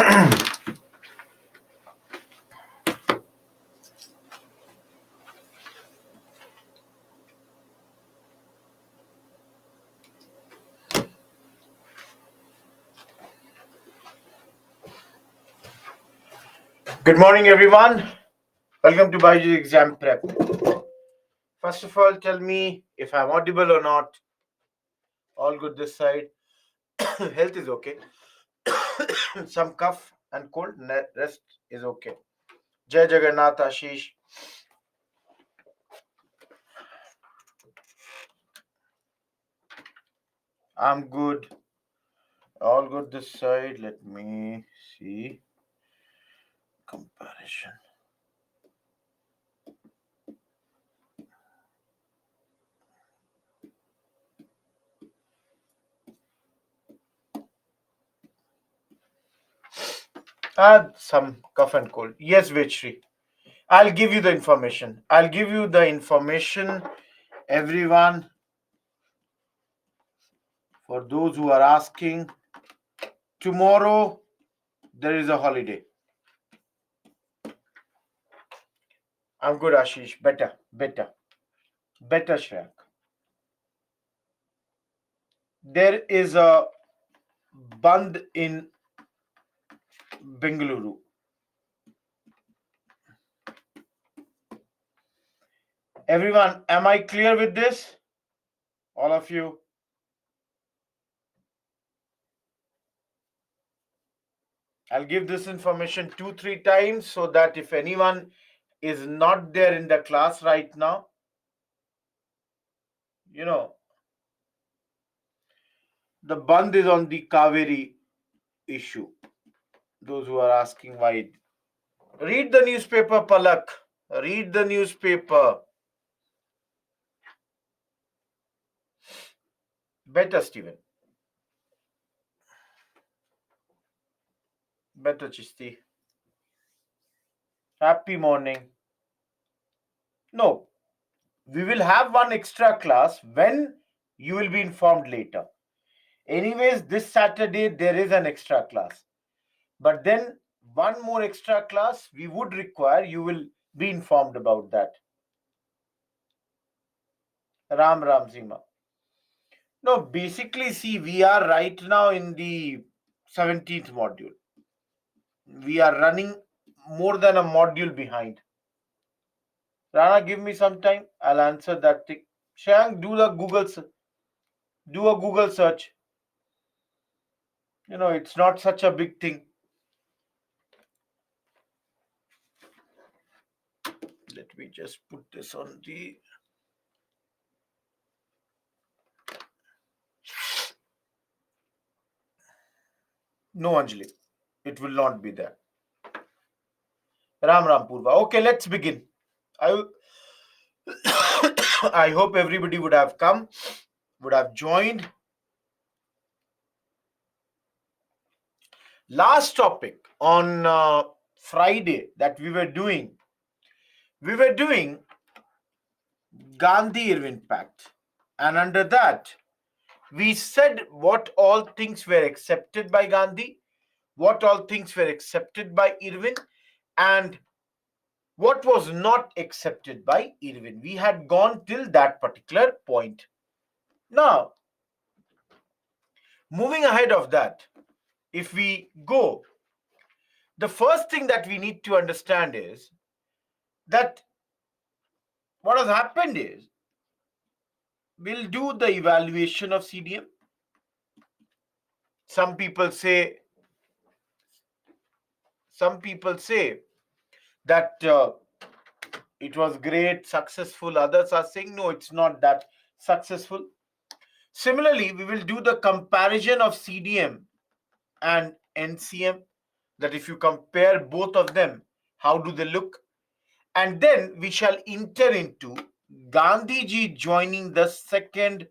Good morning, everyone. Welcome to Baiju Exam Prep. First of all, tell me if I'm audible or not. All good this side. Health is okay. Some cough and cold. Rest is okay. Jai Jagannath Ashish. I'm good. All good this side. Let me see. Comparison. Some cough and cold. Yes, Vichri. I'll give you the information. Everyone. For those who are asking, tomorrow there is a holiday. I'm good, Ashish. Better, Shreyak. There is a band in Bengaluru. Everyone, am I clear with this? All of you? I'll give this information 2-3 times so that if anyone is not there in the class right now, the band is on the Kaveri issue. Those who are asking why. Read the newspaper, Palak. Read the newspaper. Better, Stephen. Better, Chisti. Happy morning. No, we will have one extra class when you will be informed later. Anyways, this Saturday there is an extra class. But then one more extra class we would require. You will be informed about that. Ram Sima. No, basically, see, we are right now in the 17th module. We are running more than a module behind. Rana, give me some time. I'll answer that thing. Shang, do a Google search. It's not such a big thing. Let me just put this on the. No, Anjali. It will not be there. Ram Purva. Okay, let's begin. I I hope everybody would have come, would have joined. Last topic on Friday that we were doing Gandhi Irwin Pact. And under that, we said what all things were accepted by Gandhi, what all things were accepted by Irwin, and what was not accepted by Irwin. We had gone till that particular point. Now, moving ahead of that, if we go, the first thing that we need to understand is that what has happened is we'll do the evaluation of CDM. Some people say that it was great, successful. Others are saying no, it's not that successful. Similarly, we will do the comparison of CDM and NCM, that if you compare both of them, how do they look? And then we shall enter into Gandhiji joining the second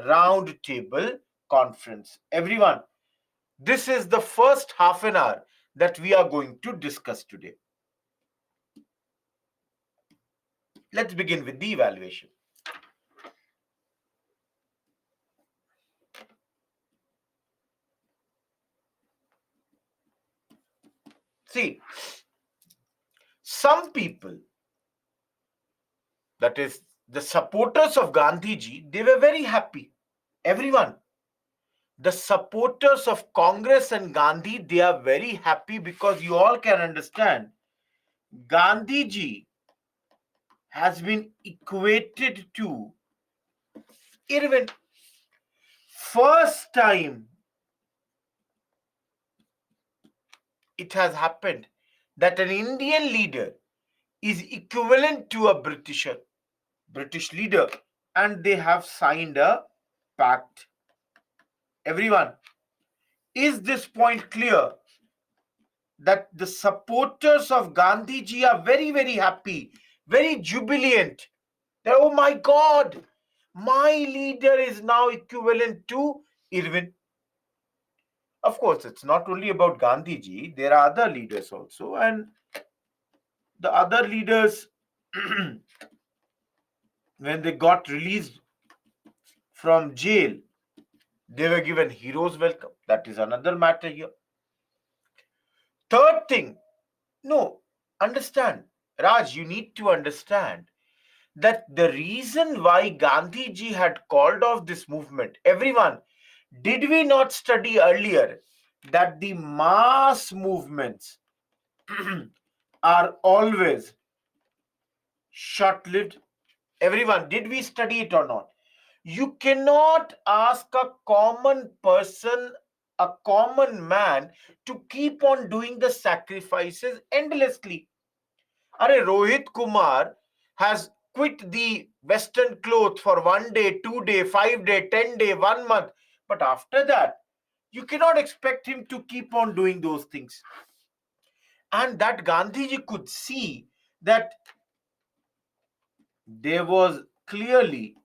round table conference. Everyone, this is the first half an hour that we are going to discuss today. Let's begin with the evaluation. See, some people, that is, the supporters of Gandhiji, they were very happy. Everyone, the supporters of Congress and Gandhi, they are very happy because you all can understand Gandhiji has been equated to Irwin. First time it has happened that an Indian leader is equivalent to a British leader, and they have signed a pact. Everyone, is this point clear? That the supporters of Gandhiji are very, very happy, very jubilant. That, oh my God, my leader is now equivalent to Irwin. Of course, it's not only about Gandhiji, there are other leaders also, and the other leaders, when they got released from jail, they were given heroes welcome. That is another matter here. Third thing, no, understand, Raj, you need to understand that the reason why Gandhiji had called off this movement, everyone, did we not study earlier that the mass movements are always short-lived? Everyone, did we study it or not? You cannot ask a common person, a common man, to keep on doing the sacrifices endlessly. Are Rohit Kumar has quit the Western cloth for 1 day, 2 day, 5 day, 10 day, 1 month. But after that, you cannot expect him to keep on doing those things. And that Gandhiji could see that there was clearly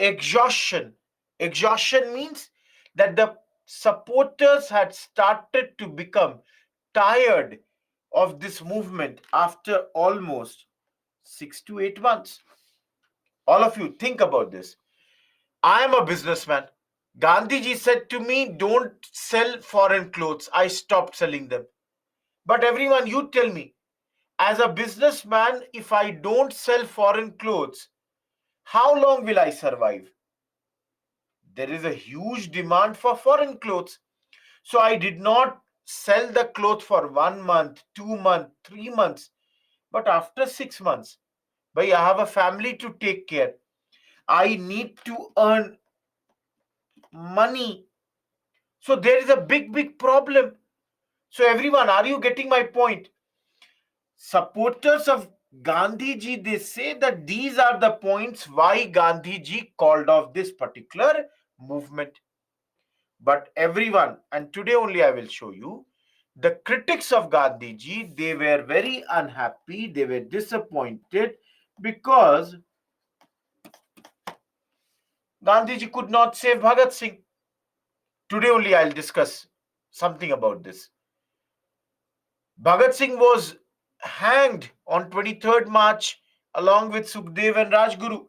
exhaustion. Exhaustion means that the supporters had started to become tired of this movement after almost 6 to 8 months. All of you, think about this. I am a businessman. Gandhiji said to me, don't sell foreign clothes. I stopped selling them. But everyone, you tell me, as a businessman, if I don't sell foreign clothes, how long will I survive? There is a huge demand for foreign clothes. So I did not sell the clothes for 1 month, 2 months, 3 months. But after 6 months, I have a family to take care. I need to earn money. So there is a big, big problem. So everyone, are you getting my point? Supporters of Gandhiji, they say that these are the points why Gandhiji called off this particular movement. But everyone, and today only I will show you, the critics of Gandhiji, they were very unhappy, they were disappointed because Gandhiji could not save Bhagat Singh. Today only I'll discuss something about this. Bhagat Singh was hanged on 23rd March along with Sukhdev and Rajguru.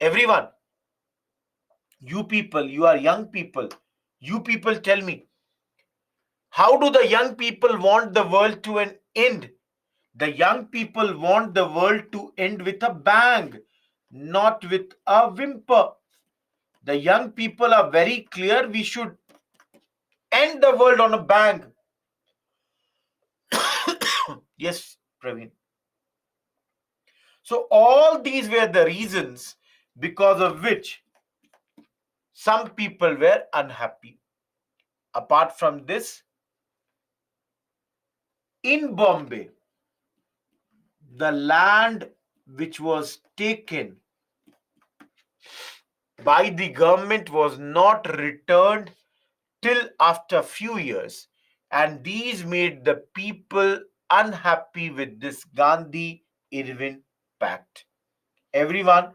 Everyone, you people, you are young people. You people tell me, how do the young people want the world to an end? The young people want the world to end with a bang, not with a whimper. The young people are very clear, we should end the world on a bang. Yes, Praveen. So all these were the reasons because of which some people were unhappy. Apart from this, in Bombay, the land which was taken by the government was not returned till after few years, and these made the people unhappy with this Gandhi Irwin pact. Everyone,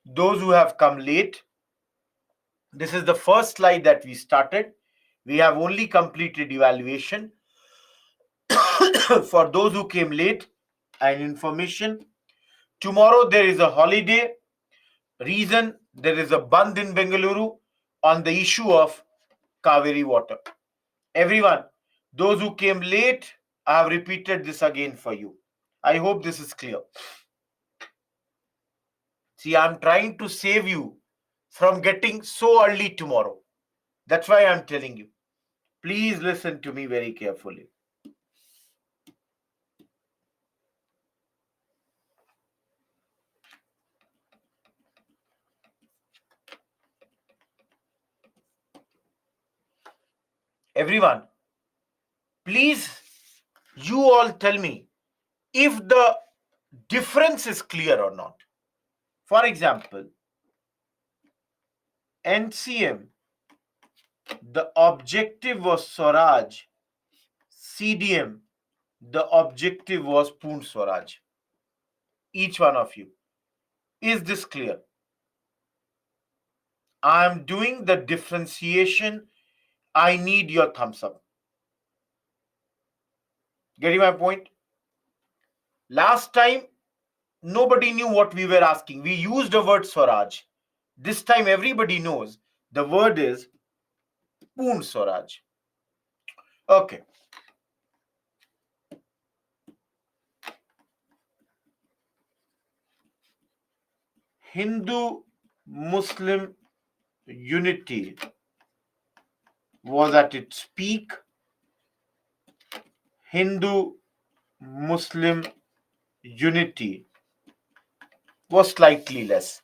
those who have come late, this is the first slide that we started. We have only completed evaluation. For those who came late, and information, tomorrow there is a holiday. Reason, there is a Bandh in Bengaluru on the issue of Kaveri water. Everyone, those who came late, I have repeated this again for you. I hope this is clear. See, I'm trying to save you from getting so early tomorrow. That's why I'm telling you. Please listen to me very carefully. Everyone, please, you all tell me if the difference is clear or not. For example, NCM, the objective was Swaraj. CDM, the objective was Poon Swaraj. Each one of you. Is this clear? I am doing the differentiation. I need your thumbs up. Getting my point? Last time, nobody knew what we were asking. We used the word Swaraj. This time, everybody knows the word is Poon Swaraj. Okay. Hindu-Muslim unity was at its peak. Hindu-Muslim unity was slightly less.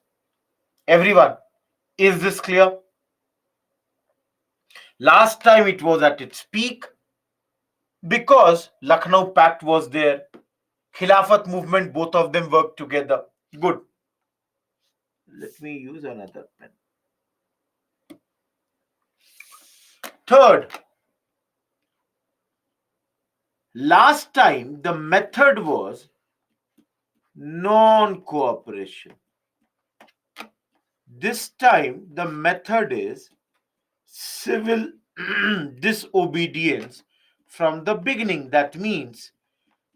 Everyone, is this clear? Last time it was at its peak because Lucknow Pact was there. Khilafat movement, both of them worked together. Good. Let me use another pen. Third, last time the method was non-cooperation. This time the method is civil disobedience from the beginning. That means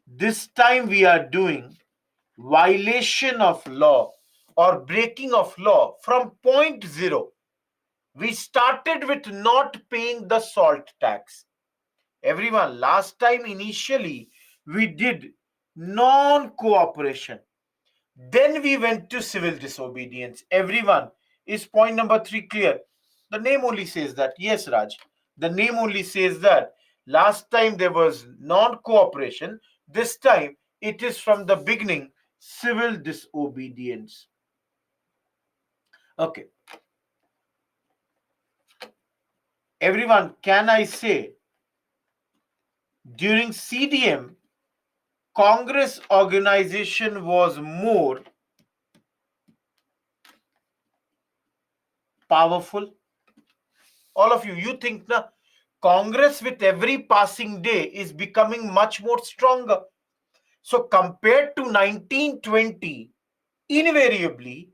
this time we are doing violation of law or breaking of law from point zero. We started with not paying the salt tax. Everyone, last time initially we did non-cooperation. Then we went to civil disobedience. Everyone, is point number 3 clear? The name only says that. Yes, Raj. The name only says that. Last time there was non-cooperation. This time it is from the beginning civil disobedience. Okay. Everyone, can I say during CDM, Congress organization was more powerful? All of you, you think na Congress with every passing day is becoming much more stronger. So compared to 1920, invariably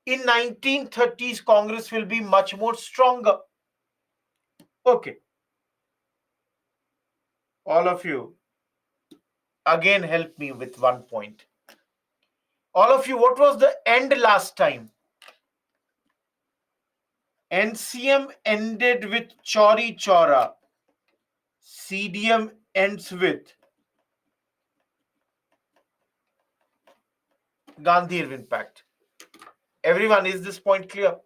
in 1930s Congress will be much more stronger. Okay. All of you, again help me with one point. All of you, what was the end last time? NCM ended with Chauri Chaura. CDM ends with Gandhi Irwin Pact. Everyone, is this point clear?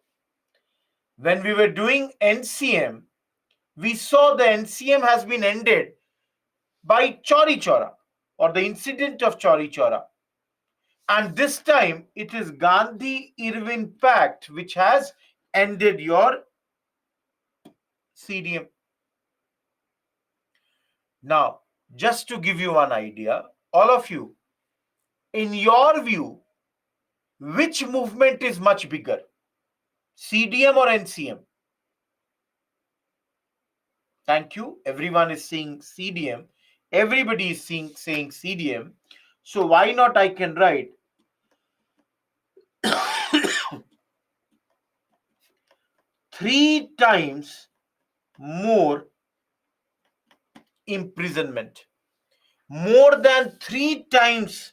When we were doing NCM, we saw the NCM has been ended by Chauri Chaura or the incident of Chauri Chaura. And this time it is Gandhi Irwin Pact which has ended your CDM. Now, just to give you one idea, all of you, in your view, which movement is much bigger? CDM or NCM? Thank you. Everyone is saying CDM. Everybody is saying CDM. So why not I can write 3 times more imprisonment. More than 3 times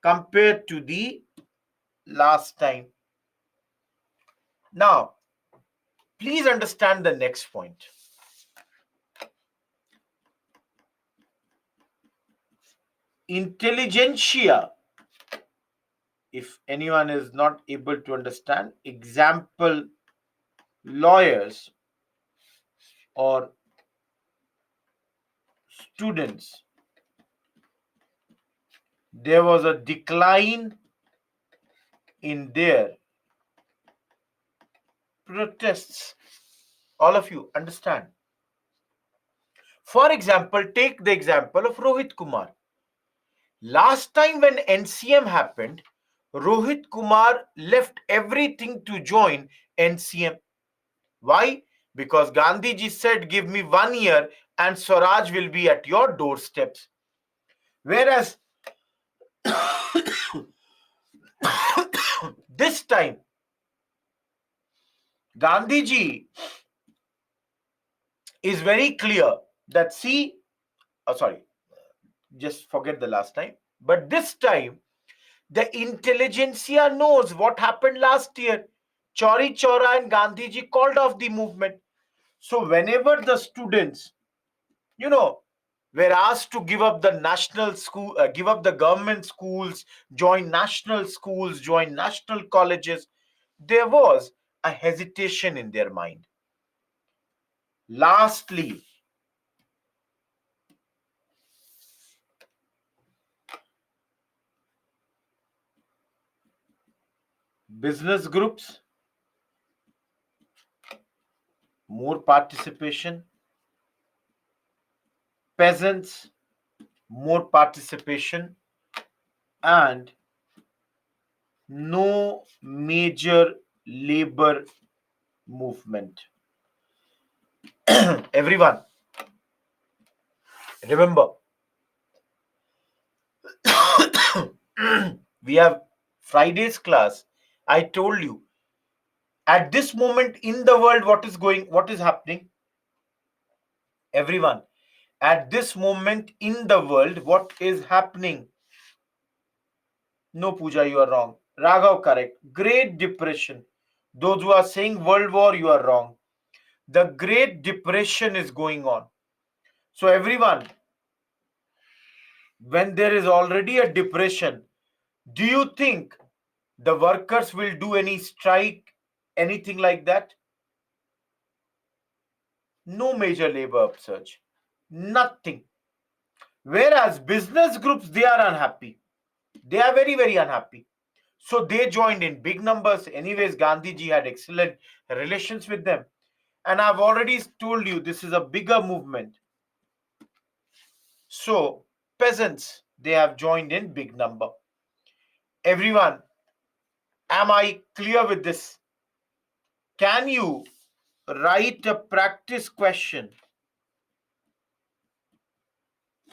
compared to the last time. Now, Please understand the next point. Intelligentsia, if anyone is not able to understand, example, lawyers or students, there was a decline in their protests. All of you understand. For example, take the example of Rohit Kumar. Last time when NCM happened, Rohit Kumar left everything to join NCM. Why? Because Gandhiji said, give me 1 year and Swaraj will be at your doorsteps. Whereas this time, Gandhiji is very clear that, see, sorry, just forget the last time. But this time, the intelligentsia knows what happened last year. Chauri Chaura and Gandhiji called off the movement. So whenever the students, were asked to give up the national school, give up the government schools, join national schools, join national colleges, there was a hesitation in their mind. Lastly, business groups, more participation, peasants, more participation, and no major labor movement. Everyone, remember, we have Friday's class. I told you, at this moment in the world, what is happening? Everyone, at this moment in the world, what is happening? No, Pooja, you are wrong. Raghav, correct. Great Depression. Those who are saying World War, you are wrong. The Great Depression is going on. So, everyone, when there is already a depression, do you think the workers will do any strike, anything like that? No major labor upsurge. Nothing. Whereas business groups, they are unhappy. They are very, very unhappy. So they joined in big numbers. Anyways, Gandhiji had excellent relations with them. And I've already told you this is a bigger movement. So peasants, they have joined in big number. Everyone, am I clear with this? Can you write a practice question?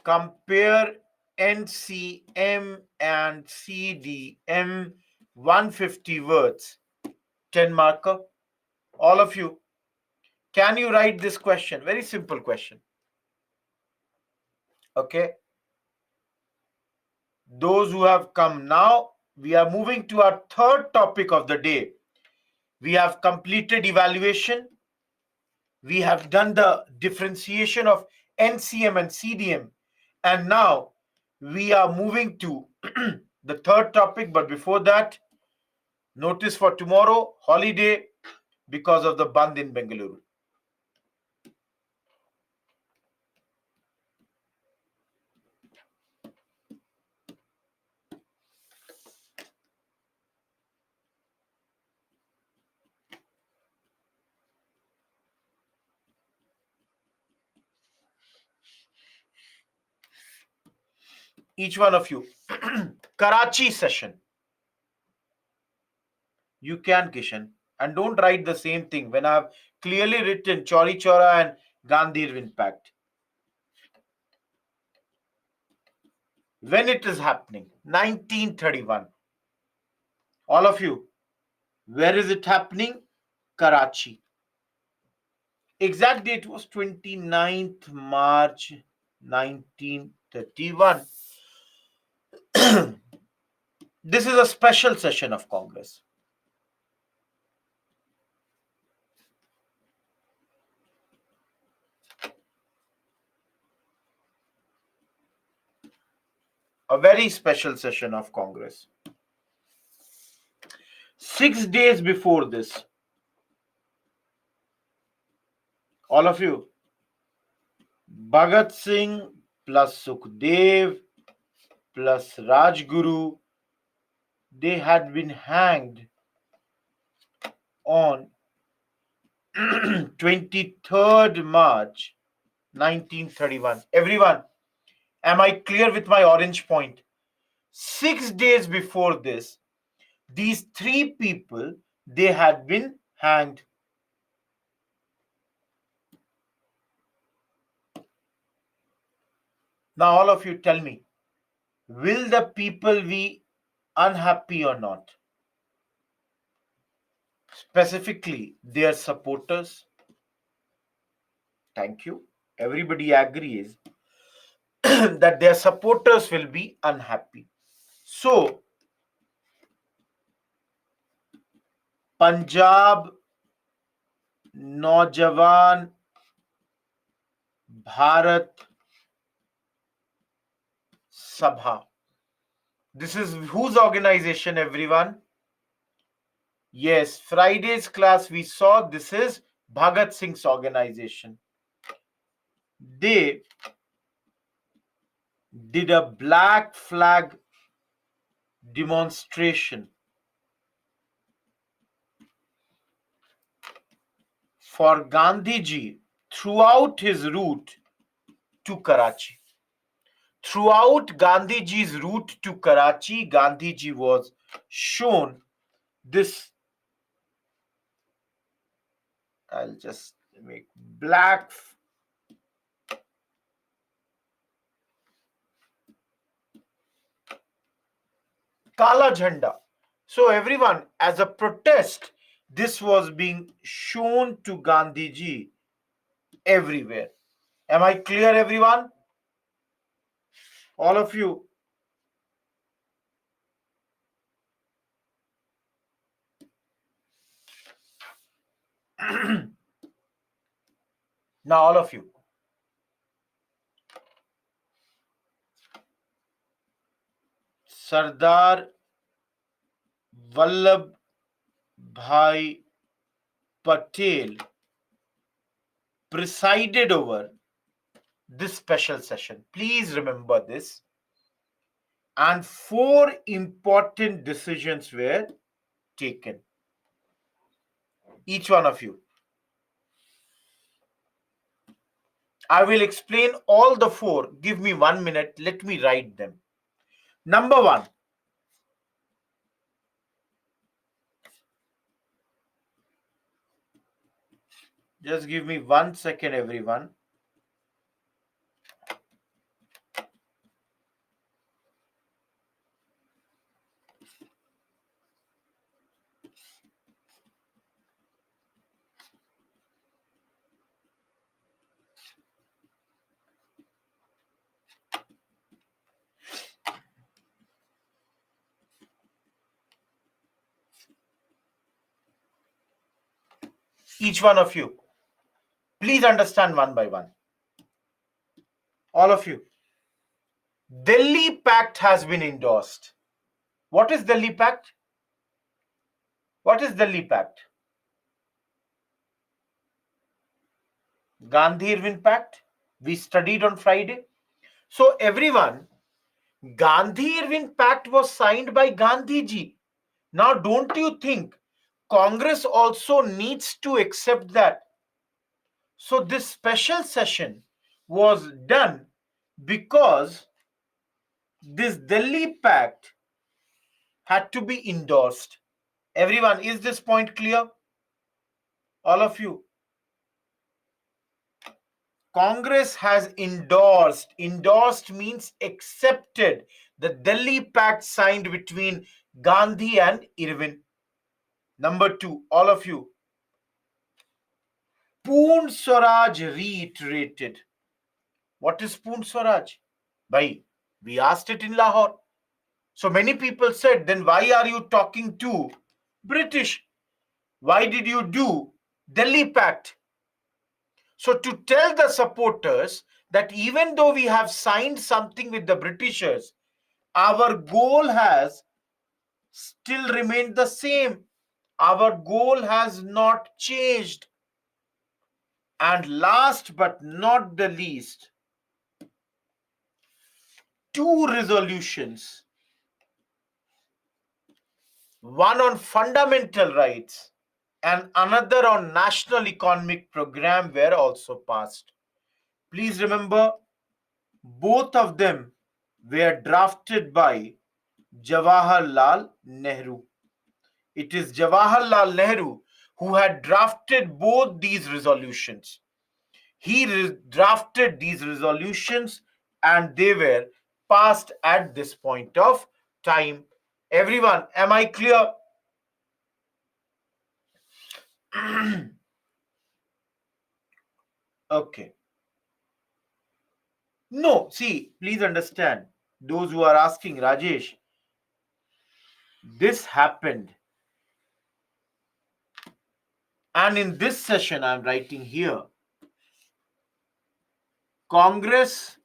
Compare NCM and CDM, 150 words, 10 marker. All of you, can you write this question? Very simple question. Okay. Those who have come now, we are moving to our third topic of the day. We have completed evaluation. We have done the differentiation of NCM and CDM. And now we are moving to the third topic. But before that, notice for tomorrow, holiday because of the Bandh in Bengaluru. Each one of you. Karachi session. You can, Kishan. And don't write the same thing when I've clearly written Chauri Chaura and Gandhir impact. When it is happening? 1931. All of you, where is it happening? Karachi. Exact date was 29th March 1931. This is a special session of Congress. a very special session of Congress. 6 days before this, all of you, Bhagat Singh plus Sukhdev plus Rajguru, they had been hanged on 23rd March 1931. Everyone, am I clear with my orange point? 6 days before this, these three people, they had been hanged. Now all of you tell me, will the people be unhappy or not? Specifically, their supporters. Thank you. Everybody agrees that their supporters will be unhappy. So, Punjab Naujawan Bharat Sabha. This is whose organization, everyone? Yes, Friday's class we saw this is Bhagat Singh's organization. They did a black flag demonstration for Gandhiji throughout his route to Karachi. Throughout Gandhiji's route to Karachi, Gandhiji was shown this, I'll just make black Kala Jhanda. So everyone, as a protest, this was being shown to Gandhiji everywhere. Am I clear, everyone? All of you. Now, all of you. Sardar Vallabh Bhai Patel presided over this special session. Please remember this. And 4 important decisions were taken. Each one of you. I will explain all the 4. Give me 1 minute. Let me write them. Number 1. Just give me 1 second, everyone. Each one of you. Please understand one by one. All of you. Delhi Pact has been endorsed. What is Delhi Pact? What is Delhi Pact? Gandhi Irwin Pact. We studied on Friday. So everyone, Gandhi Irwin Pact was signed by Gandhiji. Now don't you think Congress also needs to accept that? So this special session was done because this Delhi Pact had to be endorsed. Everyone, is this point clear? All of you. Congress has endorsed. Endorsed means accepted the Delhi Pact signed between Gandhi and Irwin. Number 2, all of you. Poon Swaraj reiterated. What is Poon Swaraj? Bhai, we asked it in Lahore. So many people said, then why are you talking to British? Why did you do Delhi Pact? So to tell the supporters that even though we have signed something with the Britishers, Our goal has still remained the same. Our goal has not changed. And last but not the least, two resolutions, one on fundamental rights and another on national economic program, were also passed. Please remember, both of them were drafted by Jawaharlal Nehru. It is Jawaharlal Nehru who had drafted both these resolutions. He drafted these resolutions and they were passed at this point of time. Everyone, am I clear? Okay. No, see, please understand. Those who are asking, Rajesh, this happened. And in this session, I'm writing here, Congress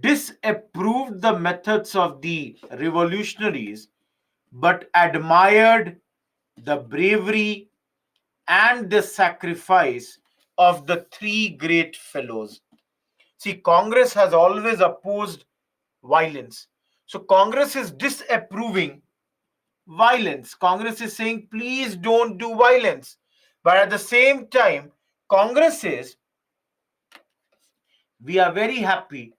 disapproved the methods of the revolutionaries but admired the bravery and the sacrifice of the three great fellows. See, Congress has always opposed violence. So, Congress is disapproving violence. Congress is saying, please don't do violence. But at the same time, Congress says, we are very happy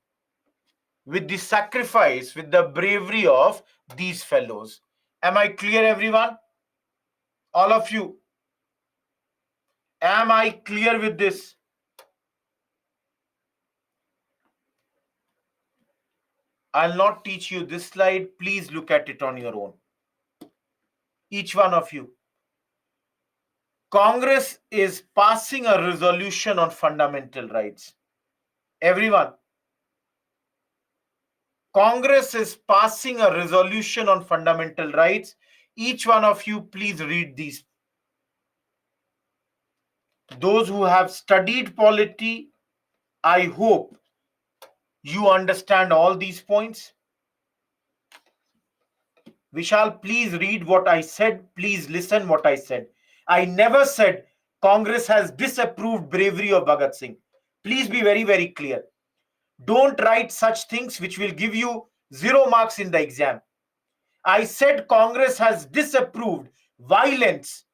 with the sacrifice, with the bravery of these fellows. Am I clear, everyone? All of you? Am I clear with this? I'll not teach you this slide. Please look at it on your own. Each one of you. Congress is passing a resolution on fundamental rights. Everyone. Congress is passing a resolution on fundamental rights. Each one of you, please read these. Those who have studied polity, I hope you understand all these points. Vishal, please read what I said. Please listen what I said. I never said Congress has disapproved bravery of Bhagat Singh. Please be very, very clear. Don't write such things which will give you 0 marks in the exam. I said Congress has disapproved violence.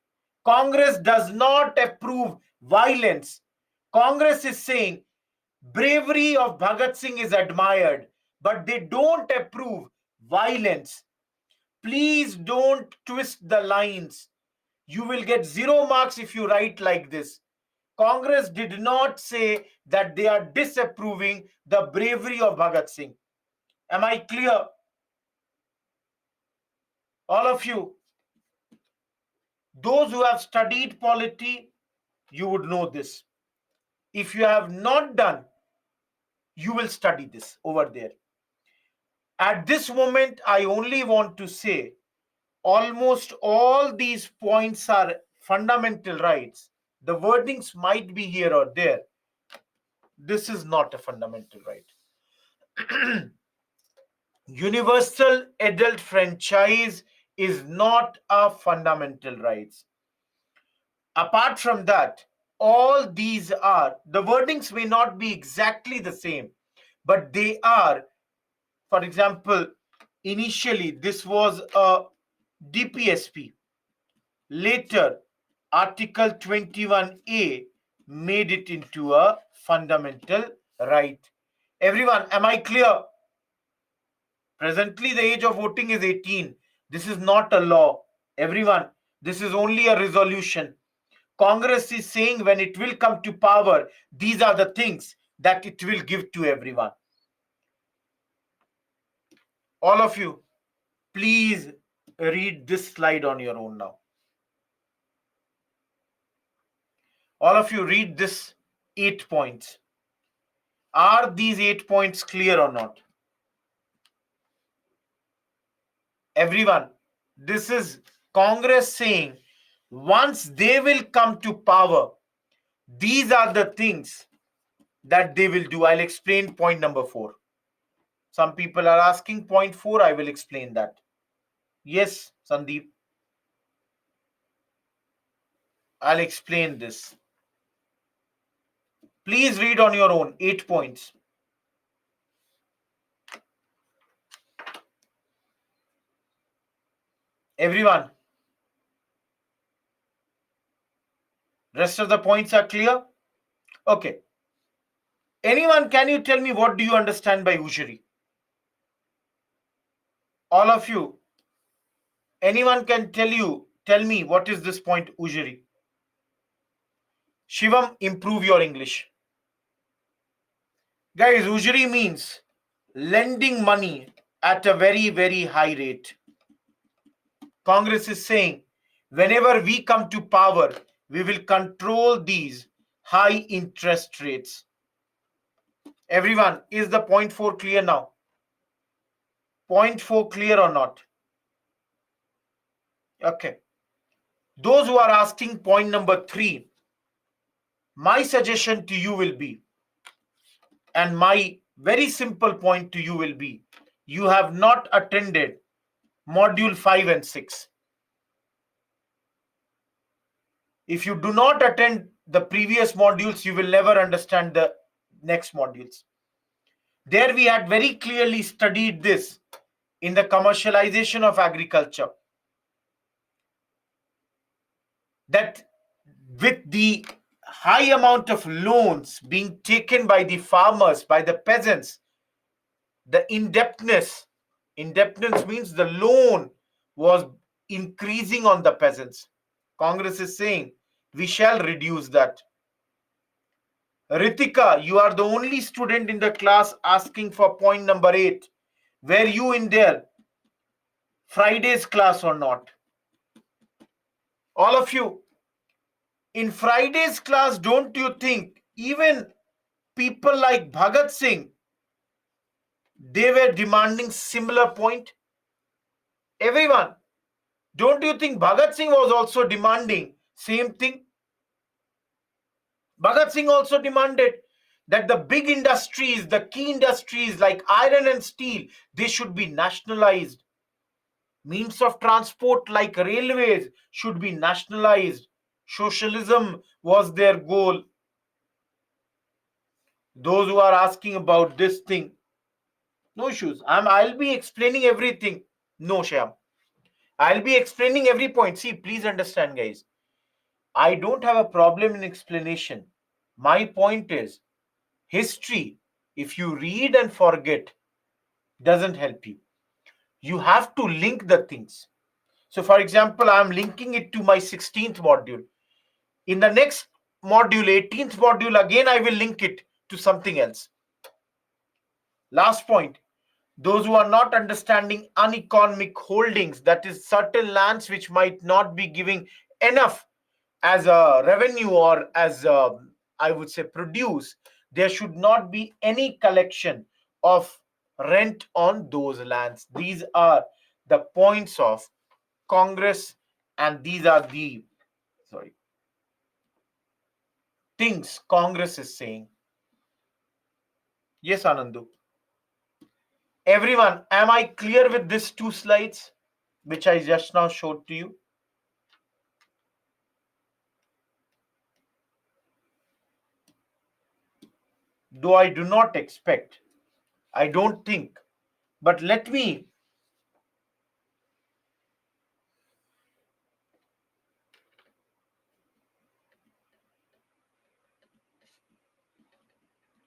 Congress does not approve violence. Congress is saying bravery of Bhagat Singh is admired, but they don't approve violence. Please don't twist the lines. You will get 0 marks if you write like this. Congress did not say that they are disapproving the bravery of Bhagat Singh. Am I clear? All of you. Those who have studied polity, you would know this. If you have not done, you will study this over there. At this moment, I only want to say almost all these points are fundamental rights. The wordings might be here or there. This is not a fundamental right. Universal adult franchise is not a fundamental right. Apart from that, all these are, the wordings may not be exactly the same, but they are, for example, initially this was a DPSP. Later, Article 21A made it into a fundamental right. Everyone, am I clear? Presently, the age of voting is 18. This is not a law. Everyone, this is only a resolution. Congress is saying when it will come to power, these are the things that it will give to everyone. All of you, please read this slide on your own now. All of you read this 8 points. Are these 8 points clear or not? Everyone, this is Congress saying once they will come to power, these are the things that they will do. I'll explain point number 4. Some people are asking point 4. I will explain that. Yes, Sandeep. I'll explain this. Please read on your own. 8 points. Everyone. Rest of the points are clear? Okay. Anyone, can you tell me what do you understand by usury? All of you. Anyone can tell me what is this point usury? Shivam, improve your English. Guys, usury means lending money at a very, very high rate. Congress is saying whenever we come to power, we will control these high interest rates. Everyone, is the point 4 clear now? Point 4 clear or not? Okay. Those who are asking point number 3, my suggestion to you will be, and my very simple point to you will be, you have not attended module 5 and 6. If you do not attend the previous modules, you will never understand the next modules. There we had very clearly studied this in the commercialization of agriculture, that with the high amount of loans being taken by the farmers, by the peasants, the indebtedness means the loan was increasing on the peasants. Congress is saying we shall reduce that. Ritika, you are the only student in the class asking for point number 8. Were you in there Friday's class or not? All of you, in Friday's class, don't you think even people like Bhagat Singh, they were demanding similar point? Everyone, don't you think Bhagat Singh was also demanding same thing? Bhagat Singh also demanded that the big industries, the key industries like iron and steel, they should be nationalized. Means of transport like railways should be nationalized. Socialism was their goal. Those who are asking about this thing, no issues. I'll be explaining everything. No, Shyam. I'll be explaining every point. See, please understand, guys. I don't have a problem in explanation. My point is, history, if you read and forget, doesn't help you. You have to link the things. So, for example, I'm linking it to my 16th module. In the next module, 18th module, again, I will link it to something else. Last point. Those who are not understanding uneconomic holdings, that is certain lands which might not be giving enough as a revenue or as I would say produce, there should not be any collection of rent on those lands. These are the points of Congress, and these are the things Congress is saying. Yes, Anandu. Everyone, am I clear with these 2 slides which I just now showed to you? Though I do not expect, I don't think, but let me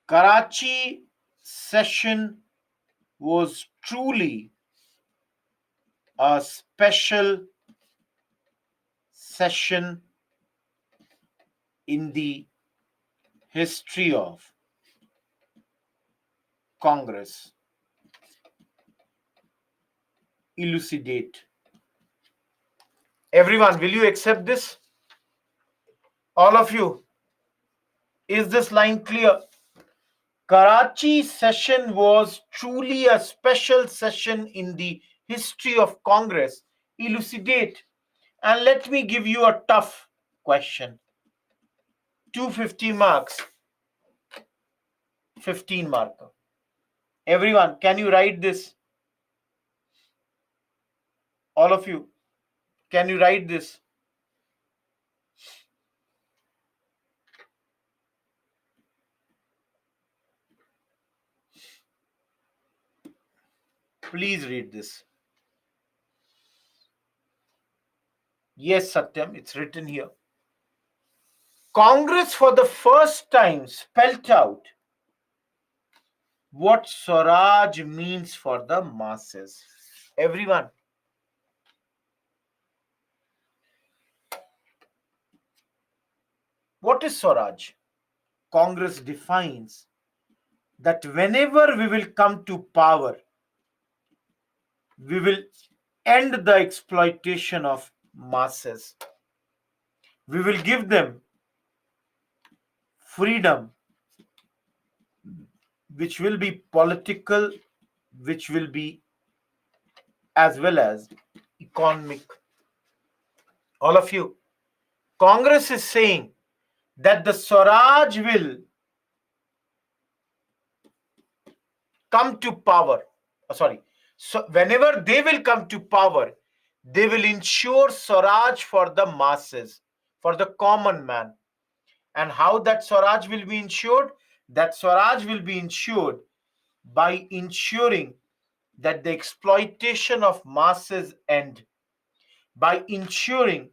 Karachi session was truly a special session in the history of Congress. Elucidate. Everyone, will you accept this? All of you, is this line clear? Karachi session was truly a special session in the history of Congress. Elucidate. And let me give you a tough question. 250 marks, 15 marker. Everyone, can you write this? All of you, can you write this? Please read this. Yes, Satyam, it's written here. Congress for the first time spelt out what Swaraj means for the masses. Everyone, what is Swaraj? Congress defines that whenever we will come to power, we will end the exploitation of masses. We will give them freedom, which will be political, which will be as well as economic. All of you, Congress is saying that the Swaraj will come to power. So whenever they will come to power, they will ensure Swaraj for the masses, for the common man. And how that Swaraj will be ensured? That Swaraj will be ensured by ensuring that the exploitation of masses end, by ensuring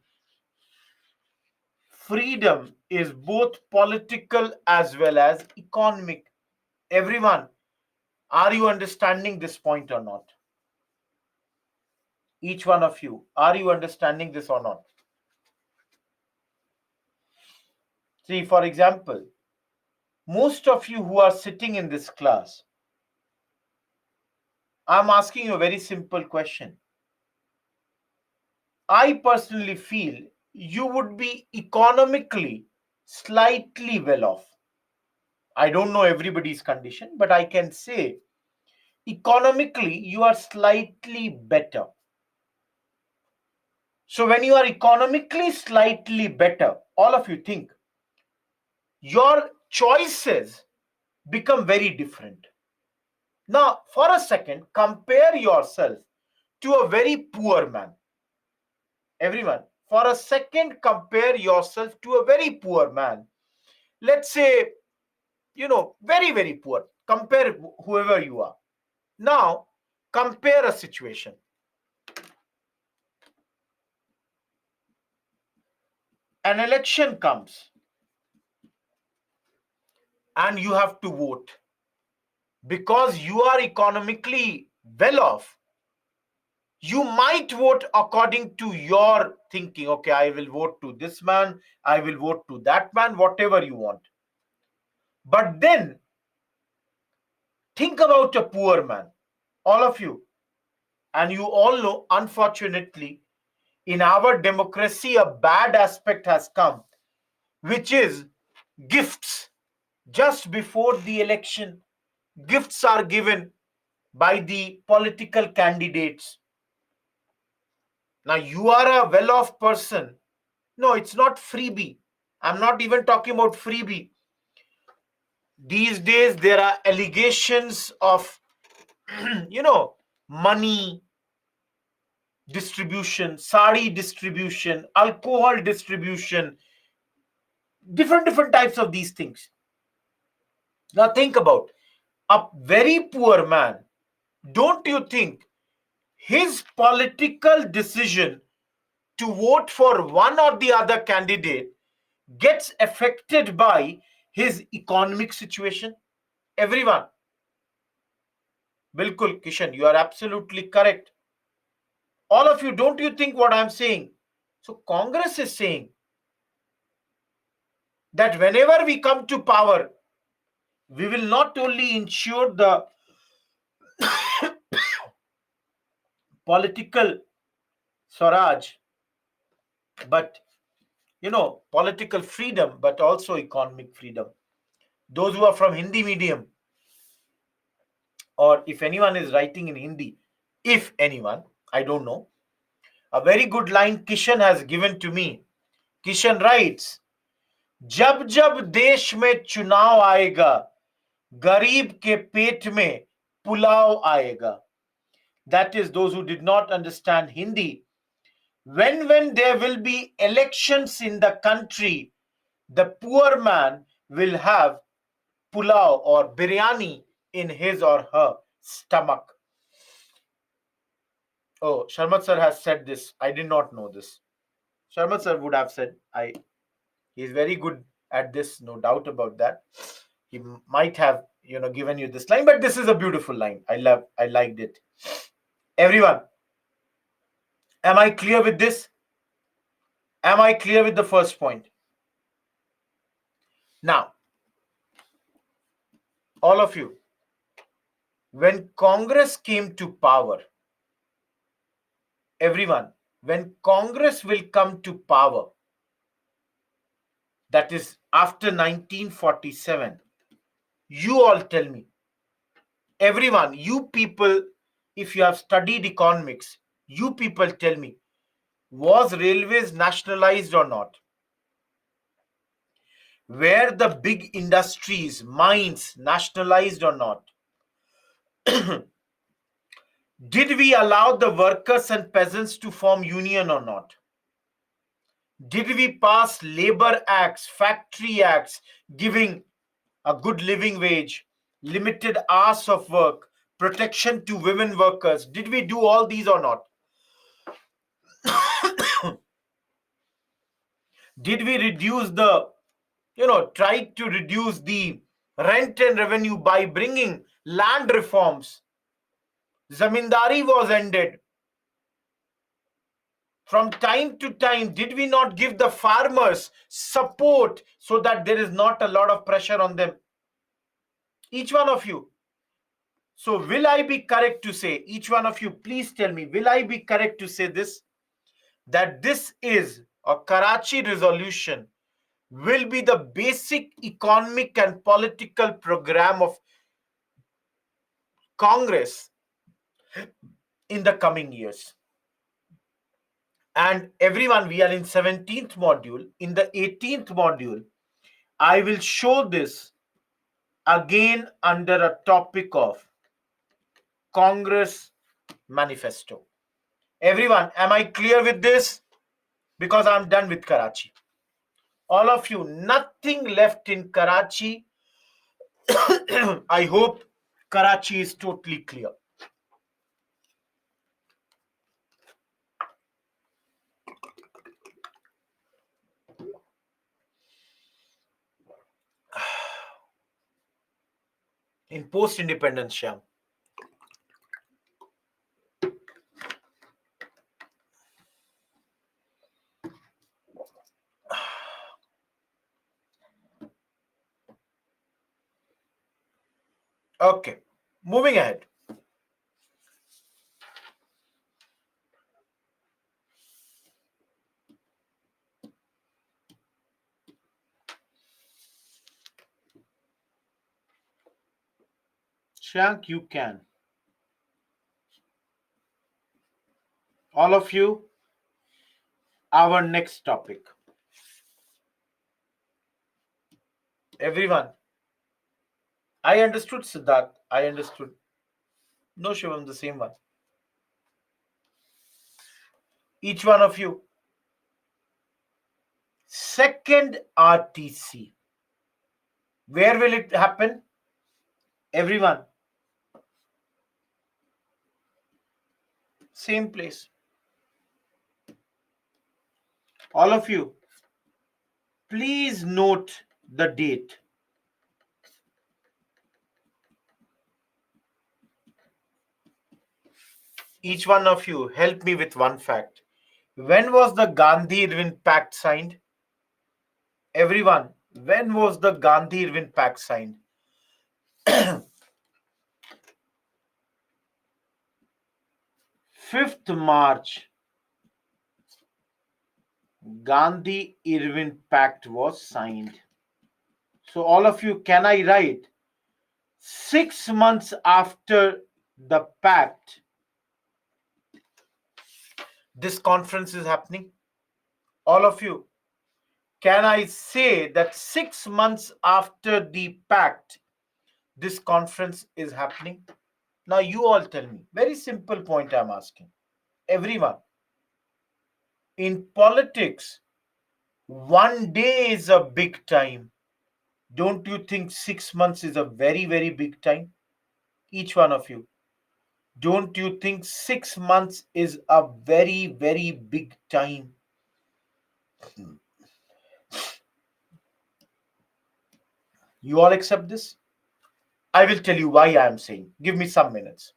freedom is both political as well as economic. Everyone, are you understanding this point or not? Each one of you, are you understanding this or not? See, for example, most of you who are sitting in this class, I'm asking you a very simple question. I personally feel you would be economically slightly well off. I don't know everybody's condition, but I can say economically you are slightly better. So when you are economically slightly better, all of you think your choices become very different. Now, for a second, compare yourself to a very poor man. Everyone, for a second, compare yourself to a very poor man. Let's say, very, very poor. Compare whoever you are. Now, compare a situation. An election comes and you have to vote. Because you are economically well off, you might vote according to your thinking. Okay, I will vote to this man, I will vote to that man, whatever you want. But then think about a poor man, all of you. And you all know, unfortunately, in our democracy, a bad aspect has come, which is gifts. Just before the election, gifts are given by the political candidates. Now, you are a well off person. No, it's not freebie. I'm not even talking about freebie. These days, there are allegations of, money distribution, sari distribution, alcohol distribution, different types of these things. Now, think about a very poor man. Don't you think his political decision to vote for one or the other candidate gets affected by his economic situation? Everyone, Bilkul, Kishan, you are absolutely correct. All of you, don't you think what I'm saying? So Congress is saying that whenever we come to power, we will not only ensure the political Swaraj, but political freedom, but also economic freedom. Those who are from Hindi medium, or if anyone is writing in Hindi, if anyone, I don't know. A very good line Kishan has given to me. Kishan writes, जब जब देश में चुनाव आएगा गरीब के पेट में pulao aega. That is, those who did not understand Hindi, when there will be elections in the country, the poor man will have pulao or biryani in his or her stomach. Oh, Sharmat sir has said this. I did not know this. Sharmat sir would have said, he is very good at this, no doubt about that. He might have, given you this line, but this is a beautiful line. I liked it. Everyone, am I clear with this? Am I clear with the first point? Now, all of you, when Congress came to power, everyone, when Congress will come to power, that is after 1947, you all tell me, everyone, you people, if you have studied economics, you people tell me, was railways nationalized or not? Were the big industries, mines nationalized or not? Did we allow the workers and peasants to form union or not? Did we pass labor acts, factory acts, giving a good living wage, limited hours of work, protection to women workers? Did we do all these or not? Did we reduce tried to reduce the rent and revenue by bringing land reforms? Zamindari was ended. From time to time, did we not give the farmers support so that there is not a lot of pressure on them? Each one of you. So will I be correct to say, each one of you, please tell me, will I be correct to say this? That this is a Karachi resolution will be the basic economic and political program of Congress in the coming years. And everyone, we are in 17th module. In the 18th module, I will show this again under a topic of Congress Manifesto. Everyone, am I clear with this? Because I'm done with Karachi. All of you, nothing left in Karachi. I hope Karachi is totally clear. In post-independence, Shyam. Okay, moving ahead. Shank, you can. All of you, our next topic. Everyone, I understood, Siddharth. I understood. No, Shivam, the same one. Each one of you. Second RTC. Where will it happen? Everyone. Same place. All of you, please note the date. Each one of you, help me with one fact. When was the Gandhi-Irwin Pact signed? Everyone, when was the Gandhi-Irwin Pact signed? 5th March, Gandhi-Irwin Pact was signed. So all of you, can I write 6 months after the pact, this conference is happening? All of you, can I say that 6 months after the pact, this conference is happening? Now you all tell me. Very simple point I'm asking. Everyone. In politics, one day is a big time. Don't you think 6 months is a very, very big time? Each one of you. Don't you think 6 months is a very, very big time? You all accept this? I will tell you why I am saying. Give me some minutes.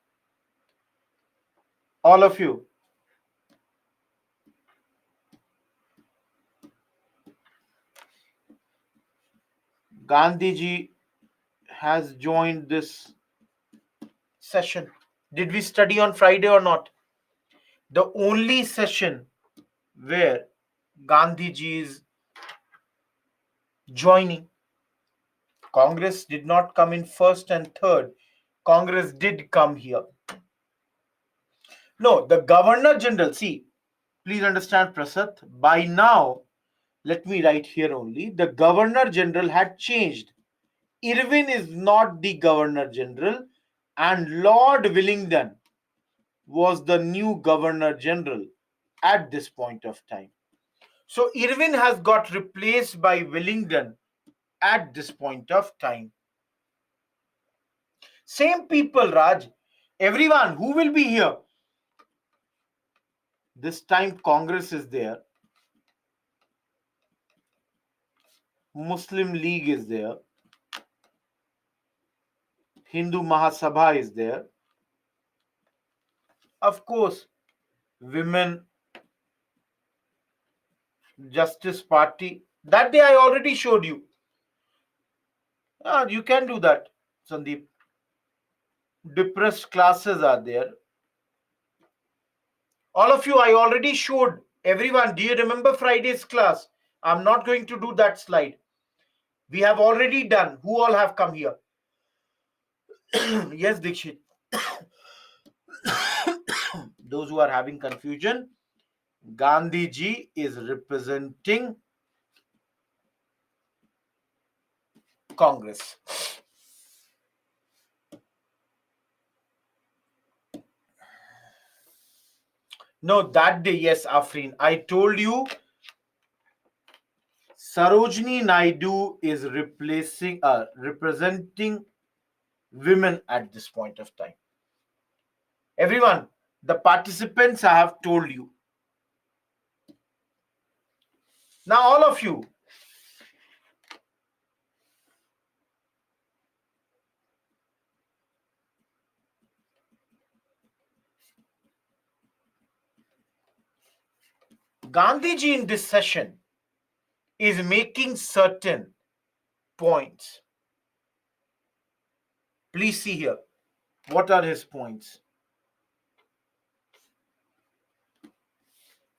All of you. Gandhiji has joined this session. Did we study on Friday or not? The only session where Gandhiji is joining. Congress did not come in first and third. Congress did come here. No, the Governor General, see, please understand, Prasad, by now, let me write here only, the Governor General had changed. Irwin is not the Governor General, and Lord Willingdon was the new Governor General at this point of time. So Irwin has got replaced by Willingdon at this point of time. Same people, Raj. Everyone who will be here. This time Congress is there. Muslim League is there. Hindu Mahasabha is there. Of course, Women Justice Party. That day I already showed you. You can do that, Sandeep. Depressed classes are there. All of you, I already showed. Everyone, do you remember Friday's class? I'm not going to do that slide. We have already done. Who all have come here? Yes, Dikshit. Those who are having confusion, Gandhiji is representing Congress. No, that day, yes, Afreen. I told you Sarojini Naidu is representing women at this point of time. Everyone, the participants I have told you. Now, all of you, Gandhiji in this session is making certain points. Please see here. What are his points?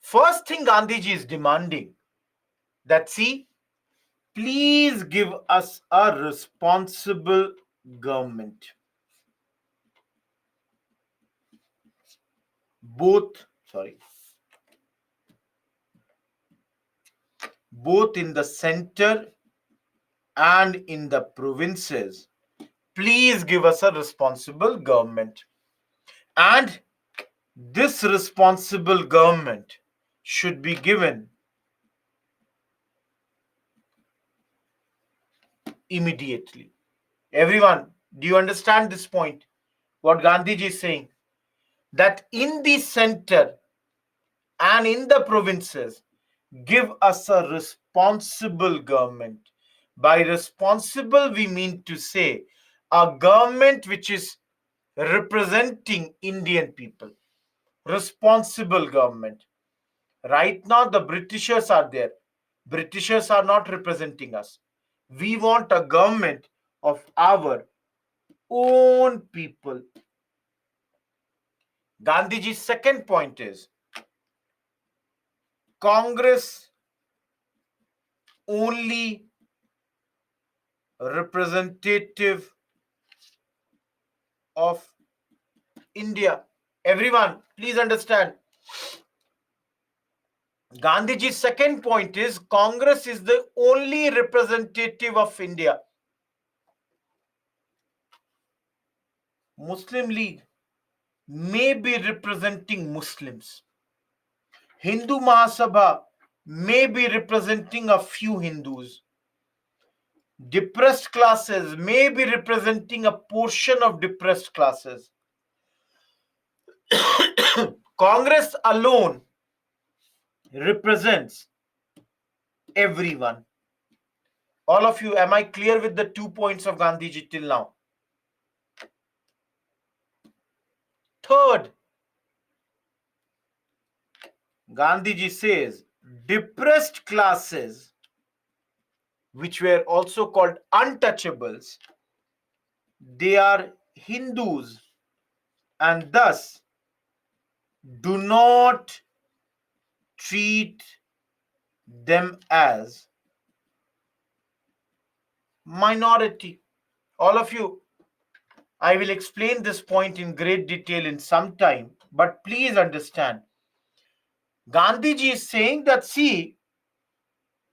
First thing Gandhiji is demanding that, see, please give us a responsible government. Both in the center and in the provinces. Please give us a responsible government. And this responsible government should be given immediately. Everyone, do you understand this point? What Gandhiji is saying? That in the center and in the provinces, give us a responsible government. By responsible, we mean to say a government which is representing Indian people. Responsible government. Right now, the Britishers are there. Britishers are not representing us. We want a government of our own people. Gandhiji's second point is Congress only representative of India. Everyone, please understand. Gandhiji's second point is Congress is the only representative of India. Muslim League may be representing Muslims. Hindu Mahasabha may be representing a few Hindus. Depressed classes may be representing a portion of depressed classes. Congress alone represents everyone. All of you, am I clear with the 2 points of Gandhiji till now? Third, Gandhiji says depressed classes, which were also called untouchables, they are Hindus and thus do not treat them as minority. All of you, I will explain this point in great detail in some time, but please understand. Gandhiji is saying that, see,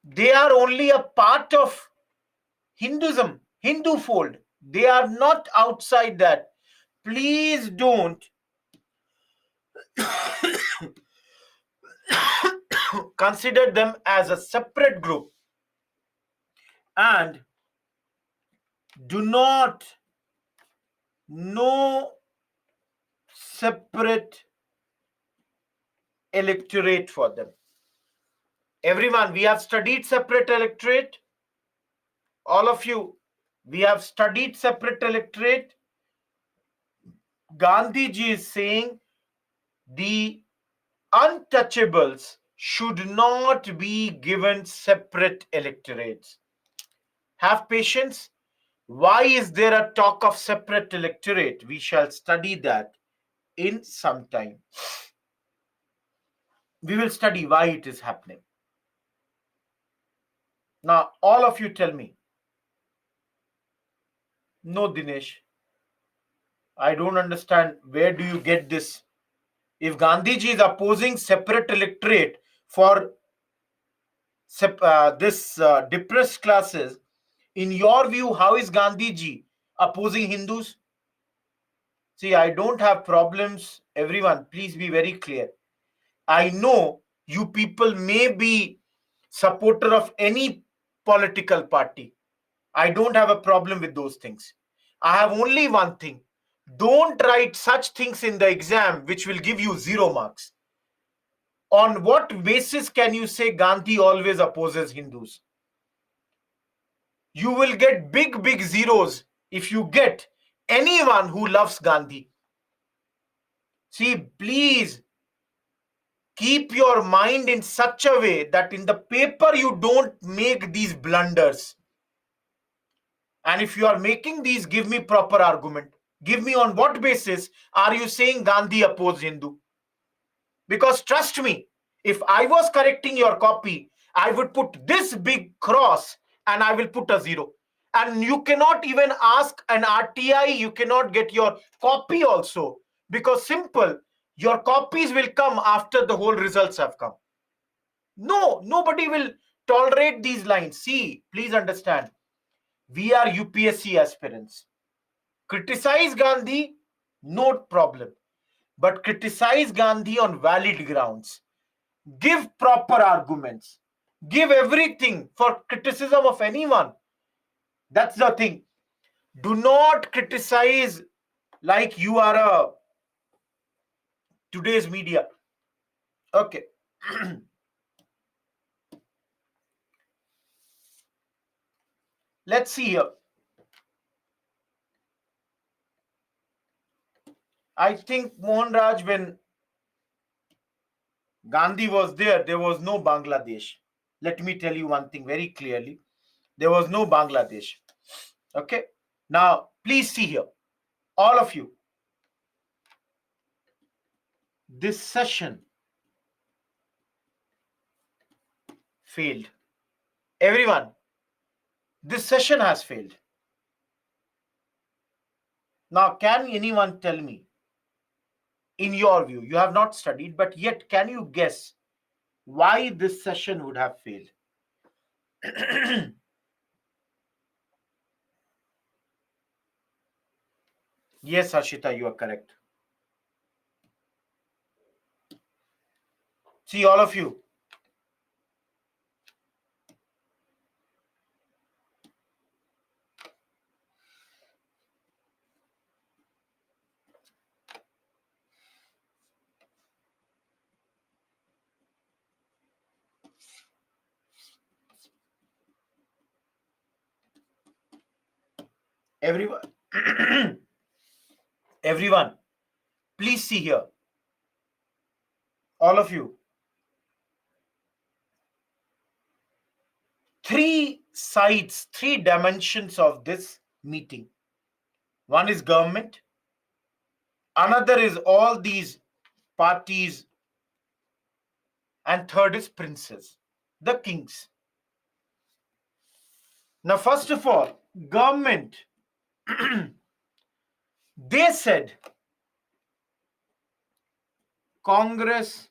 they are only a part of Hinduism, Hindu fold. They are not outside that. Please don't consider them as a separate group and do not no separate electorate for them. Everyone, we have studied separate electorate. All of you, we have studied separate electorate. Gandhiji is saying the untouchables should not be given separate electorates. Have patience. Why is there a talk of separate electorate? We shall study that in some time. We will study why it is happening. Now, all of you tell me. No, Dinesh. I don't understand. Where do you get this? If Gandhiji is opposing separate electorate for depressed classes, in your view, how is Gandhiji opposing Hindus? See, I don't have problems. Everyone, please be very clear. I know you people may be supporter of any political party. I don't have a problem with those things. I have only one thing. Don't write such things in the exam which will give you 0 marks. On what basis can you say Gandhi always opposes Hindus? You will get big zeros if you get anyone who loves Gandhi. See, please keep your mind in such a way that in the paper you don't make these blunders. And if you are making these, give me proper argument. Give me on what basis are you saying Gandhi opposed Hindu? Because trust me, if I was correcting your copy, I would put this big cross and I will put a 0. And you cannot even ask an RTI, you cannot get your copy also. Because simple, your copies will come after the whole results have come. No, nobody will tolerate these lines. See, please understand, we are UPSC aspirants. Criticize Gandhi, no problem. But criticize Gandhi on valid grounds. Give proper arguments. Give everything for criticism of anyone. That's the thing. Do not criticize like you are a today's media. Okay. Let's see here. I think Mohan Raj, when Gandhi was there was no Bangladesh. Let me tell you one thing very clearly. There was no Bangladesh. Okay. Now, please see here. All of you. This session failed. Everyone, this session has failed. Now, can anyone tell me, in your view, you have not studied, but yet can you guess why this session would have failed? Yes, Harshita, you are correct. See, all of you. Everyone, everyone, please see here. All of you. Three sides, three dimensions of this meeting. One is government, another is all these parties, and third is princes, the kings. Now, first of all, government, they said Congress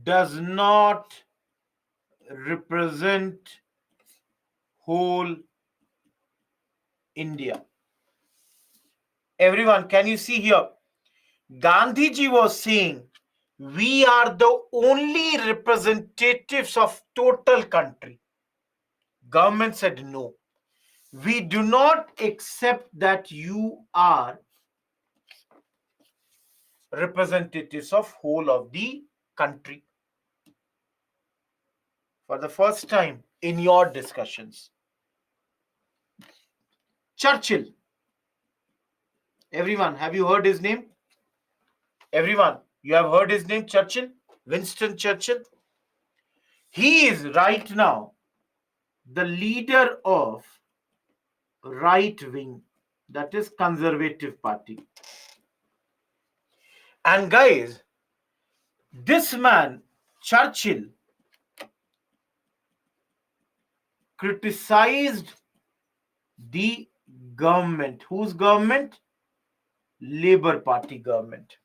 does not represent whole India. Everyone, can you see here? Gandhiji was saying, we are the only representatives of total country. Government said, no, we do not accept that you are representatives of whole of the country. For the first time in your discussions, Churchill. Everyone, have you heard his name? Everyone, you have heard his name, Churchill? Winston Churchill? He is right now the leader of right wing, that is Conservative Party. And guys, this man, Churchill, criticized the government. Whose government? Labour Party government.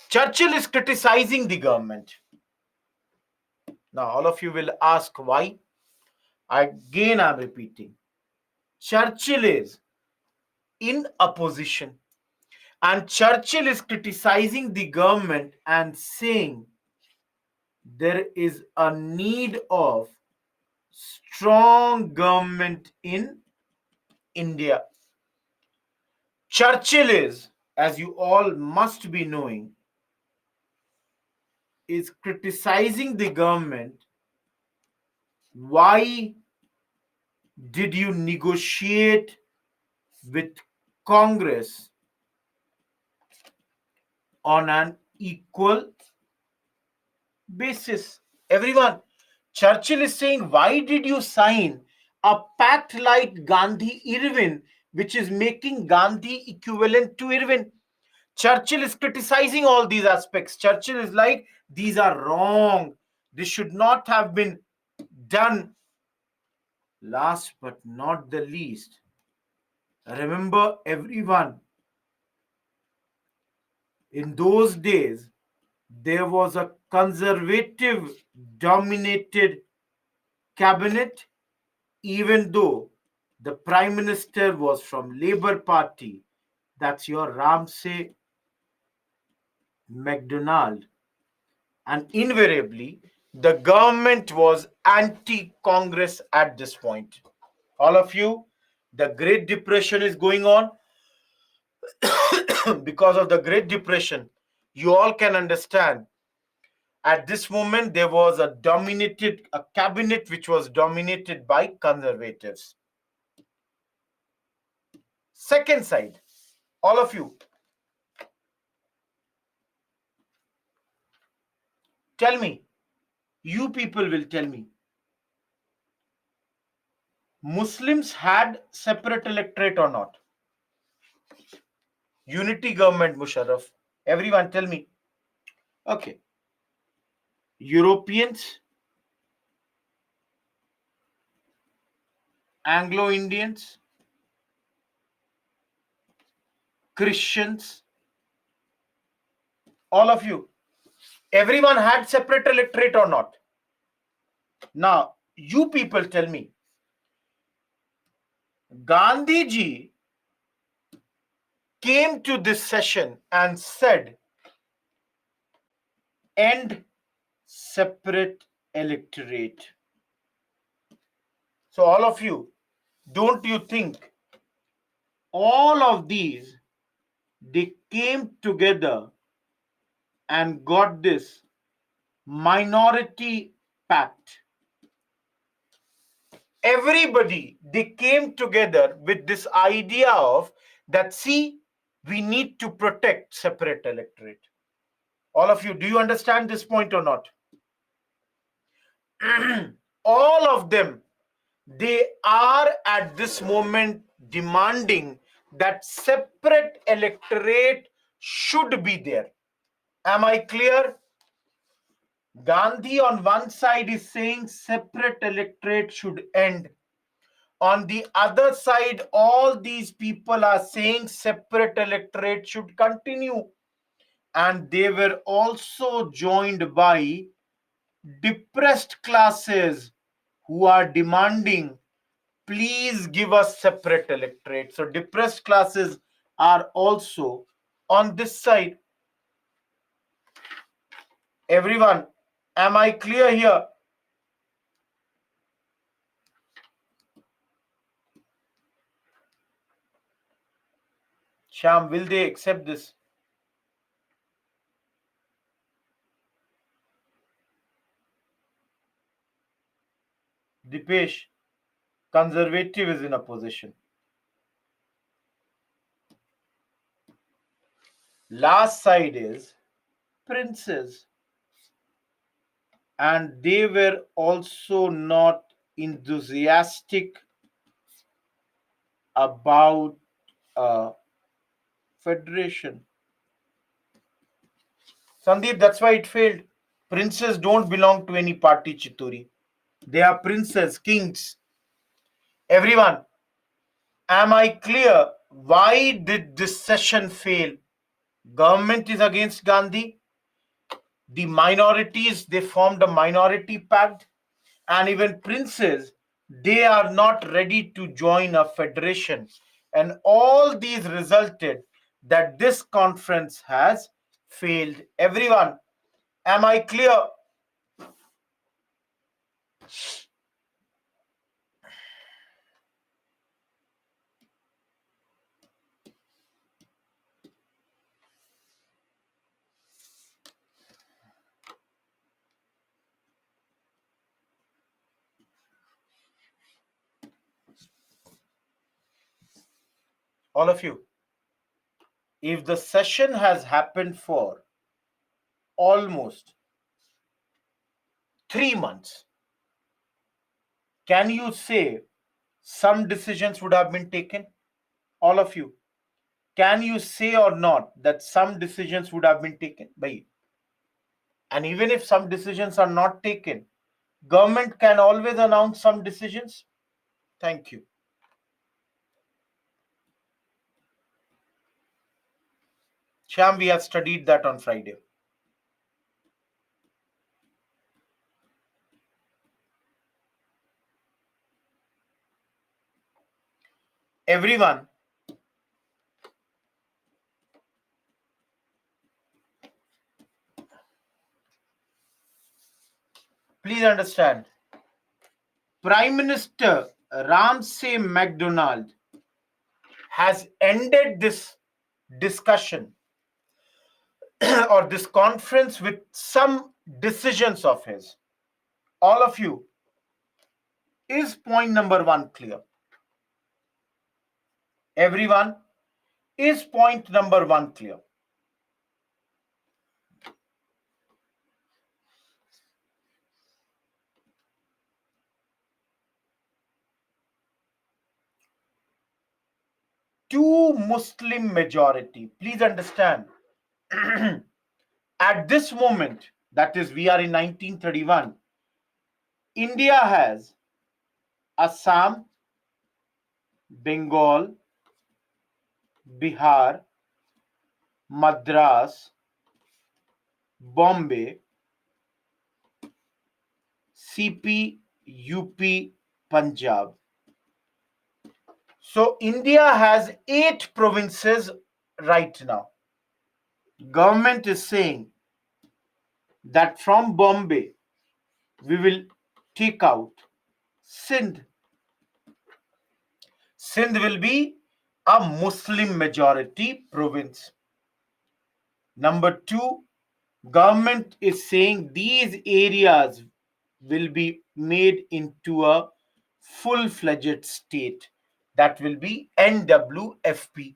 Churchill is criticizing the government. Now, all of you will ask why. Again, I'm repeating. Churchill is in opposition, and Churchill is criticizing the government and saying there is a need of strong government in India. Churchill is, as you all must be knowing, is criticizing the government. Why did you negotiate with Congress on an equal basis? Everyone, Churchill is saying, why did you sign a pact like Gandhi Irwin, which is making Gandhi equivalent to Irwin? Churchill is criticizing all these aspects. Churchill is like, these are wrong. This should not have been done. Last but not the least, remember everyone, in those days, there was a conservative dominated cabinet, even though the prime minister was from Labour Party. That's your Ramsay MacDonald. And invariably, the government was anti-Congress at this point. All of you, the Great Depression is going on. Because of the Great Depression, you all can understand. At this moment, there was a cabinet which was dominated by conservatives. Second side, all of you, tell me, you people will tell me, Muslims had separate electorate or not? Unity government, Musharraf. Everyone tell me. Okay. Europeans, Anglo-Indians, Christians, all of you. Everyone had separate electorate or not? Now, you people tell me. Gandhi ji came to this session and said, end separate electorate. So all of you, don't you think all of these, they came together and got this minority pact? Everybody, they came together with this idea of that, see, we need to protect separate electorate. All of you, do you understand this point or not? All of them, they are at this moment demanding that separate electorate should be there. Am I clear? Gandhi on one side is saying separate electorate should end. On the other side, all these people are saying separate electorate should continue. And they were also joined by depressed classes who are demanding, please give us separate electorate. So depressed classes are also on this side. Everyone, am I clear here? Sham, will they accept this? Dipesh, conservative is in a position. Last side is princes. And they were also not enthusiastic about federation. Sandeep, that's why it failed. Princes don't belong to any party, Chituri. They are princes, kings. Everyone, am I clear? Why did this session fail? Government is against Gandhi. The minorities, they formed a minority pact. And even princes, they are not ready to join a federation. And all these resulted that this conference has failed. Everyone, am I clear? All of you, if the session has happened for almost 3 months, can you say some decisions would have been taken? All of you, can you say or not that some decisions would have been taken by you? And even if some decisions are not taken, government can always announce some decisions. Thank you. Sham, we have studied that on Friday. Everyone, please understand. Prime Minister Ramsay MacDonald has ended this discussion or this conference with some decisions of his. All of you, is point number one clear? Everyone, is point number one clear? Two Muslim majority. Please understand. At this moment, that is, we are in 1931, India has Assam, Bengal, Bihar, Madras, Bombay, CP, UP, Punjab. So India has 8 provinces right now. Government is saying that from Bombay we will take out Sindh. Sindh will be a Muslim majority province. Number two, government is saying these areas will be made into a full-fledged state. That will be NWFP.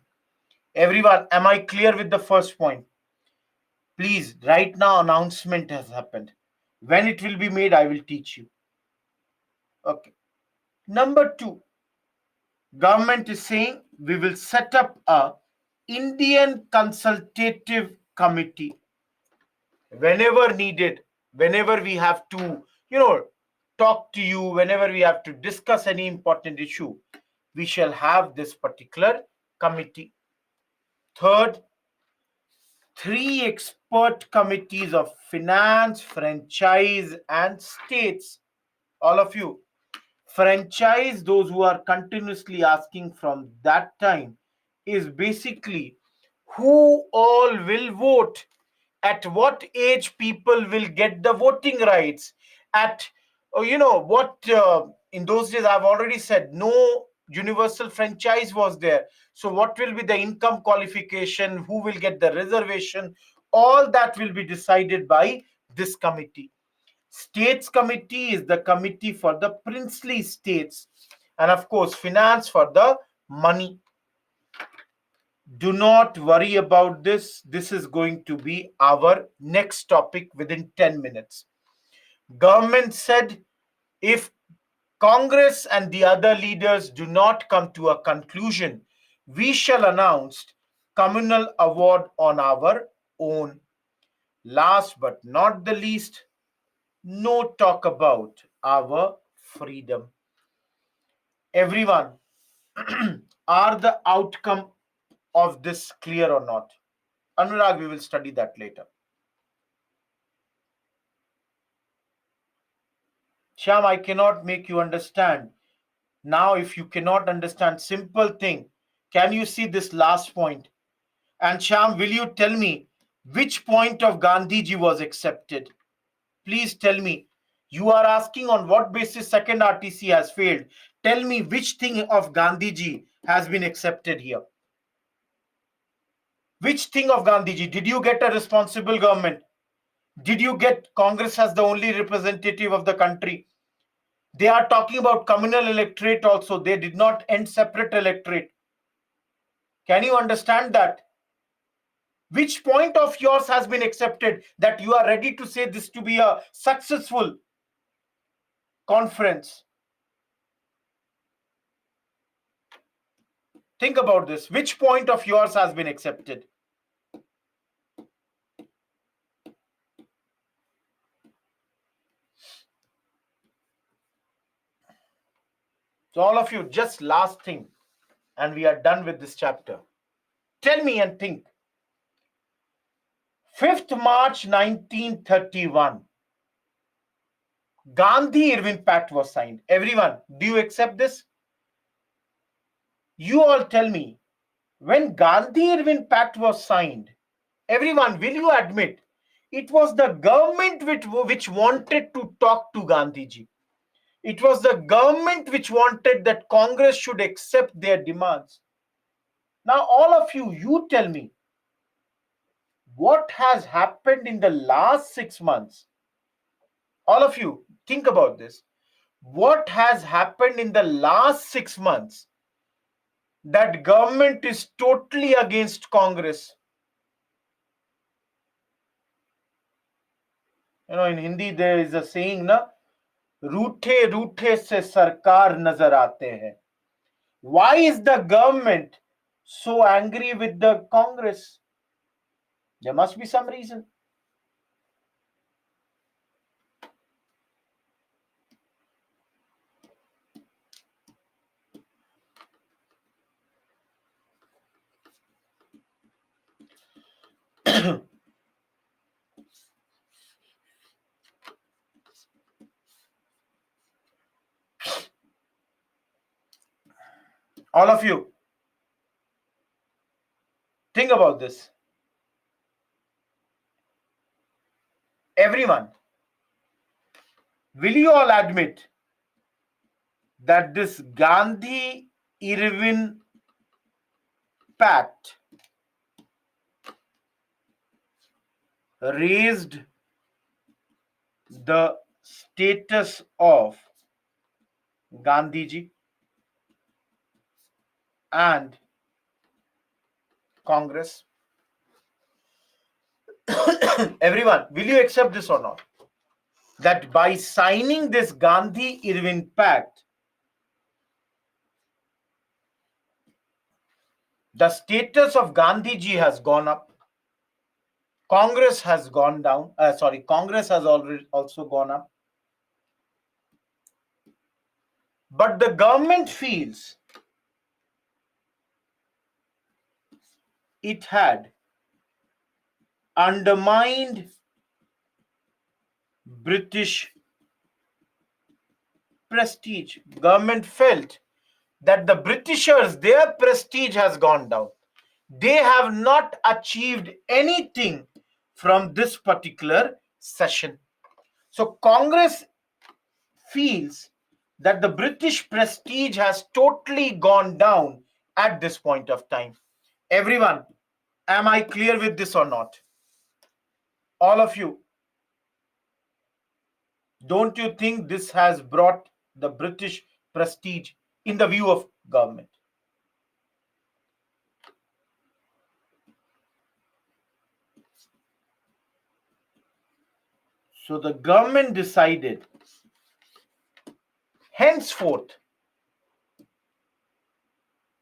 Everyone, am I clear with the first point? Please, right now announcement has happened. When it will be made, I will teach you. Okay. Number two, government is saying we will set up a Indian consultative committee whenever needed, whenever we have to, talk to you, whenever we have to discuss any important issue, we shall have this particular committee. Third, three expert committees of finance, franchise, and states. All of you, franchise, those who are continuously asking from that time, is basically who all will vote, at what age people will get the voting rights, at what in those days I've already said no universal franchise was there. So what will be the income qualification, who will get the reservation, all that will be decided by this committee. States committee is the committee for the princely states, and of course finance for the money. Do not worry about this. This is going to be our next topic within 10 minutes. Government said if Congress and the other leaders do not come to a conclusion, we shall announce communal award on our own. Last but not the least, no talk about our freedom. Everyone, are the outcome of this clear or not? Anurag, we will study that later. Shyam, I cannot make you understand. Now, if you cannot understand simple thing, can you see this last point? And Shyam, will you tell me which point of Gandhiji was accepted? Please tell me. You are asking on what basis second RTC has failed. Tell me which thing of Gandhiji has been accepted here. Which thing of Gandhiji? Did you get a responsible government? Did you get Congress as the only representative of the country? They are talking about communal electorate also. They did not end separate electorate. Can you understand that? Which point of yours has been accepted that you are ready to say this to be a successful conference? Think about this. Which point of yours has been accepted? So all of you, just last thing, and we are done with this chapter. Tell me and think. 5th March 1931, Gandhi-Irwin Pact was signed. Everyone, do you accept this? You all tell me, when Gandhi-Irwin Pact was signed, everyone, will you admit it was the government which wanted to talk to Gandhiji? It was the government which wanted that Congress should accept their demands. Now, all of you, you tell me, what has happened in the last 6 months? All of you, think about this. What has happened in the last 6 months that government is totally against Congress? In Hindi there is a saying, na, रूठे रूठे से सरकार nazar aate hain. Why is the government so angry with the Congress? There must be some reason. All of you, Think about this. Everyone, will you all admit that this Gandhi Irwin pact raised the status of Gandhiji and Congress? Everyone, will you accept this or not? That by signing this Gandhi Irwin pact, the status of Gandhiji has gone up. Congress has gone down. Congress has already also gone up. But the government feels it had undermined British prestige. Government felt that the Britishers, their prestige has gone down. They have not achieved anything from this particular session. So Congress feels that the British prestige has totally gone down at this point of time. Everyone, am I clear with this or not? All of you, don't you think this has brought the British prestige in the view of government? So the government decided henceforth,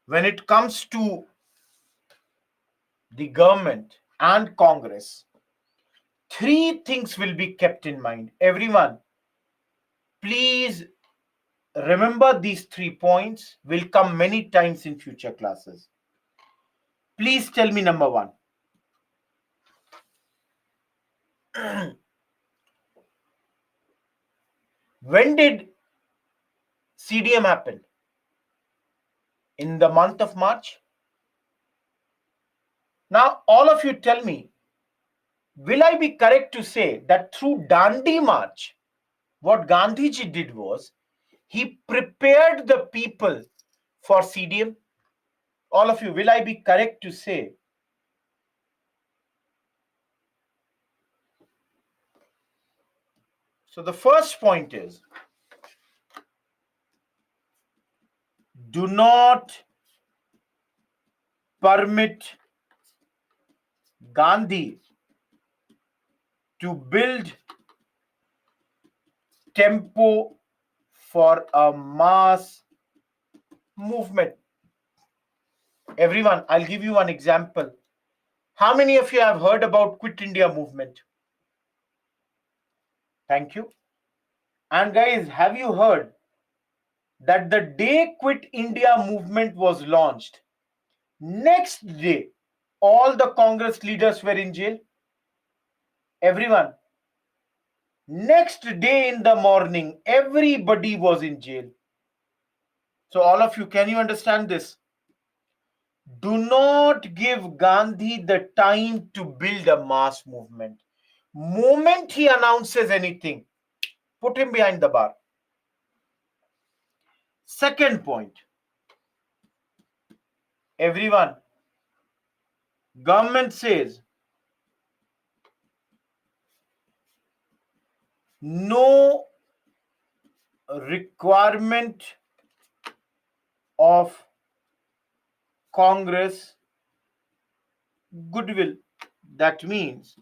when it comes to the government and Congress, three things will be kept in mind. Everyone, please remember these 3 points, will come many times in future classes. Please tell me number one. When did CDM happen? In the month of March? Now, all of you tell me, will I be correct to say that through Dandi March, what Gandhiji did was, he prepared the people for CDM? All of you, will I be correct to say? So the first point is, do not permit Gandhi to build tempo for a mass movement. Everyone, I'll give you one example. How many of you have heard about Quit India movement? Thank you. And guys, have you heard that the day Quit India movement was launched, next day, all the Congress leaders were in jail? Everyone. Next day in the morning, everybody was in jail. So all of you, can you understand this? Do not give Gandhi the time to build a mass movement. Moment he announces anything, put him behind the bar. Second point, everyone, government says no requirement of Congress goodwill. That means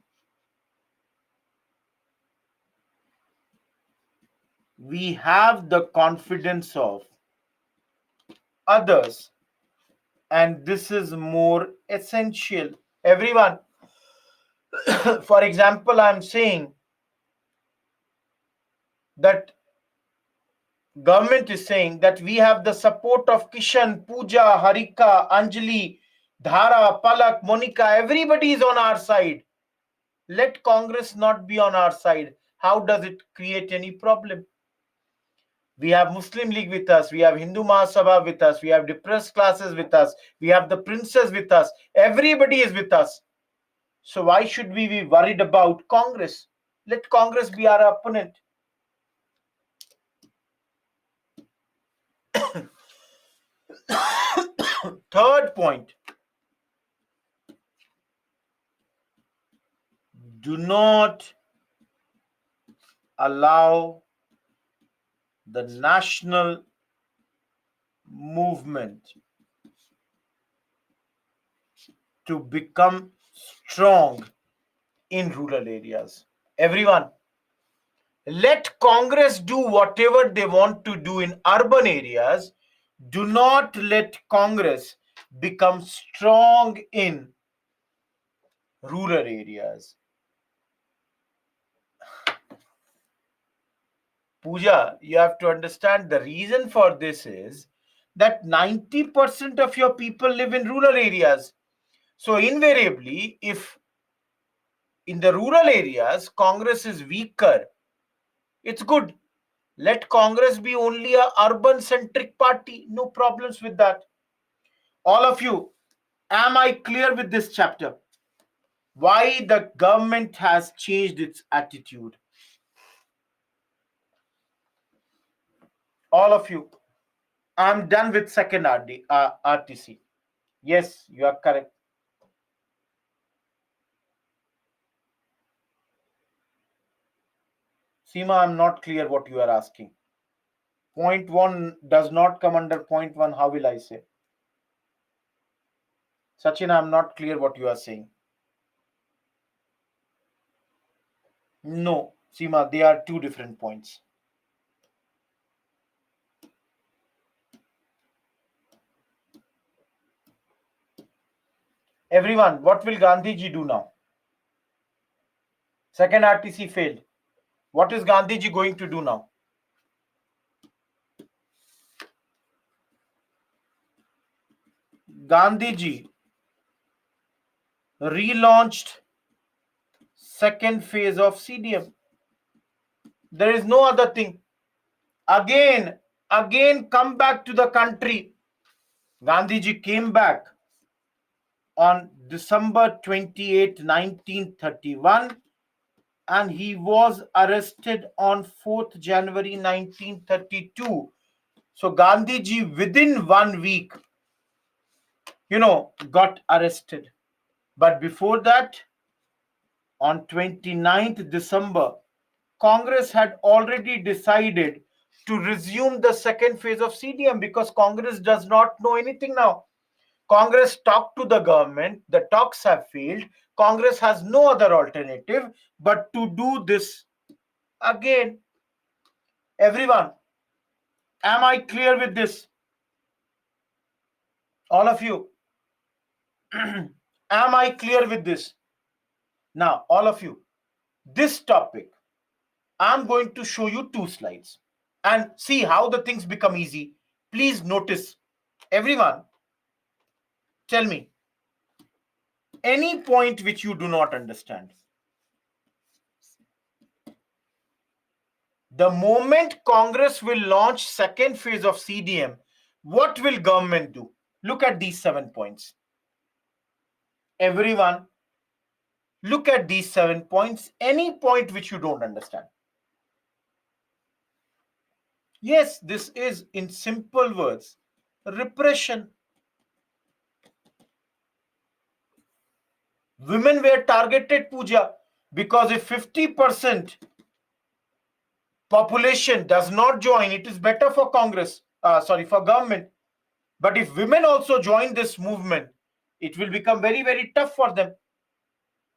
we have the confidence of others, and this is more essential. Everyone, for example, I'm saying that government is saying that we have the support of Kishan, Pooja, Harika, Anjali, Dhara, Palak, Monica. Everybody is on our side. Let Congress not be on our side. How does it create any problem? We have Muslim League with us. We have Hindu Mahasabha with us. We have depressed classes with us. We have the princes with us. Everybody is with us. So why should we be worried about Congress? Let Congress be our opponent. Third point, do not allow the national movement to become strong in rural areas. Everyone, let Congress do whatever they want to do in urban areas. Do not let Congress become strong in rural areas. Pooja, you have to understand the reason for this is that 90% of your people live in rural areas. So invariably, if in the rural areas Congress is weaker, it's good. Let Congress be only a urban centric party. No problems with that. All of you, am I clear with this chapter? Why the government has changed its attitude? All of you, I'm done with second RTC. Yes, you are correct. Seema, I'm not clear what you are asking. Point one does not come under point one. How will I say? Sachin, I'm not clear what you are saying. No, Seema, they are two different points. Everyone, what will Gandhiji do now? Second RTC failed. What is Gandhiji going to do now? Gandhiji relaunched second phase of CDM. There is no other thing. Again, come back to the country. Gandhiji came back on December 28, 1931, and he was arrested on 4th January 1932. So Gandhiji within 1 week, got arrested. But before that, on 29th December, Congress had already decided to resume the second phase of CDM because Congress does not know anything now. Congress talked to the government, the talks have failed. Congress has no other alternative but to do this again. Everyone, am I clear with this? All of you, am I clear with this? Now, all of you, this topic, I'm going to show you 2 slides and see how the things become easy. Please notice, everyone, tell me any point which you do not understand. The moment Congress will launch second phase of CDM, what will government do? Look at these 7 points. Everyone, look at these 7 points. Any point which you don't understand. Yes, this is in simple words, repression. Women were targeted, Pooja, because if 50% population does not join, it is better for for government. But if women also join this movement, it will become very, very tough for them.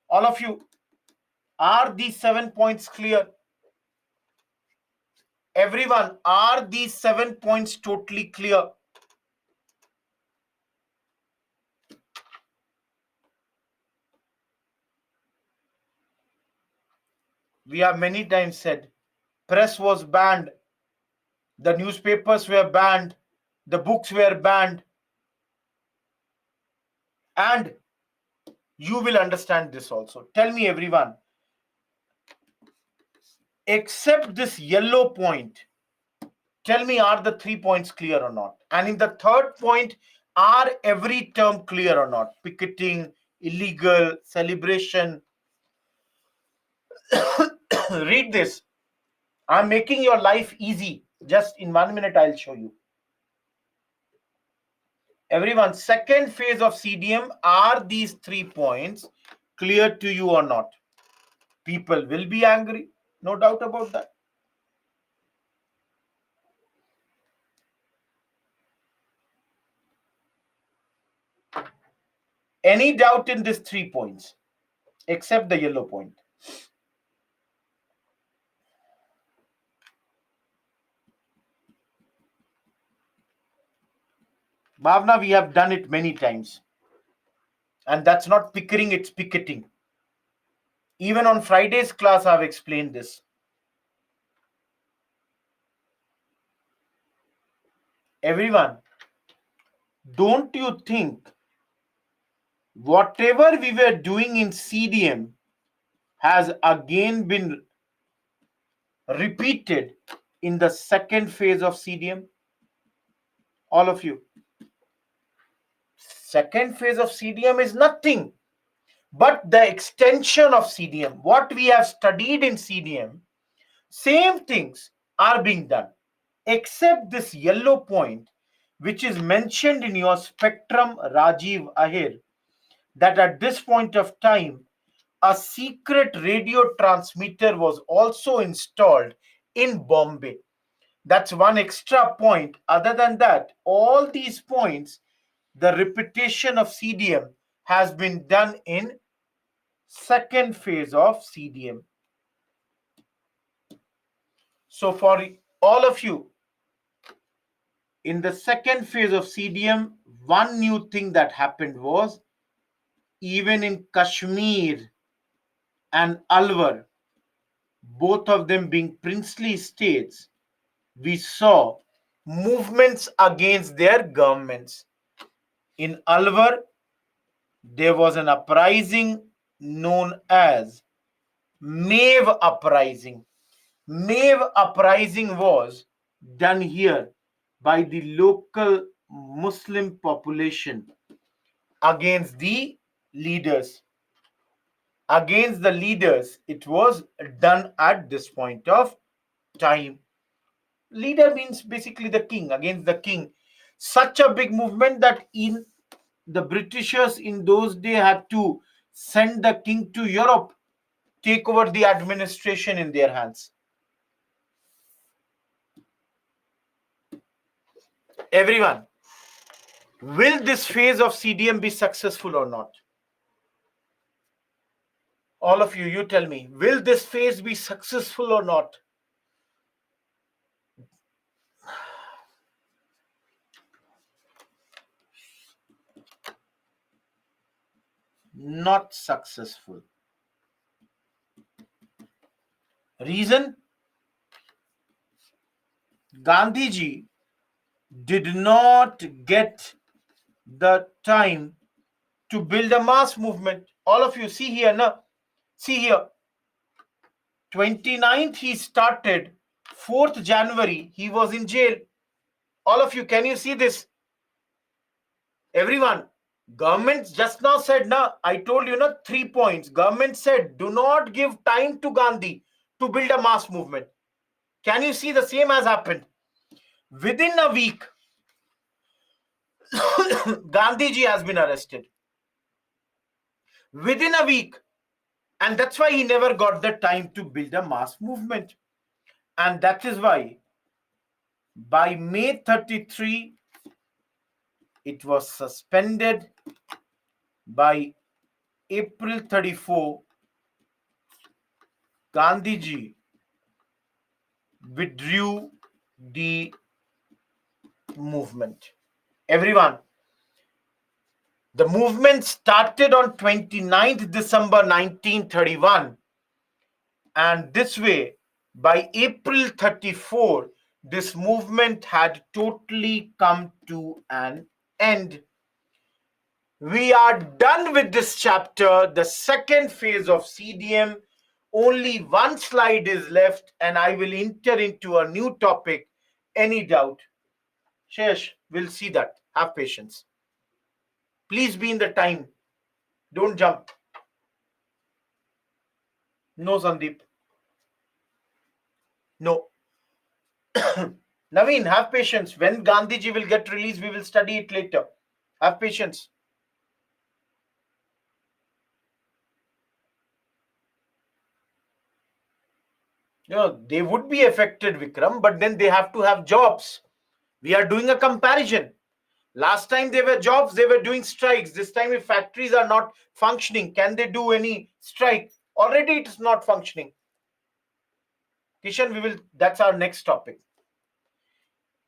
All of you, are these 7 points clear? Everyone, are these 7 points totally clear? We have many times said, press was banned, the newspapers were banned, the books were banned, and you will understand this also. Tell me, everyone, except this yellow point, Tell me, are the 3 points clear or not? And in the third point, are every term clear or not? Picketing, illegal, celebration. Read this. I'm making your life easy. Just in 1 minute, I'll show you. Everyone, second phase of CDM, are these 3 points clear to you or not? People will be angry, no doubt about that. Any doubt in these 3 points, except the yellow point? Bhavna, we have done it many times. And that's not pickering, it's picketing. Even on Friday's class, I've explained this. Everyone, don't you think whatever we were doing in CDM has again been repeated in the second phase of CDM? All of you. Second phase of CDM is nothing but the extension of CDM. What we have studied in CDM, same things are being done, except this yellow point, which is mentioned in your spectrum, Rajiv Ahir, that at this point of time, a secret radio transmitter was also installed in Bombay. That's one extra point. Other than that, all these points, the repetition of CDM has been done in second phase of CDM. So for all of you, in the second phase of CDM, one new thing that happened was, even in Kashmir and Alwar, both of them being princely states, we saw movements against their governments. In Alwar, there was an uprising known as Maeve Uprising. Maeve Uprising was done here by the local Muslim population against the leaders. Against the leaders, it was done at this point of time. Leader means basically the king, against the king. Such a big movement that in the Britishers in those days had to send the king to Europe, take over the administration in their hands. Everyone, will this phase of CDM be successful or not? All of you, you tell me, will this phase be successful or not? Not successful. Reason? Gandhiji did not get the time to build a mass movement. All of you see here now. See here. 29th he started. 4th January he was in jail. All of you, can you see this? Everyone, government just now said, now I told you, 3 points. Government said, do not give time to Gandhi to build a mass movement. Can you see the same has happened? Within a week, Gandhiji has been arrested. Within a week. And that's why he never got the time to build a mass movement. And that is why by May 33, it was suspended. By April 34, Gandhiji withdrew the movement. Everyone, the movement started on 29th December 1931. And this way, by April 34, this movement had totally come to an end. We are done with this chapter, the second phase of CDM. Only one slide is left, and I will enter into a new topic, any doubt. Shesh, we'll see that. Have patience. Please be in the time. Don't jump. No, Sandeep. No. Naveen, have patience. When Gandhiji will get released, we will study it later. Have patience. They would be affected, Vikram, but then they have to have jobs. We are doing a comparison. Last time they were jobs, they were doing strikes. This time, if factories are not functioning, can they do any strike? Already it is not functioning. Kishan, that's our next topic.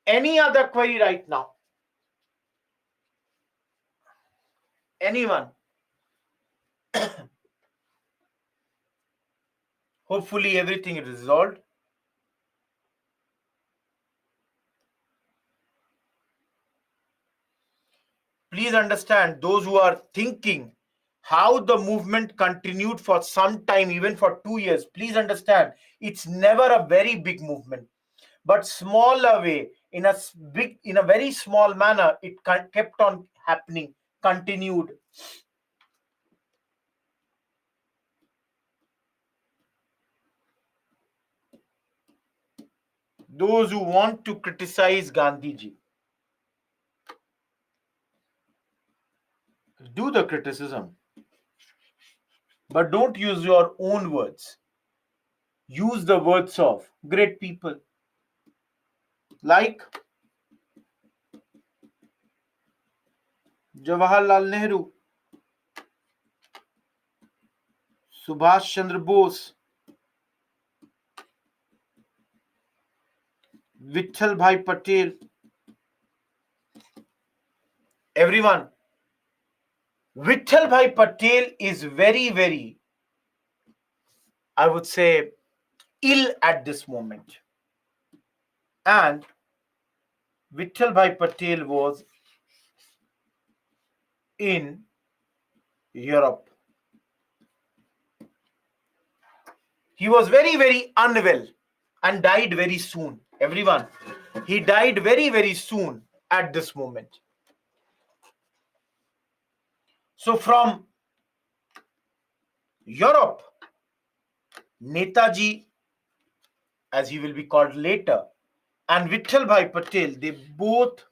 Any other query right now? Anyone? Hopefully everything is resolved. Please understand, those who are thinking how the movement continued for some time, even for 2 years, please understand, it's never a very big movement, but smaller way, in a very small manner, it kept on happening, continued. Those who want to criticize Gandhiji, do the criticism, but don't use your own words. Use the words of great people like Jawaharlal Nehru, Subhash Chandra Bose, Vittal Bhai Patel. Everyone, Vittal Bhai Patel is very, very, I would say, ill at this moment. And Vittal Bhai Patel was in Europe. He was very, very unwell and died very soon. Everyone, he died very, very soon at this moment. So from Europe, Netaji, as he will be called later, and Vittal Bhai Patel, they both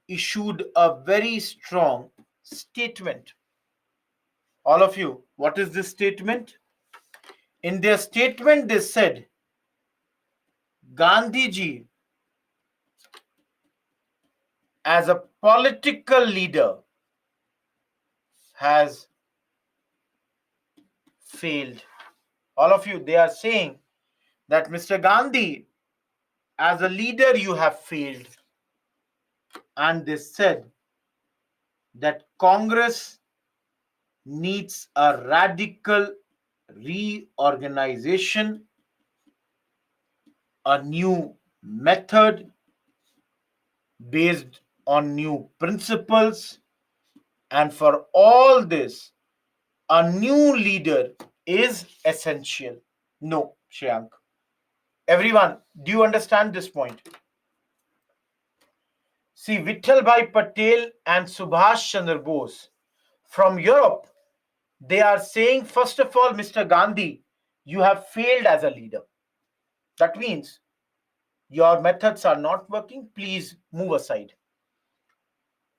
issued a very strong statement. All of you, what is this statement? In their statement, they said, Gandhiji, as a political leader, has failed. All of you, they are saying that Mr. Gandhi, as a leader, you have failed. And they said that Congress needs a radical reorganization, a new method based on new principles, and for all this, a new leader is essential. No, Shreyank. Everyone, do you understand this point? See, Vittal Bhai Patel and Subhash Chandra Bose from Europe, they are saying, first of all, Mr. Gandhi, you have failed as a leader. That means your methods are not working. Please move aside.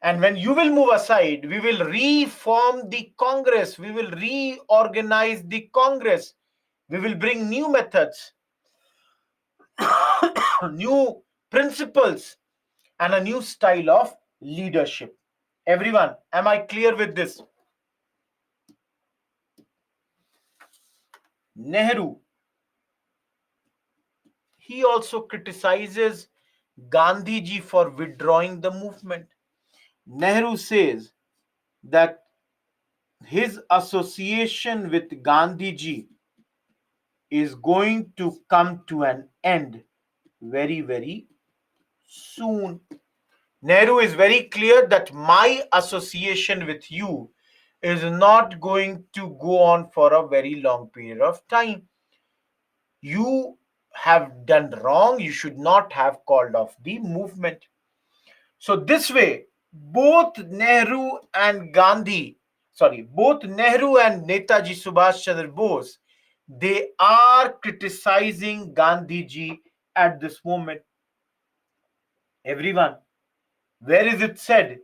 And when you will move aside, we will reform the Congress. We will reorganize the Congress. We will bring new methods, new principles, and a new style of leadership. Everyone, am I clear with this? Nehru, he also criticizes Gandhiji for withdrawing the movement. Nehru says that his association with Gandhiji is going to come to an end very, very soon. Nehru is very clear that my association with you is not going to go on for a very long period of time. You have done wrong, you should not have called off the movement. So this way, both Nehru and Gandhi, both Nehru and Netaji Subhash Chandra Bose, they are criticizing Gandhiji at this moment. Everyone, where is it said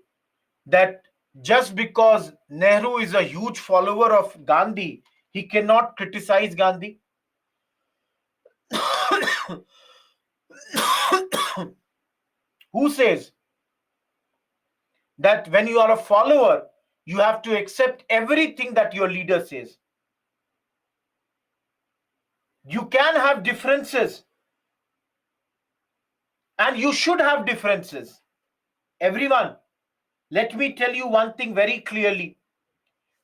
that just because Nehru is a huge follower of Gandhi, he cannot criticize Gandhi? Who says that when you are a follower, you have to accept everything that your leader says? You can have differences, and you should have differences. Everyone, let me tell you one thing very clearly.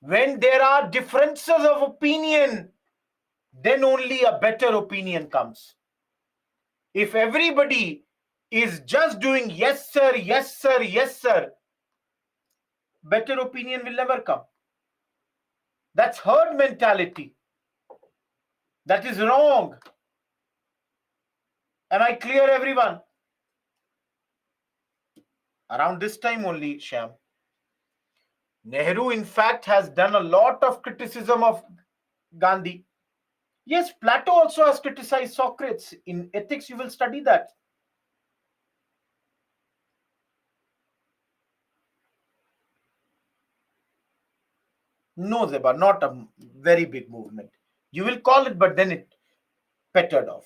When there are differences of opinion, then only a better opinion comes. If everybody is just doing yes, sir, yes, sir, yes, sir, better opinion will never come. That's herd mentality. That is wrong. Am I clear, everyone? Around this time only, Shyam, Nehru, in fact, has done a lot of criticism of Gandhi. Yes, Plato also has criticized Socrates. In ethics, you will study that. No, Zeba, not a very big movement. You will call it, but then it pettered off.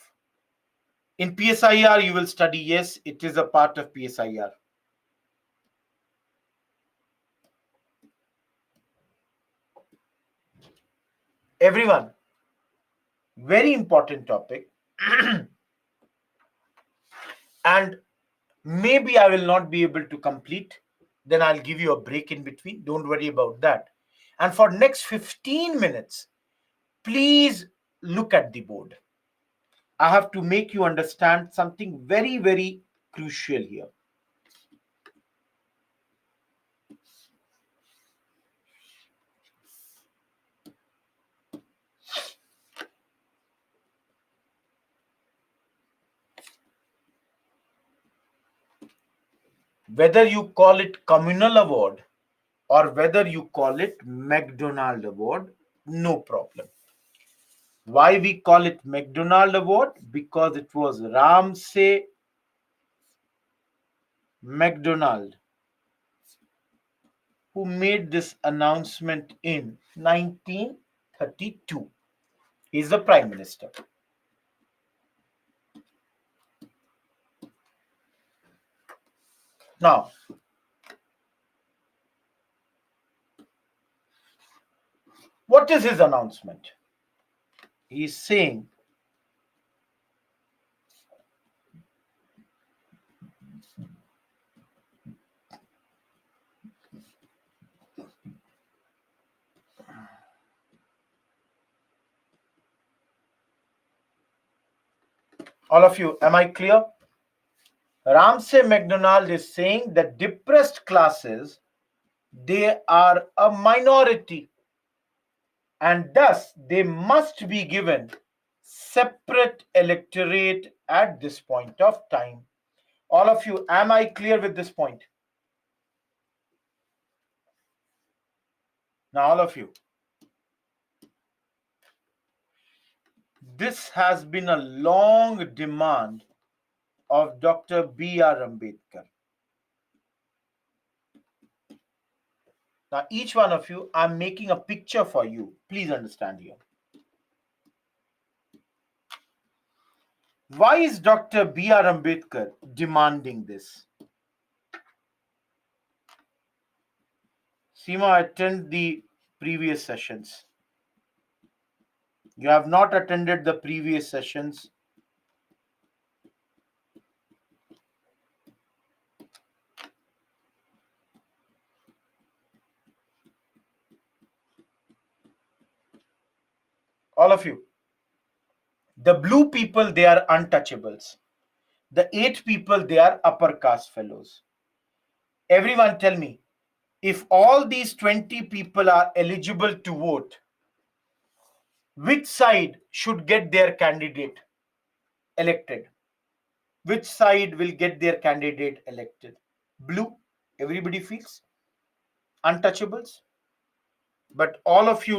In PSIR, you will study, yes, it is a part of PSIR. Everyone, very important topic. And maybe I will not be able to complete. Then I'll give you a break in between. Don't worry about that. And for next 15 minutes, please look at the board. I have to make you understand something very, very crucial here. Whether you call it communal award or whether you call it McDonald Award, no problem. Why we call it McDonald Award? Because it was Ramsay McDonald who made this announcement in 1932. He's the Prime Minister. Now, what is his announcement? He's saying all of you, am I clear? Ramsay MacDonald is saying that depressed classes, they are a minority and thus they must be given separate electorate at this point of time. All of you, am I clear with this point? Now, all of you, this has been a long demand of Dr. B.R. Ambedkar. Now, each one of you, I'm making a picture for you. Please understand here. Why is Dr. B.R. Ambedkar demanding this? Seema, attend the previous sessions. You have not attended the previous sessions. All of you. The blue people, they are untouchables. The 8 people, they are upper caste fellows. Everyone tell me, if all these 20 people are eligible to vote, which side should get their candidate? elected? Which side will get their candidate elected? Blue, everybody feels. Untouchables. But all of you,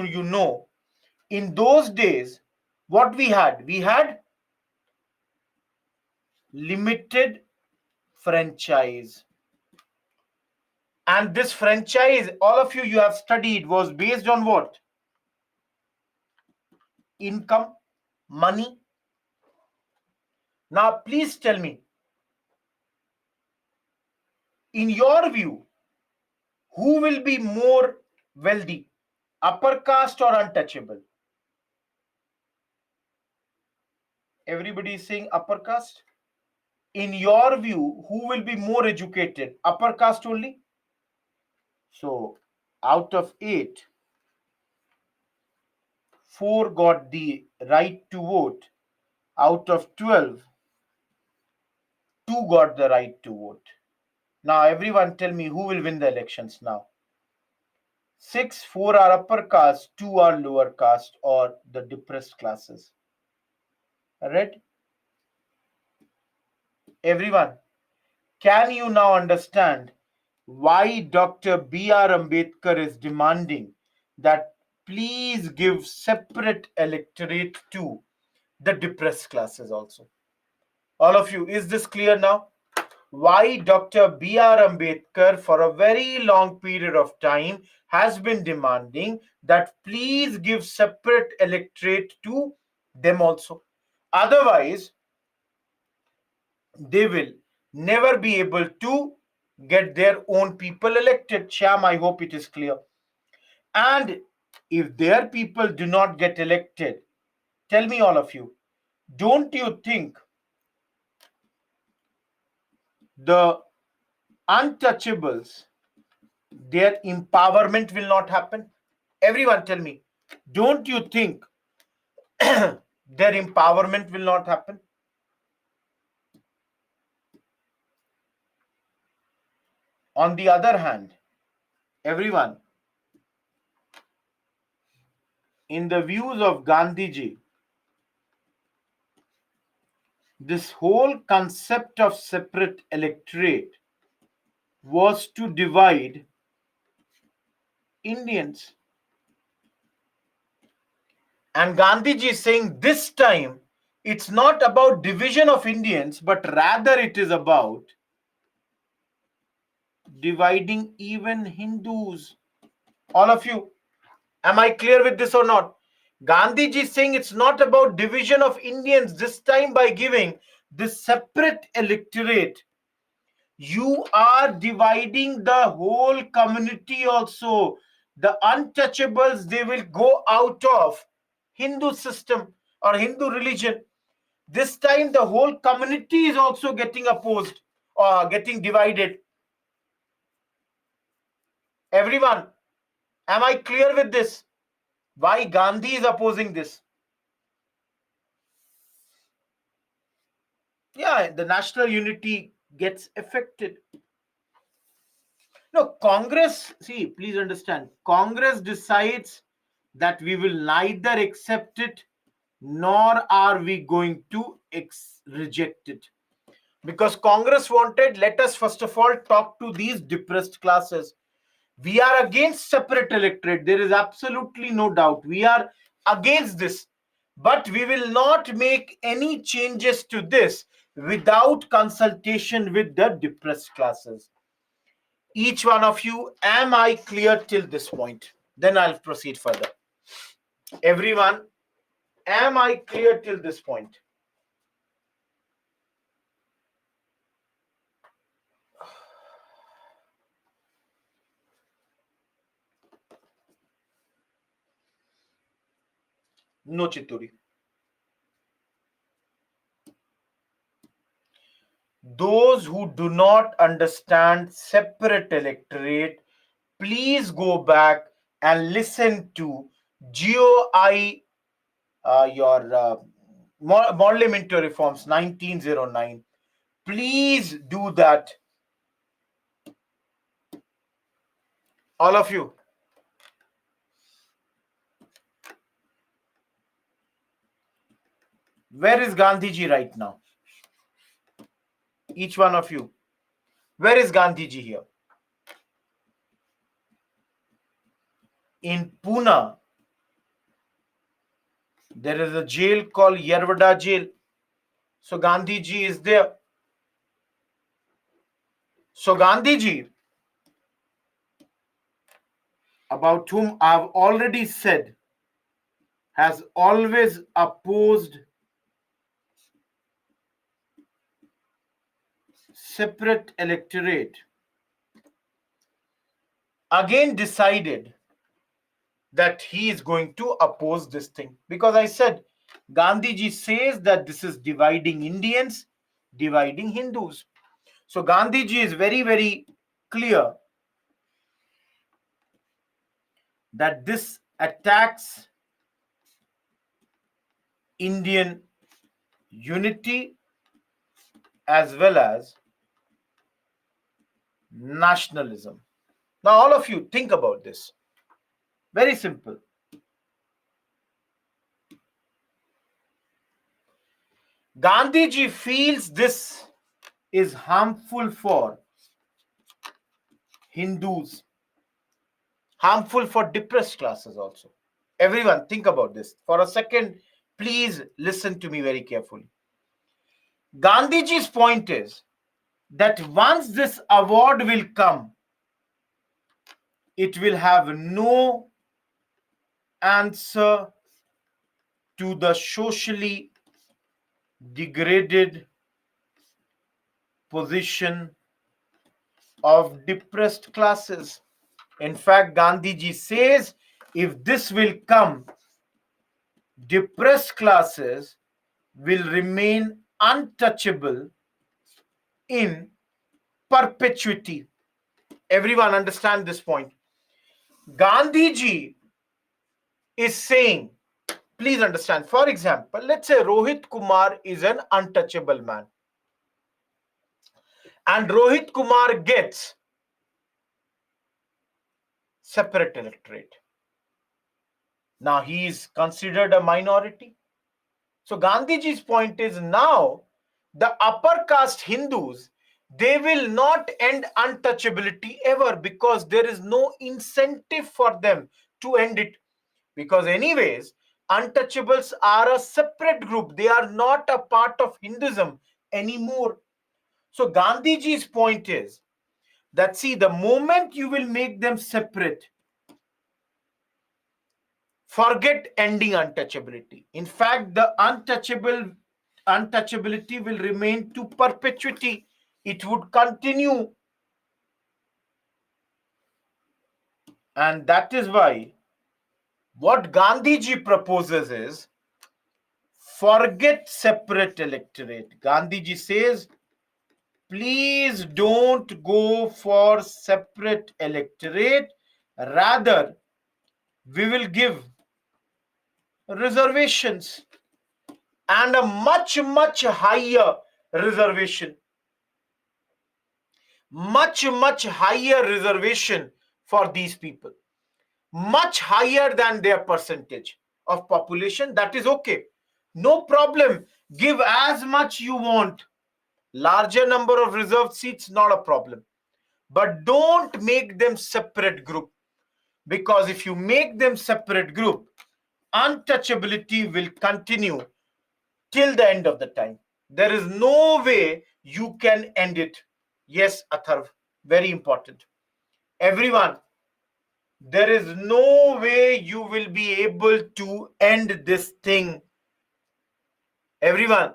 in those days, what we had? We had limited franchise. And this franchise, all of you have studied, was based on what? Income, money. Now, please tell me, in your view, who will be more wealthy, upper caste or untouchable? Everybody is saying upper caste. In your view, who will be more educated, upper caste only? So, out of 8, 4 got the right to vote. Out of 12, 2 got the right to vote. Now, everyone tell me who will win the elections now. 6, 4 are upper caste, 2 are lower caste or the depressed classes. Right? Everyone, can you now understand why Dr. B.R. Ambedkar is demanding that please give separate electorate to the depressed classes also? All of you, is this clear now? Why Dr. B.R. Ambedkar for a very long period of time has been demanding that please give separate electorate to them also. Otherwise, they will never be able to get their own people elected. Sham, I hope it is clear. And if their people do not get elected, tell me all of you, don't you think the untouchables, their empowerment will not happen? Everyone tell me, don't you think their empowerment will not happen? On the other hand, everyone, in the views of Gandhiji, this whole concept of separate electorate was to divide Indians. And Gandhiji is saying this time it's not about division of Indians, but rather it is about dividing even Hindus. All of you, am I clear with this or not? Gandhiji is saying it's not about division of Indians this time by giving this separate electorate. You are dividing the whole community also. The untouchables, they will go out of Hindu system or Hindu religion. This time the whole community is also getting opposed or getting divided. Everyone, am I clear with this? Why Gandhi is opposing this? Yeah, the national unity gets affected. No, Congress, see, please understand, Congress decides that we will neither accept it nor are we going to reject it. Because Congress wanted, let us first of all talk to these depressed classes. We are against separate electorate. There is absolutely no doubt. We are against this. But we will not make any changes to this without consultation with the depressed classes. Each one of you, am I clear till this point? Then I'll proceed further. Everyone, am I clear till this point? No, Chituri. Those who do not understand separate electorate, please go back and listen to GOI, your Parliamentary Reforms 1909. Please do that. All of you. Where is Gandhiji right now? Each one of you. Where is Gandhiji here? In Pune, there is a jail called Yerwada jail. So Gandhiji is there. So Gandhiji, about whom I've already said, has always opposed separate electorate, again decided that he is going to oppose this thing. Because I said, Gandhiji says that this is dividing Indians, dividing Hindus. So Gandhiji is very, very clear that this attacks Indian unity as well as nationalism. Now, all of you think about this. Very simple. Gandhiji feels this is harmful for Hindus, harmful for depressed classes also. Everyone, think about this. For a second, please listen to me very carefully. Gandhiji's point is that once this award will come, it will have no answer to the socially degraded position of depressed classes. In fact, Gandhiji says if this will come, depressed classes will remain untouchable in perpetuity. Everyone understand this point. Gandhiji is saying, please understand, for example, let's say Rohit Kumar is an untouchable man. And Rohit Kumar gets separate electorate. Now he is considered a minority. So Gandhiji's point is now the upper caste Hindus, they will not end untouchability ever because there is no incentive for them to end it. Because anyways, untouchables are a separate group. They are not a part of Hinduism anymore. So Gandhiji's point is that see, the moment you will make them separate, forget ending untouchability. In fact, the untouchability will remain to perpetuity. It would continue. And that is why what Gandhiji proposes is forget separate electorate. Gandhiji says, please don't go for separate electorate. Rather, we will give reservations and a much, much higher reservation. Much, much higher reservation for these people. Much higher than their percentage of population. That is okay. No problem. Give as much you want. Larger number of reserved seats, not a problem. But don't make them separate group. Because if you make them separate group, untouchability will continue till the end of the time. There is no way you can end it. Yes, Atharv, very important. Everyone, there is no way you will be able to end this thing. Everyone,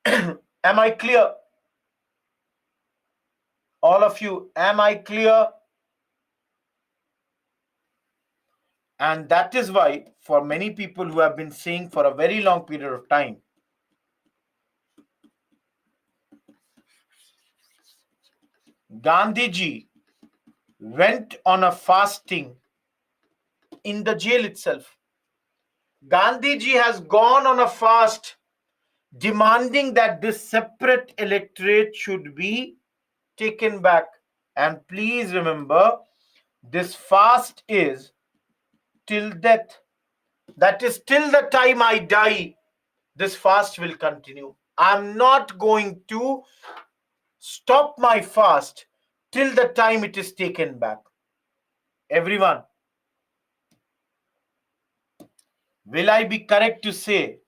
am I clear? All of you, am I clear? And that is why, for many people who have been saying for a very long period of time, Gandhiji went on a fasting in the jail itself. Gandhiji has gone on a fast demanding that this separate electorate should be taken back. And please remember, this fast is till death. That is till the time I die. this fast will continue. I'm not going to stop my fast till the time it is taken back. Everyone, will I be correct to say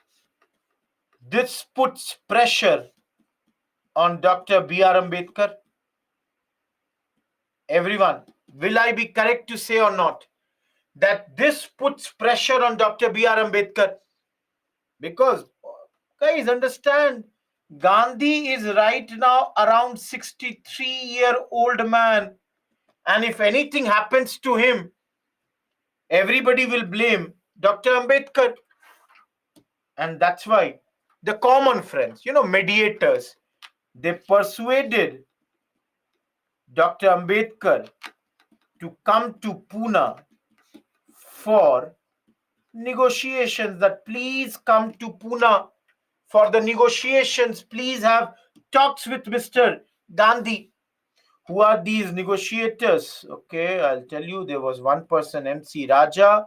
this puts pressure on Dr. B.R. Ambedkar? Everyone, will I be correct to say or not that this puts pressure on Dr. B.R. Ambedkar? Because, guys, understand, Gandhi is right now around 63-year-old man. And if anything happens to him, everybody will blame Dr. Ambedkar. And that's why the common friends, mediators, they persuaded Dr. Ambedkar to come to Pune for negotiations, that please come to Pune for the negotiations. Please have talks with Mr. Gandhi. Who are these negotiators? Okay, I'll tell you. There was one person, MC Raja,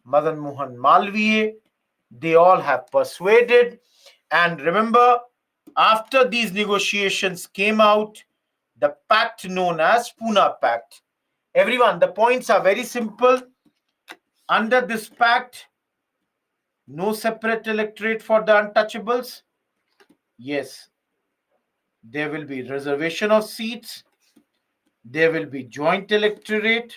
Madan Mohan Malviya. They all have persuaded. And remember, after these negotiations came out, the pact known as Pune Pact. Everyone, the points are very simple. Under this pact, no separate electorate for the untouchables. Yes, there will be reservation of seats. There will be joint electorate.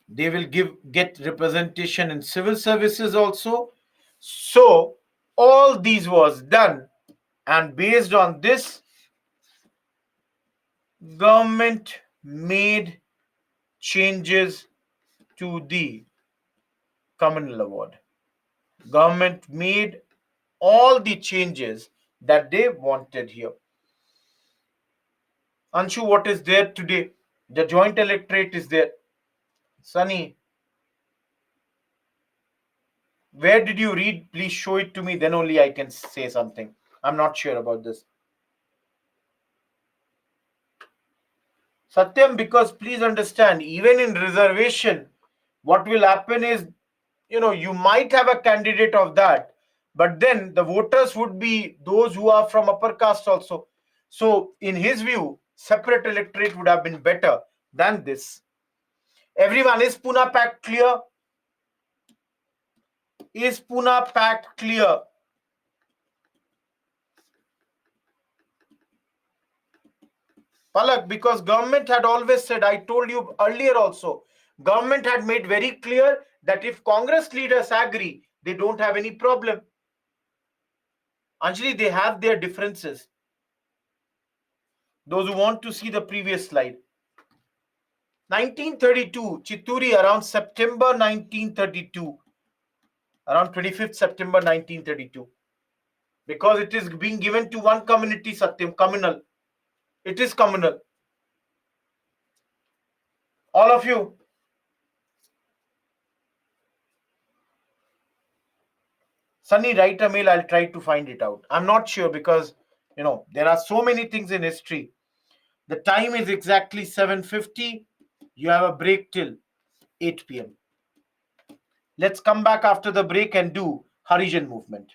They will get representation in civil services also. So all these was done, and based on this, government made changes to the communal award. Government made all the changes that they wanted here. Anshu, what is there today? The joint electorate is there. Sunny, where did you read? Please show it to me, then only I can say something. I'm not sure about this. Satyam, because please understand, even in reservation, what will happen is, you might have a candidate of that, but then the voters would be those who are from upper caste also. So, in his view, separate electorate would have been better than this. Everyone, is Pune Pact clear? Is Pune Pact clear? Palak, because government had always said, I told you earlier also, government had made very clear that if Congress leaders agree, they don't have any problem. Anjali, they have their differences. Those who want to see the previous slide. 1932, Chitturi, around September 1932, around 25th September 1932. Because it is being given to one community, Satyam, communal. It is communal. All of you. Sunny, write a mail. I'll try to find it out. I'm not sure because, there are so many things in history. The time is exactly 7:50. You have a break till 8 p.m. Let's come back after the break and do Harijan movement.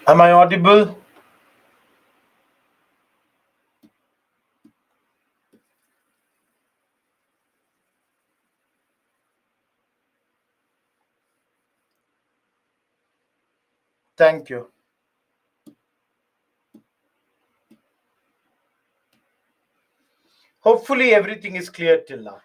Am I audible? Thank you. Hopefully everything is clear till now.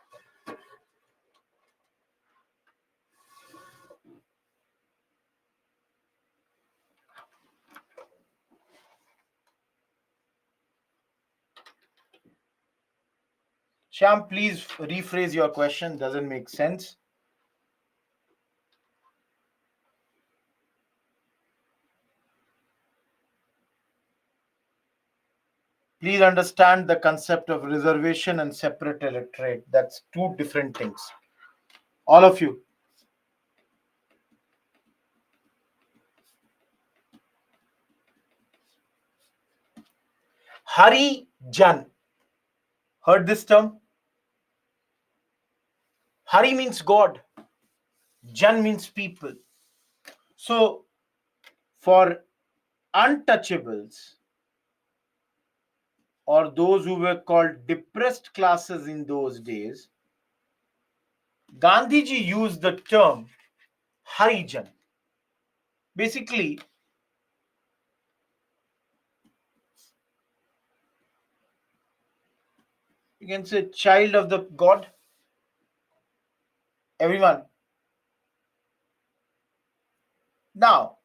Shyam, please rephrase your question. Doesn't make sense. Please understand the concept of reservation and separate electorate. That's two different things. All of you. Hari Jan. Heard this term? Hari means God. Jan means people. So, for untouchables or those who were called depressed classes in those days, Gandhiji used the term Harijan. Basically, you can say child of the God. Everyone. Now,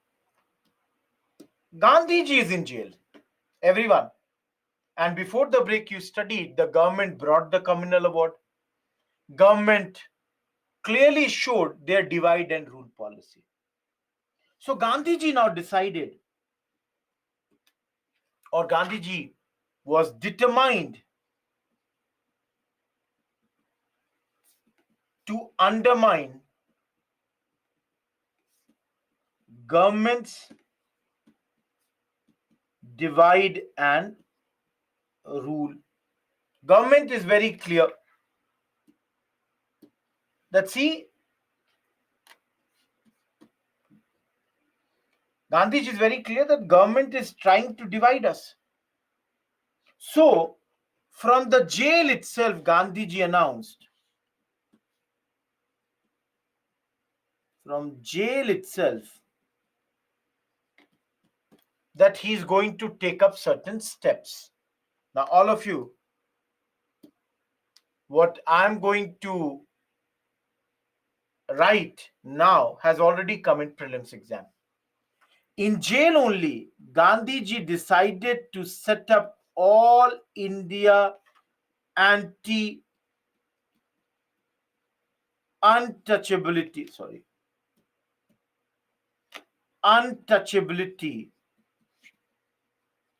Gandhiji is in jail. Everyone. And before the break, you studied the government brought the communal award. Government clearly showed their divide and rule policy. So Gandhiji now decided, or Gandhiji was determined to undermine government's divide and rule. Government is very clear that, see, Gandhiji is very clear that government is trying to divide us. So, from the jail itself, Gandhiji announced, from jail itself, that he is going to take up certain steps. Now, all of you, what I'm going to write now has already come in prelims exam. In jail only, Gandhiji decided to set up all India anti untouchability, untouchability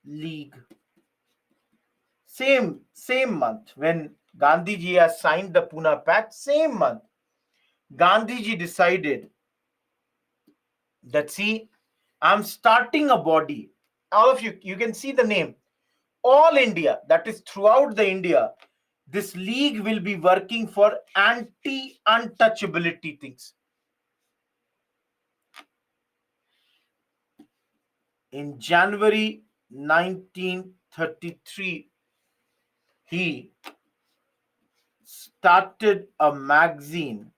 league. Same month when Gandhiji has signed the Pune Pact, same month, Gandhiji decided that, see, I'm starting a body. All of you, you can see the name. All India, that is throughout the India, this league will be working for anti-untouchability things. In January 1933, he started a magazine,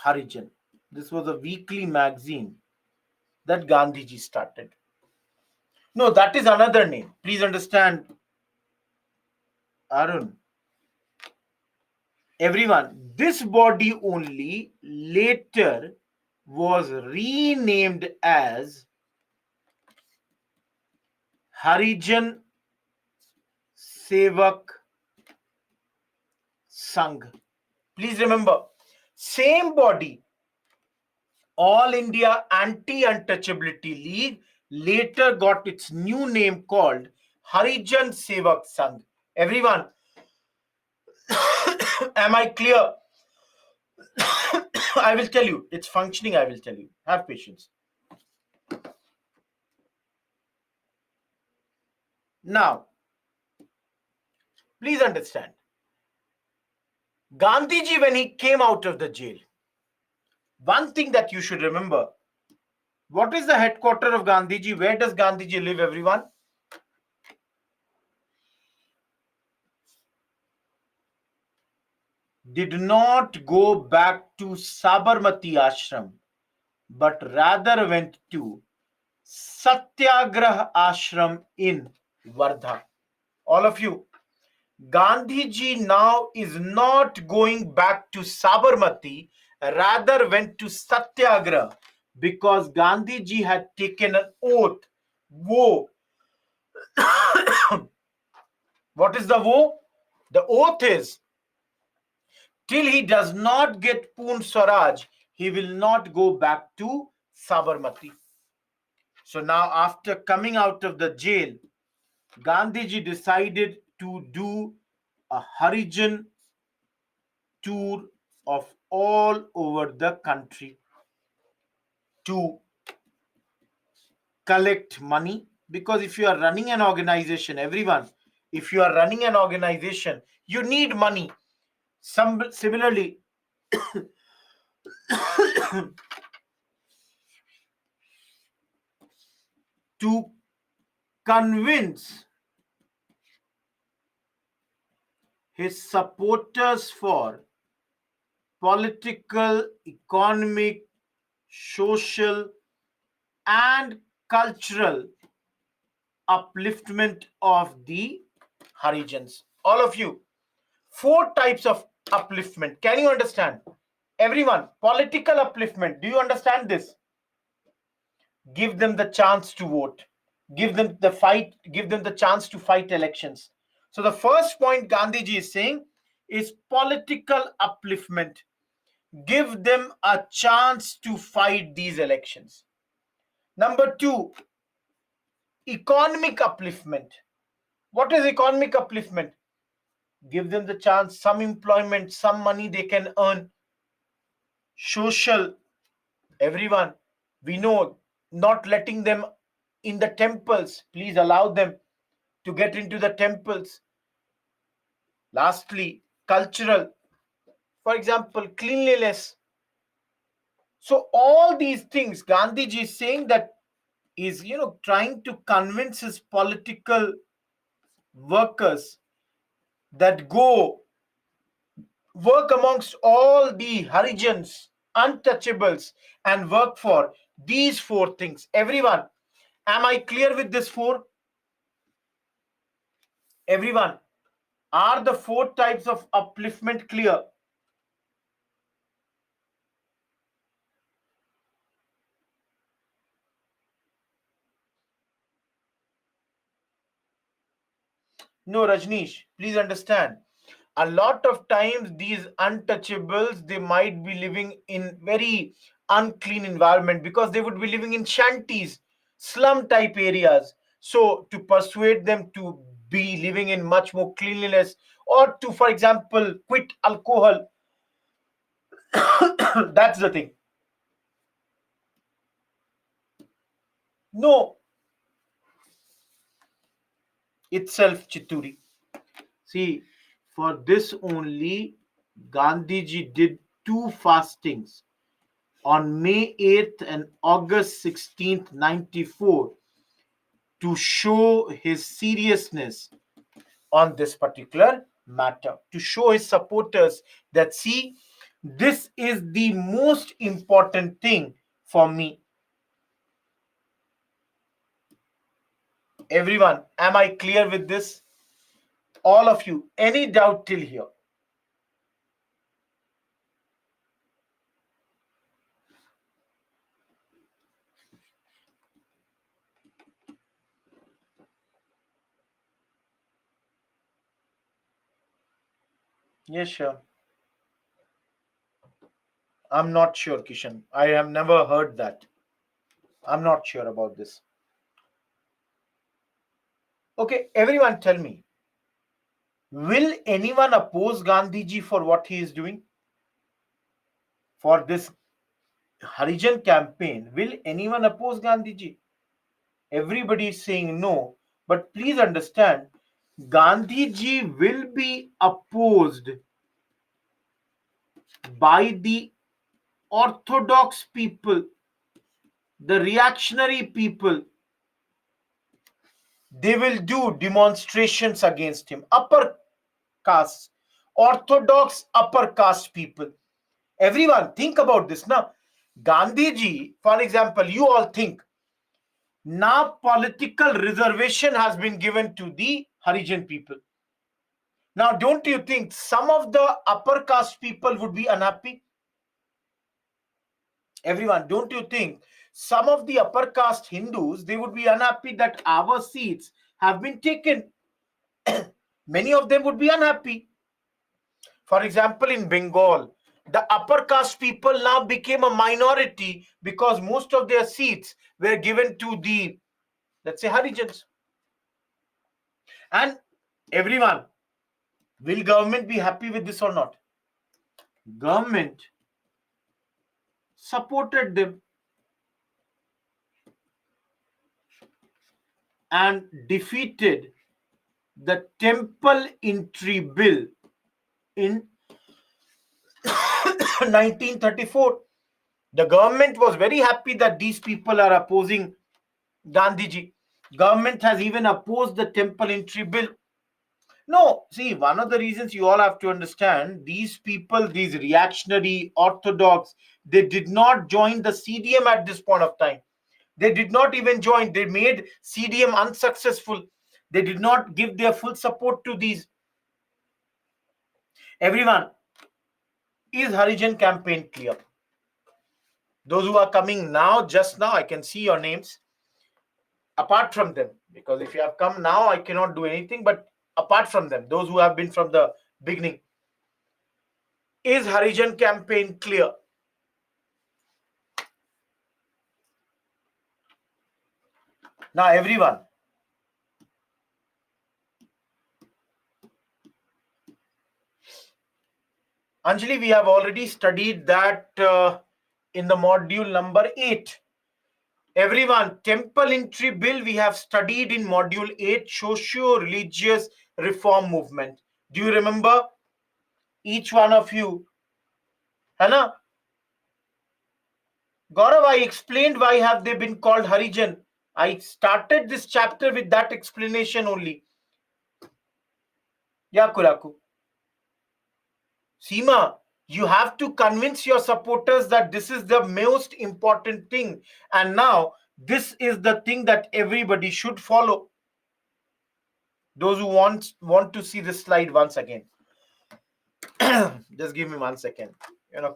Harijan. This was a weekly magazine that Gandhiji started. No, that is another name. Please understand, Arun. Everyone, this body only later was renamed as Harijan Sevak Sangh. Please remember, same body, All India Anti-Untouchability League, later got its new name called Harijan Sevak Sangh. Everyone, am I clear? I will tell you. It's functioning, I will tell you. Have patience. Now, please understand. Gandhiji, when he came out of the jail, one thing that you should remember, What is the headquarter of Gandhiji? Where does Gandhiji live, everyone? Did not go back to Sabarmati ashram, but rather went to Satyagrah ashram in Wardha. All of you, Gandhiji now is not going back to Sabarmati, rather went to Satyagrah, because Gandhiji had taken an oath. Woe. What is the woe? The oath is, till he does not get Poon Swaraj, he will not go back to Sabarmati. So now, after coming out of the jail, Gandhiji decided to do a Harijan tour of all over the country to collect money. Because if you are running an organization, everyone, if you are running an organization, you need money. Similarly, to convince his supporters for political, economic, social, and cultural upliftment of the Harijans. All of you, four types of upliftment. Can you understand? Everyone, political upliftment. Do you understand this? Give them the chance to vote. Give them the fight. Give them the chance to fight elections. So the first point Gandhiji is saying is political upliftment. Give them a chance to fight these elections. Number two, economic upliftment. What is economic upliftment? Give them the chance, some employment, some money they can earn. Social, everyone, we know, not letting them in the temples. Please allow them to get into the temples. Lastly, cultural, for example, cleanliness. So all these things, Gandhiji is saying that is, trying to convince his political workers that go work amongst all the Harijans, untouchables, and work for these four things. Everyone, am I clear with this four? Everyone, are the four types of upliftment clear? No, Rajneesh, please understand. A lot of times these untouchables, they might be living in very unclean environment because they would be living in shanties, slum type areas. So to persuade them to be living in much more cleanliness, or to, for example, quit alcohol, that's the thing. No, itself, Chitturi. See, for this only, Gandhiji did two fastings on May 8th and August 16th, 94, to show his seriousness on this particular matter, to show his supporters that, see, this is the most important thing for me. Everyone, am I clear with this? All of you, any doubt till here? Yes, sure. I'm not sure, Kishan. I have never heard that. I'm not sure about this. Okay, everyone tell me, will anyone oppose Gandhiji for what he is doing? For this Harijan campaign, will anyone oppose Gandhiji? Everybody is saying no. But please understand, Gandhiji will be opposed by the orthodox people. the reactionary people, they will do demonstrations against him. Upper caste, orthodox upper caste people. Everyone, think about this now. Gandhiji, for example, you all think now political reservation has been given to the Harijan people. Now, don't you think some of the upper caste people would be unhappy? Everyone, don't you think some of the upper caste Hindus, they would be unhappy that our seats have been taken? Many of them would be unhappy. For example, in Bengal, the upper caste people now became a minority because most of their seats were given to the, let's say, Harijans. And everyone, will government be happy with this or not? Government supported them and defeated the temple entry bill in 1934. The government was very happy that these people are opposing Gandhiji. Government has even opposed the temple entry bill. No, see, one of the reasons you all have to understand, these people, these reactionary orthodox, they did not join the CDM at this point of time. They did not even join. They made CDM unsuccessful. They did not give their full support to these. Everyone, is Harijan campaign clear? Those who are coming now, just now, I can see your names. Apart from them, because if you have come now, I cannot do anything, but apart from them, those who have been from the beginning, is Harijan campaign clear? Now, everyone, Anjali, we have already studied that in the module number 8. Everyone, temple entry bill we have studied in module 8, socio-religious reform movement. Do you remember? Each one of you. Hana? Gaurav, I explained why have they been called Harijan. I started this chapter with that explanation only. Yeah, Kuraku. Seema, you have to convince your supporters that this is the most important thing. And now, this is the thing that everybody should follow. Those who want to see this slide once again. Just give me 1 second.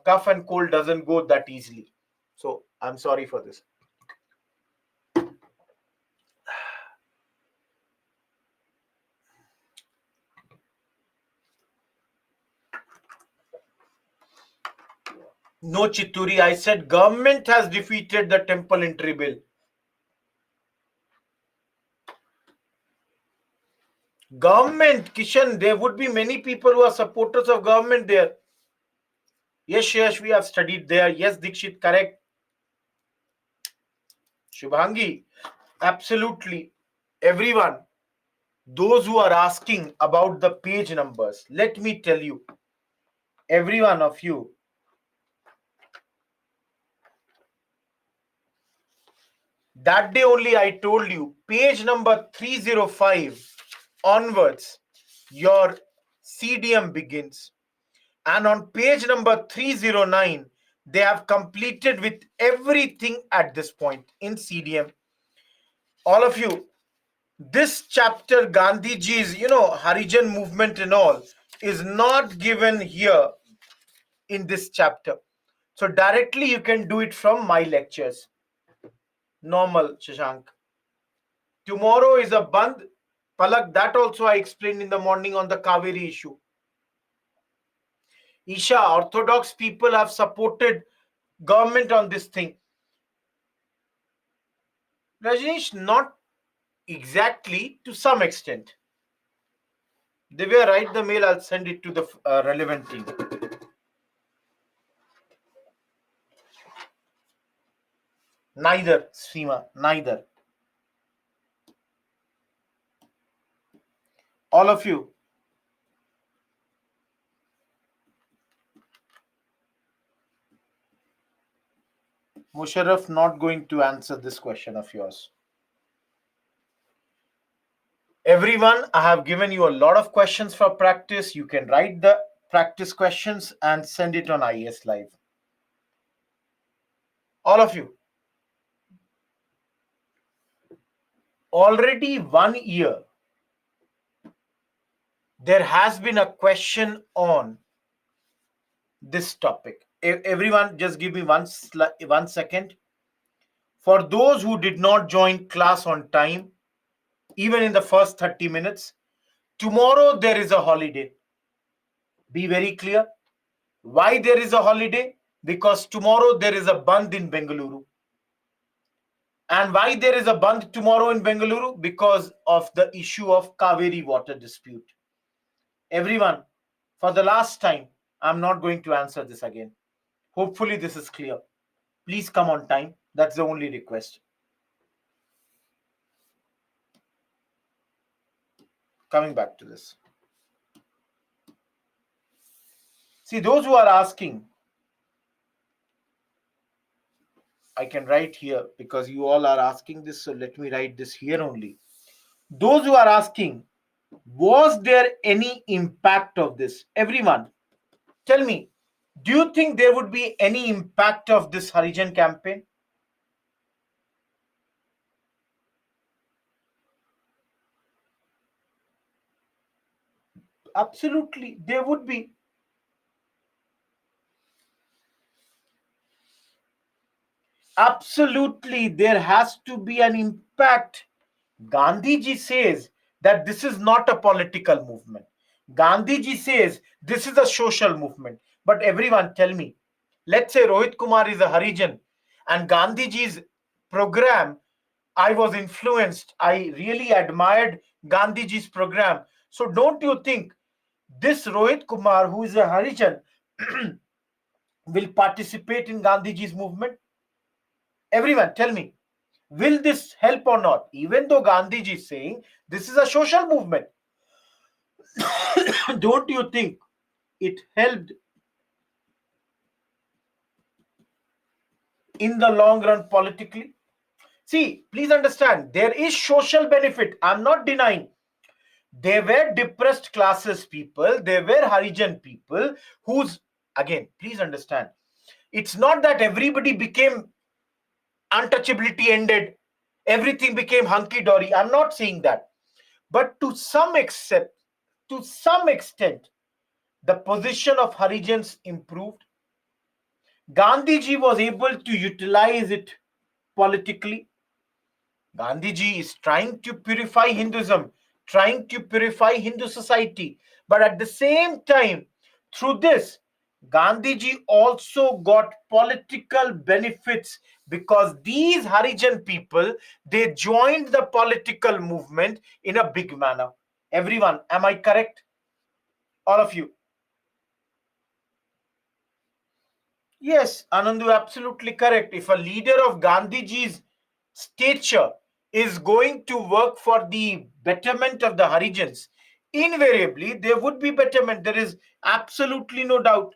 Cough and cold doesn't go that easily. So, I'm sorry for this. No, Chitturi, I said government has defeated the temple entry bill. Government, Kishan, there would be many people who are supporters of government there. Yes, yes, we have studied there. Yes, Dikshit, correct. Shubhangi, absolutely. Everyone, those who are asking about the page numbers, let me tell you, every one of you, that day only I told you, page number 305 onwards, your CDM begins. And on page number 309, they have completed with everything at this point in CDM. All of you, this chapter, Gandhiji's, Harijan movement and all, is not given here in this chapter. So directly you can do it from my lectures. Normal, Shashank. Tomorrow is a Bandh. Palak, that also I explained in the morning on the Kaveri issue. Isha, Orthodox people have supported government on this thing. Rajneesh, not exactly, to some extent. Divya, write the mail, I'll send it to the relevant team. Neither, Seema, neither. All of you. Musharraf not going to answer this question of yours. Everyone, I have given you a lot of questions for practice. You can write the practice questions and send it on IES Live. All of you. Already 1 year, there has been a question on this topic. Everyone, just give me 1 second. For those who did not join class on time, even in the first 30 minutes, tomorrow there is a holiday. Be very clear. Why there is a holiday? Because tomorrow there is a bandh in Bengaluru. And why there is a bandh tomorrow in Bengaluru? Because of the issue of Kaveri water dispute. Everyone, for the last time, I'm not going to answer this again. Hopefully this is clear. Please come on time. That's the only request. Coming back to this. See, those who are asking, I can write here because you all are asking this, so let me write this here only. Those who are asking, was there any impact of this? Everyone, tell me, do you think there would be any impact of this Harijan campaign? Absolutely, there would be. Absolutely, there has to be an impact. Gandhiji says that this is not a political movement. Gandhiji says this is a social movement. But everyone, tell me, let's say Rohit Kumar is a Harijan and Gandhiji's program, I was influenced. I really admired Gandhiji's program. So don't you think this Rohit Kumar, who is a Harijan, will participate in Gandhiji's movement? Everyone, tell me, will this help or not? Even though Gandhiji is saying this is a social movement, don't you think it helped in the long run politically? See, please understand, there is social benefit. I'm not denying. There were depressed classes people, there were Harijan people whose, again, please understand, it's not that everybody became untouchability ended, everything became hunky dory. I'm not saying that. But to some extent, the position of Harijans improved. Gandhiji was able to utilize it politically. Gandhiji is trying to purify Hinduism, trying to purify Hindu society. But at the same time, through this, Gandhiji also got political benefits because these Harijan people, they joined the political movement in a big manner. Everyone, am I correct? All of you. Yes, Anandu, absolutely correct. If a leader of Gandhiji's stature is going to work for the betterment of the Harijans, invariably there would be betterment. There is absolutely no doubt.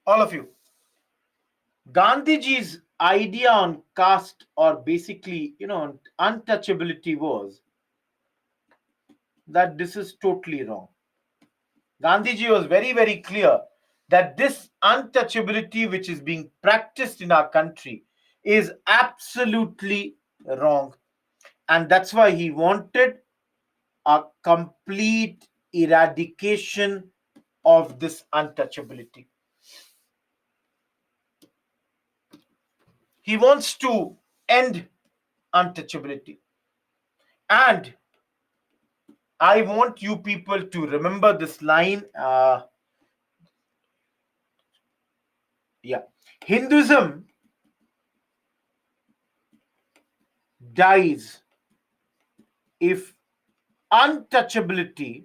All of you. Gandhiji's idea on caste or basically, untouchability was that this is totally wrong. Gandhiji was very, very clear that this untouchability which is being practiced in our country is absolutely wrong. And that's why he wanted a complete eradication of this untouchability. He wants to end untouchability. And I want you people to remember this line. Hinduism dies if untouchability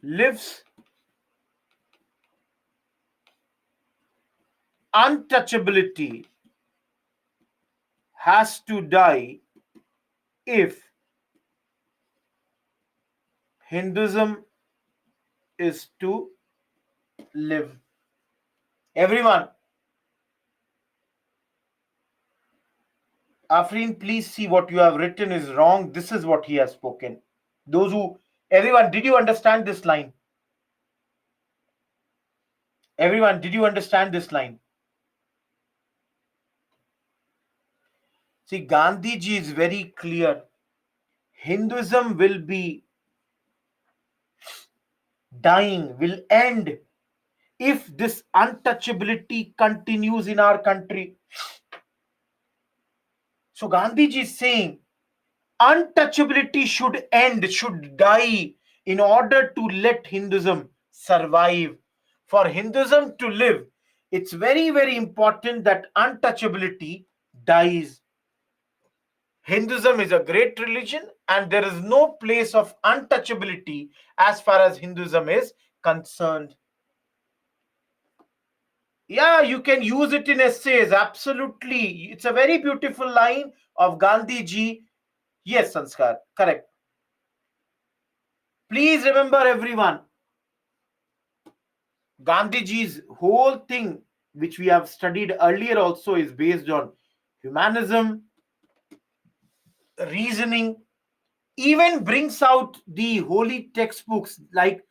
lives. Untouchability has to die if Hinduism is to live. Everyone, Afreen, please see what you have written is wrong. This is what he has spoken. Those who, everyone, did you understand this line? Everyone, did you understand this line? See, Gandhiji is very clear. Hinduism will be dying, will end if this untouchability continues in our country. So Gandhiji is saying untouchability should end, should die in order to let Hinduism survive. For Hinduism to live, it's very, very important that untouchability dies. Hinduism is a great religion and there is no place of untouchability as far as Hinduism is concerned. Yeah, you can use it in essays, absolutely. It's a very beautiful line of Gandhiji. Yes, Sanskar, correct. Please remember, everyone, Gandhiji's whole thing, which we have studied earlier, also is based on humanism, reasoning, even brings out the holy textbooks like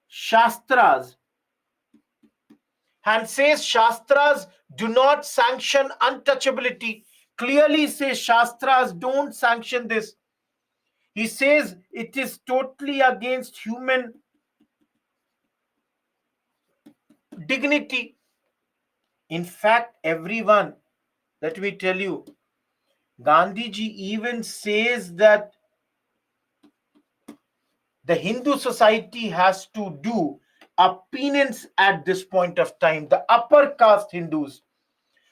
Shastras and says Shastras do not sanction untouchability. Clearly says Shastras don't sanction this. He says it is totally against human dignity. In fact, everyone, let me tell you, Gandhiji even says that the Hindu society has to do a penance at this point of time, the upper caste Hindus,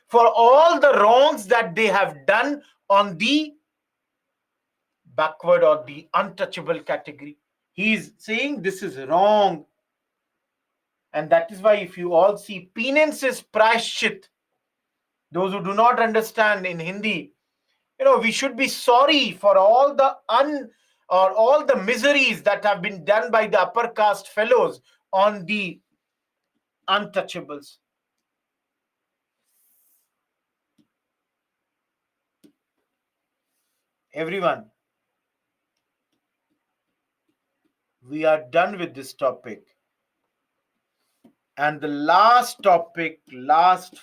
for all the wrongs that they have done on the backward or the untouchable category. He is saying this is wrong. And that is why, if you all see, penance is prashchit. Those who do not understand in Hindi, we should be sorry for all the or all the miseries that have been done by the upper caste fellows on the untouchables. Everyone, we are done with this topic. And the last topic, last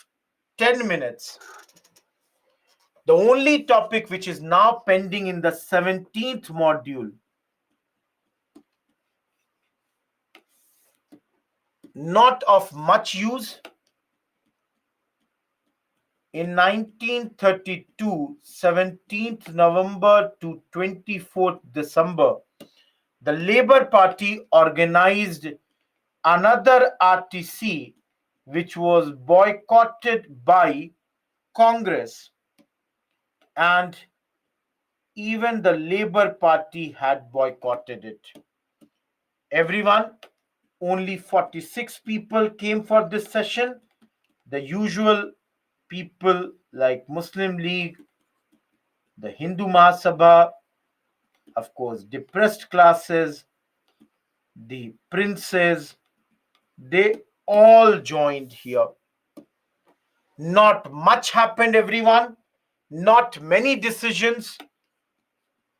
10 minutes, the only topic which is now pending in the 17th module, not of much use. In 1932, 17th November to 24th December, the Labour Party organized another RTC which was boycotted by Congress, and even the Labour Party had boycotted it. Everyone, only 46 people came for this session. The usual people like Muslim League, the Hindu Mahasabha, of course, depressed classes, the princes, they all joined here. Not much happened, everyone. Not many decisions.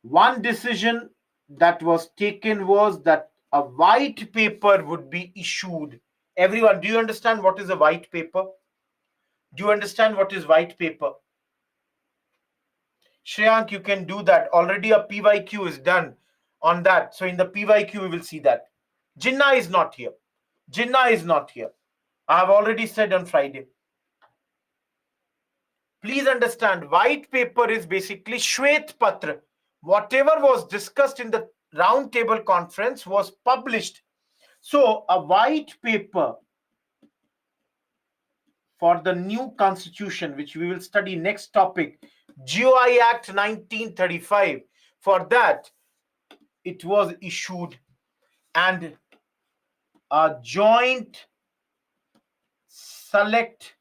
One decision that was taken was that a white paper would be issued. Everyone, do you understand what is a white paper? Do you understand what is white paper? Shreyank, you can do that. Already a PYQ is done on that. So in the PYQ, we will see that. Jinnah is not here. Jinnah is not here. I have already said on Friday. Please understand, white paper is basically Shwet Patra. Whatever was discussed in the round table conference was published. So a white paper for the new constitution, which we will study next topic, GOI Act 1935. For that, it was issued, and a joint select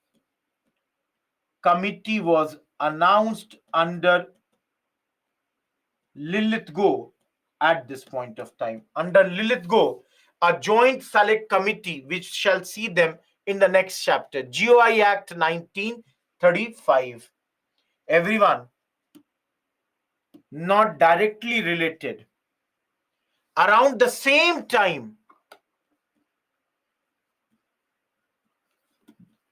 committee was announced under Lilith-Go at this point of time. Under Lilith-Go, a joint select committee which shall see them in the next chapter. GOI Act 1935. Everyone, not directly related. Around the same time,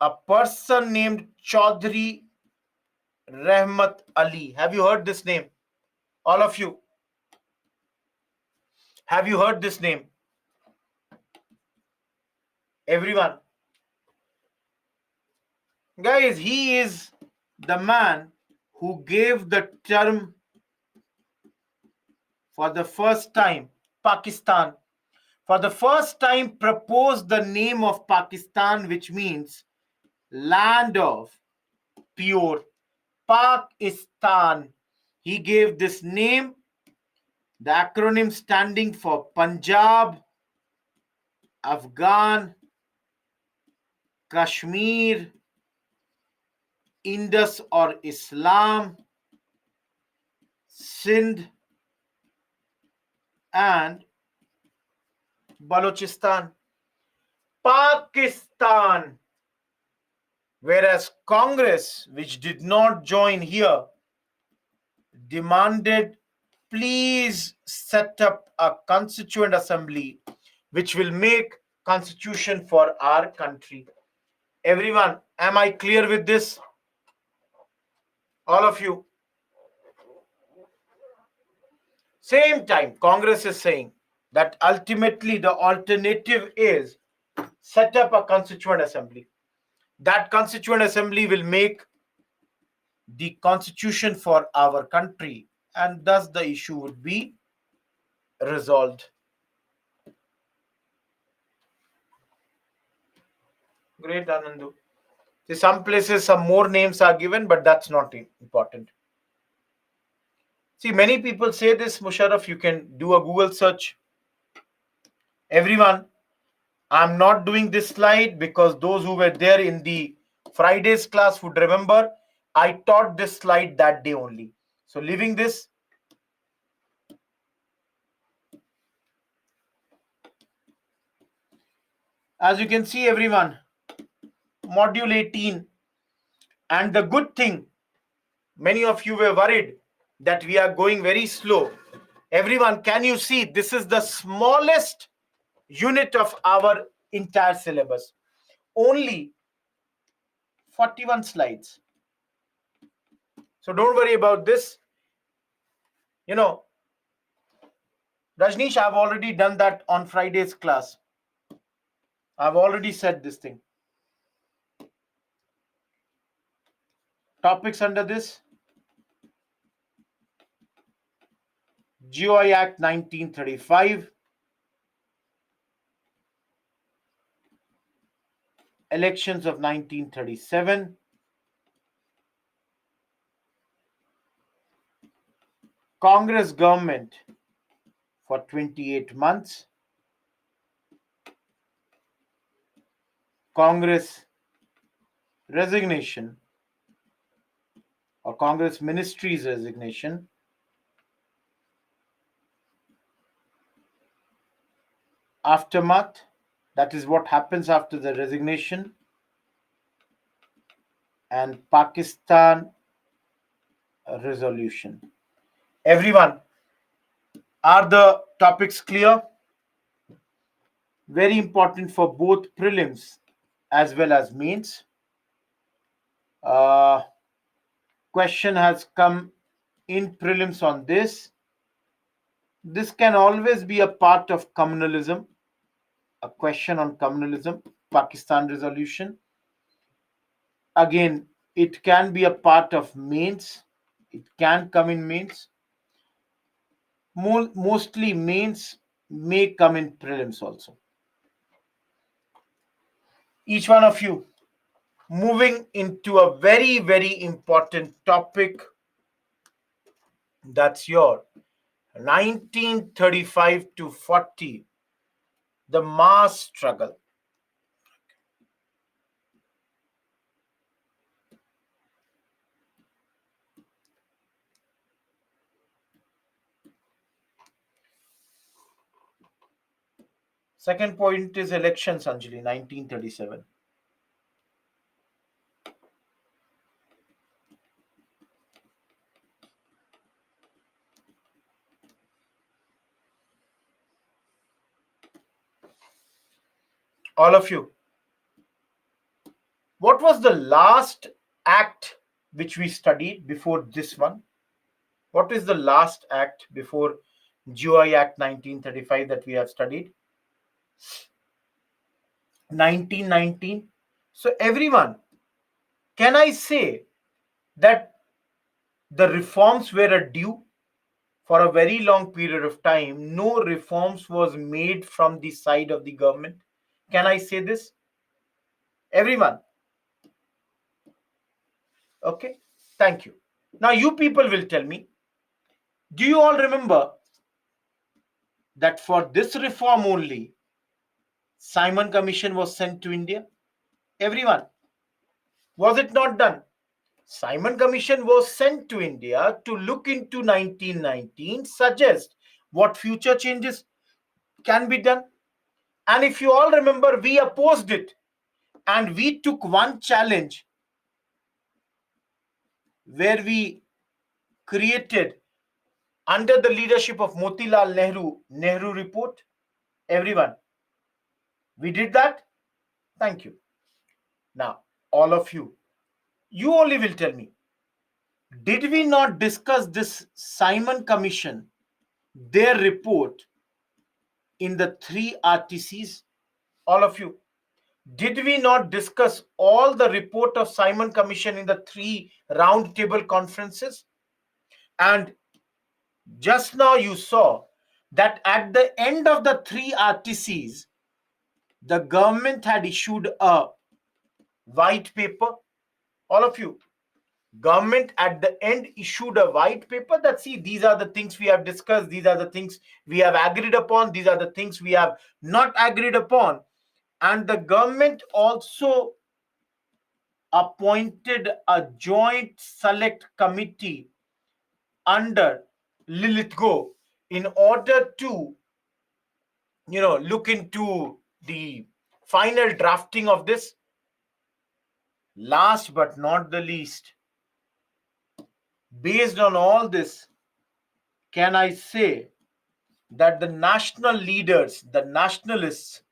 a person named Chaudhry Rahmat Ali. Have you heard this name? All of you. Have you heard this name? Everyone. Guys, he is the man who gave the term for the first time, Pakistan. For the first time proposed the name of Pakistan, which means land of pure. Pakistan. He gave this name, the acronym standing for Punjab, Afghan, Kashmir, Indus or Islam, Sindh, and Balochistan. Pakistan. Whereas Congress, which did not join here, demanded, please set up a constituent assembly which will make constitution for our country. Everyone, am I clear with this? All of you. Same time, Congress is saying that ultimately the alternative is set up a constituent assembly. That constituent assembly will make the constitution for our country, and thus the issue would be resolved. Great, Anandu. See, some places some more names are given, but that's not important. See, many people say this, Musharraf, you can do a Google search. Everyone, I'm not doing this slide because those who were there in the Friday's class would remember I taught this slide that day only. So leaving this, as you can see, everyone, module 18. And the good thing, many of you were worried that we are going very slow. Everyone, can you see this is the smallest unit of our entire syllabus? Only 41 slides. So don't worry about this. You know, Rajneesh, I've already done that on Friday's class. I've already said this thing. Topics under this: GOI Act 1935, elections of 1937, Congress government for 28 months, Congress resignation or Congress ministry's resignation, aftermath, that is what happens after the resignation, and Pakistan resolution. Everyone, are the topics clear? Very important for both prelims as well as mains. Question has come in prelims on this. This can always be a part of communalism. A question on communalism, Pakistan resolution. Again, it can be a part of mains. It can come in mains. Mostly mains may come in prelims also. Each one of you, moving into a very, very important topic, that's your 1935 to 40, the mass struggle. Second point is elections, Anjali, 1937. All of you, what was the last act which we studied before this one? What is the last act before GOI Act 1935 that we have studied? 1919. So, everyone, can I say that the reforms were a due? For a very long period of time, no reforms was made from the side of the government. Can I say this? Everyone. Okay. Thank you. Now, you people will tell me, do you all remember that for this reform only, Simon Commission was sent to India? Everyone. Was it not done? Simon Commission was sent to India to look into 1919, suggest what future changes can be done. And if you all remember, we opposed it and we took one challenge where we created, under the leadership of Motilal Nehru report. Everyone, we did that. Thank you. Now, all of you, you only will tell me, did we not discuss this Simon Commission, their report, in the three RTCs? All of you, did we not discuss all the report of Simon Commission in the three round table conferences? And just now you saw that at the end of the three RTCs, the government had issued a white paper. All of you, government at the end issued a white paper that, see, these are the things we have discussed, these are the things we have agreed upon, these are the things we have not agreed upon. And the government also appointed a joint select committee under Lilith Go in order to look into the final drafting of this. Last but not the least, based on all this, can I say that the national leaders, the nationalists,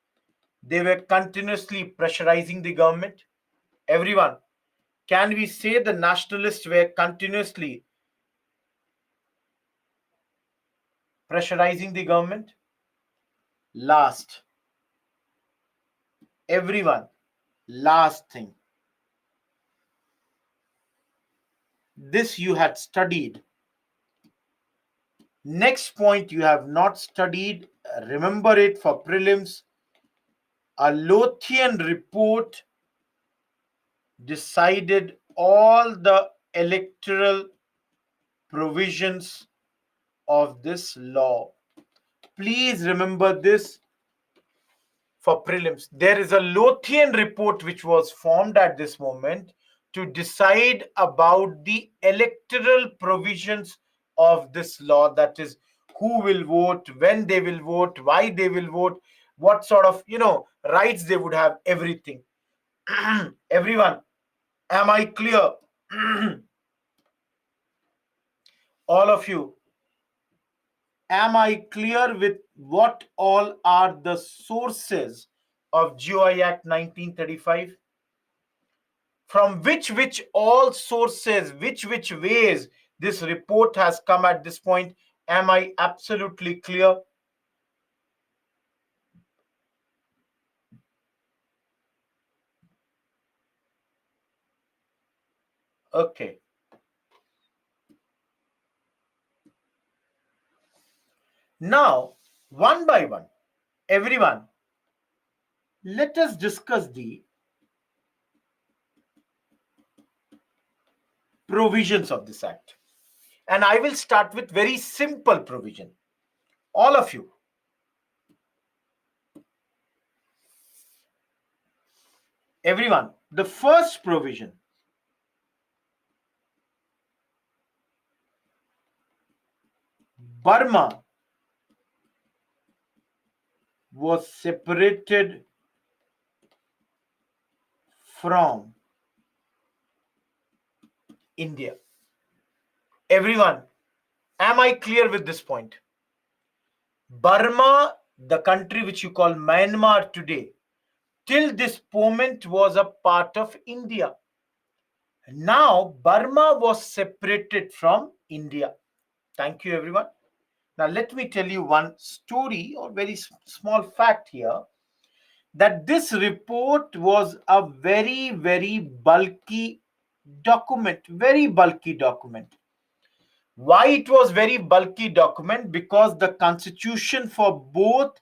they were continuously pressurizing the government? Everyone, can we say the nationalists were continuously pressurizing the government? Last, everyone, last thing. This you had studied. Next point you have not studied. Remember it for prelims. A Lothian report decided all the electoral provisions of this law. Please remember this for prelims. There is a Lothian report which was formed at this moment to decide about the electoral provisions of this law, that is, who will vote, when they will vote, why they will vote, what sort of rights they would have, everything. Everyone, am I clear? All of you, am I clear with what all are the sources of GOI Act 1935? From which all sources, which ways this report has come at this point? Am I absolutely clear? Okay. Now, one by one, everyone, let us discuss the provisions of this act. And I will start with very simple provision. All of you, everyone, the first provision, Burma was separated from India. Everyone, am I clear with this point? Burma, the country which you call Myanmar today, till this moment was a part of India. Now, Burma was separated from India. Thank you, everyone. Now, let me tell you one story or very small fact here, that this report was a very, very bulky document, very bulky document. Why it was very bulky document? Because the constitution for both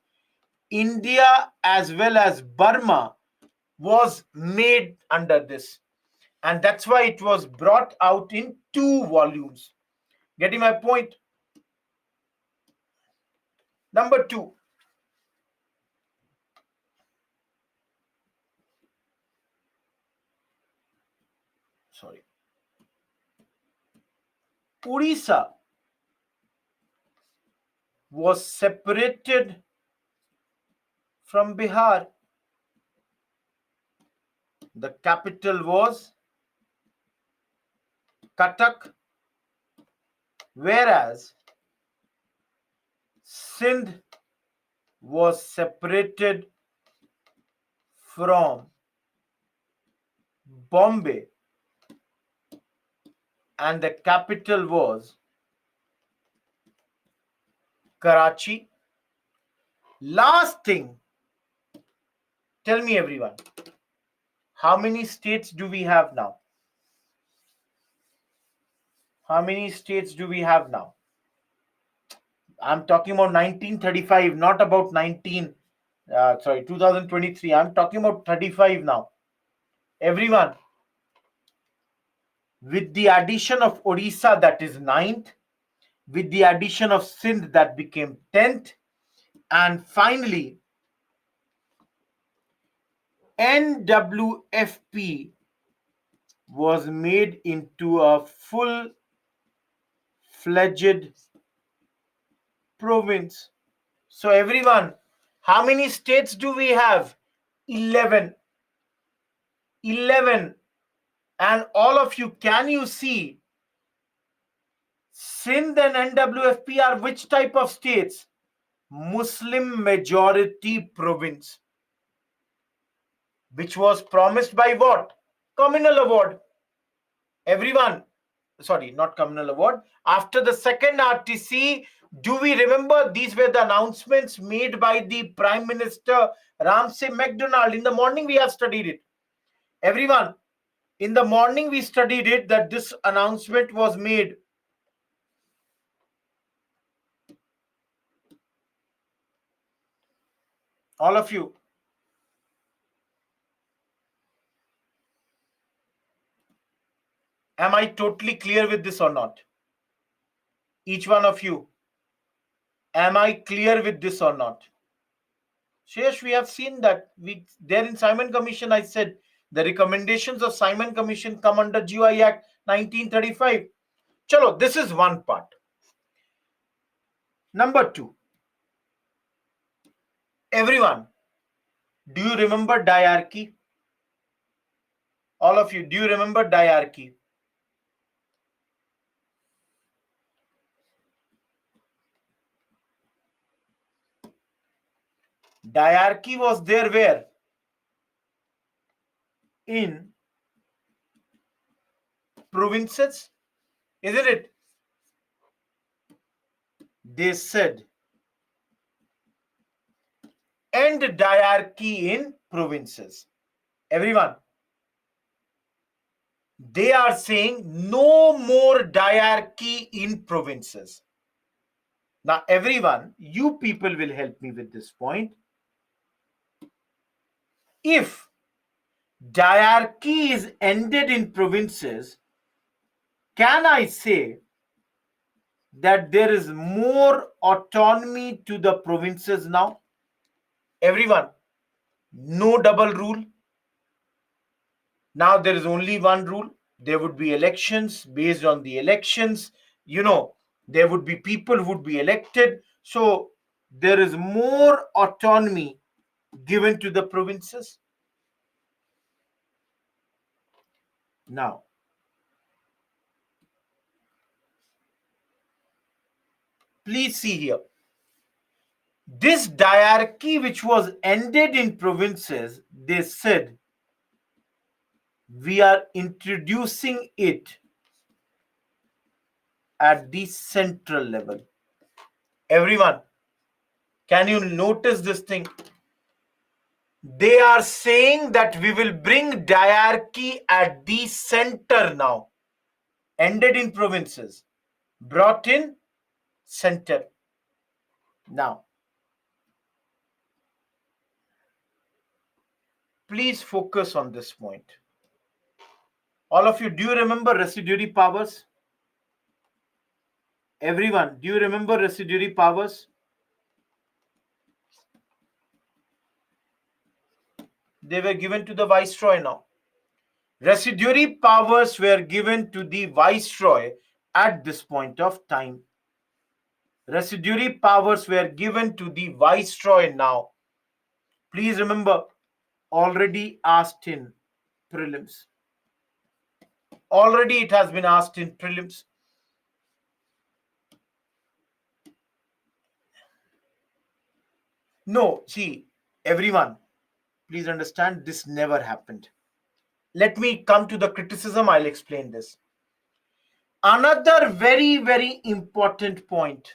India as well as Burma was made under this. And that's why it was brought out in 2 volumes. Getting my point? Number 2. Sorry. Odisha was separated from Bihar. The capital was Cuttack, whereas Sindh was separated from Bombay and the capital was Karachi. Last thing, tell me everyone, how many states do we have now? How many states do we have now? I'm talking about 1935, not about 2023. I'm talking about 35 now. Everyone, with the addition of Odisha, that is 9th, with the addition of Sindh, that became 10th, and finally NWFP was made into a full-fledged province. So everyone, how many states do we have? 11. 11. And all of you, can you see Sindh and NWFP are which type of states? Muslim majority province, which was promised by what? Communal award. Everyone, sorry, not communal award. After the second RTC, do we remember these were the announcements made by the Prime Minister Ramsay MacDonald? In the morning we have studied it. Everyone, in the morning we studied it, that this announcement was made. All of you. Am I totally clear with this or not? Each one of you. Am I clear with this or not? Shesh, we have seen that. There in Simon Commission, I said the recommendations of Simon Commission come under GI Act 1935. Chalo, this is one part. Number 2. Everyone, do you remember diarchy? All of you, do you remember diarchy? Diarchy was there where? In provinces, isn't it? They said end diarchy in provinces. Everyone, they are saying no more diarchy in provinces. Now, everyone, you people will help me with this point. If diarchy is ended in provinces, can I say that there is more autonomy to the provinces now? Everyone, no double rule. Now there is only one rule. There would be elections. Based on the elections, there would be people who would be elected. So there is more autonomy given to the provinces. Now, please see here. This diarchy which was ended in provinces, they said, we are introducing it at the central level. Everyone, can you notice this thing? They are saying that we will bring diarchy at the center now. Ended in provinces, brought in center. Now, please focus on this point. All of you, do you remember residuary powers? Everyone, do you remember residuary powers? They were given to the viceroy now. Residuary powers were given to the viceroy at this point of time. Residuary powers were given to the viceroy now. Please remember, already asked in prelims. Already it has been asked in prelims. No, see, everyone, please understand, this never happened. Let me come to the criticism. I'll explain this. Another very, very important point.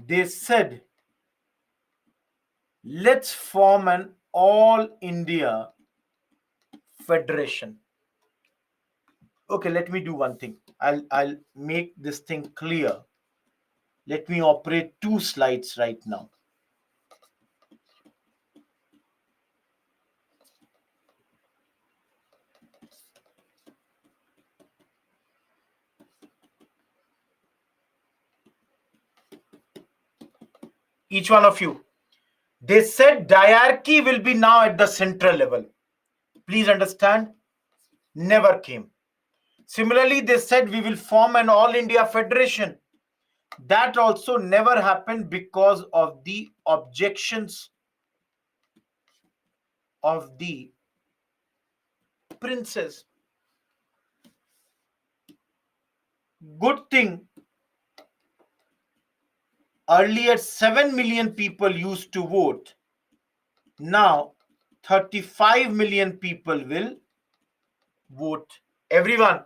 They said, let's form an all India federation. Okay, let me do one thing. I'll make this thing clear. Let me operate 2 slides right now. Each one of you. They said diarchy will be now at the central level. Please understand, never came. Similarly, they said we will form an all India federation. That also never happened because of the objections of the princes. Good thing, earlier 7 million people used to vote. Now 35 million people will vote. Everyone,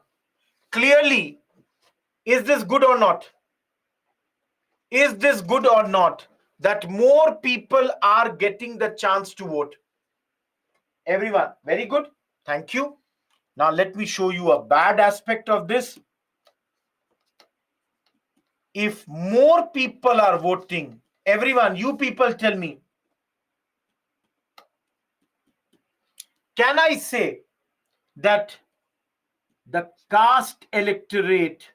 clearly, is this good or not? Is this good or not? That more people are getting the chance to vote. Everyone, very good. Thank you. Now let me show you a bad aspect of this. If more people are voting, everyone, you people tell me, can I say that the caste electorate,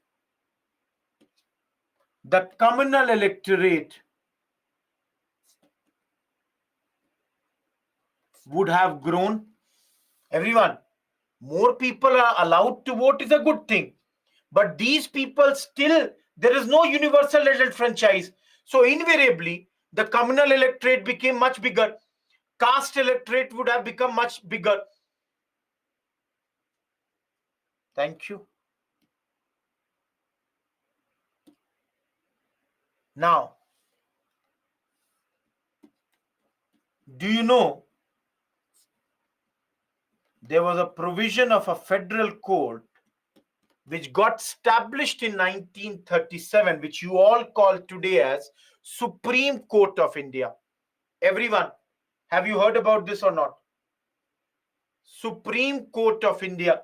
the communal electorate would have grown? Everyone, more people are allowed to vote is a good thing. But these people still, there is no universal adult franchise. So invariably, the communal electorate became much bigger. Caste electorate would have become much bigger. Thank you. Now, do you know there was a provision of a federal court which got established in 1937, which you all call today as Supreme Court of India? Everyone, have you heard about this or not? Supreme Court of India.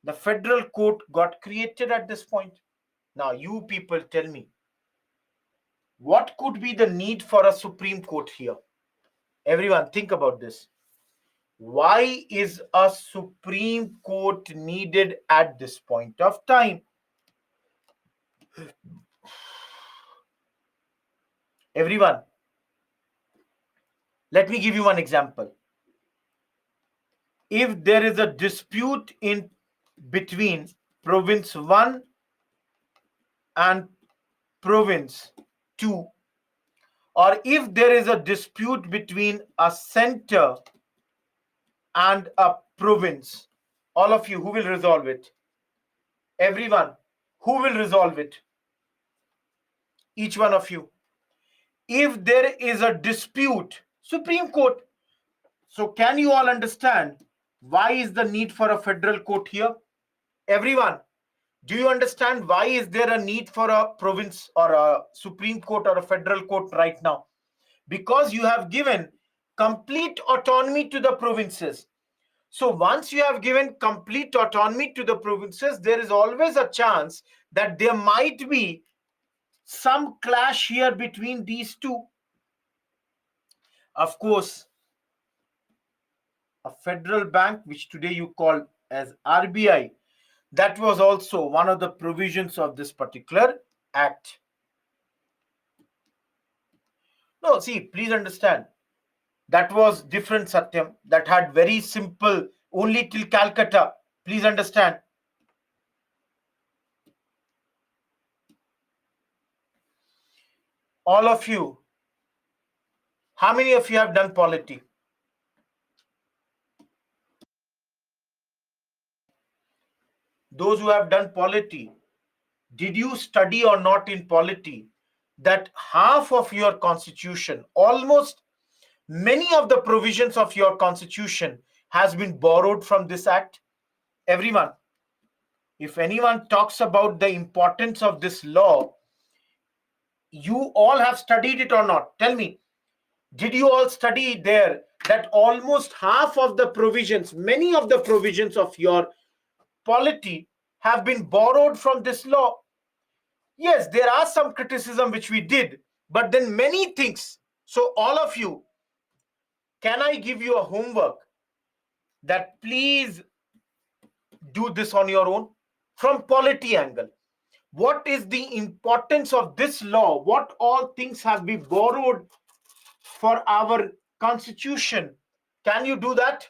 The federal court got created at this point. Now, you people tell me, what could be the need for a Supreme Court here? Everyone, think about this. Why is a Supreme Court needed at this point of time? Everyone, let me give you one example. If there is a dispute in between province 1 and province to, or if there is a dispute between a center and a province, all of you, who will resolve it? Everyone, who will resolve it? Each one of you. If there is a dispute, Supreme Court. So can you all understand why is the need for a federal court here? Everyone, do you understand why is there a need for a province or a Supreme Court or a federal court right now? Because you have given complete autonomy to the provinces. So once you have given complete autonomy to the provinces, there is always a chance that there might be some clash here between these two. Of course, a federal bank, which today you call as RBI, that was also one of the provisions of this particular act. No, see, please understand. That was different, Satyam. That had very simple, only till Calcutta. Please understand. All of you, how many of you have done polity? Those who have done polity, did you study or not in polity that half of your constitution, almost many of the provisions of your constitution has been borrowed from this act? Everyone, if anyone talks about the importance of this law, you all have studied it or not? Tell me, did you all study there that almost half of the provisions, many of the provisions of your polity have been borrowed from this law? Yes, there are some criticism which we did, but then many things. So all of you, can I give you a homework that please do this on your own from polity angle? What is the importance of this law? What all things have been borrowed for our constitution? Can you do that?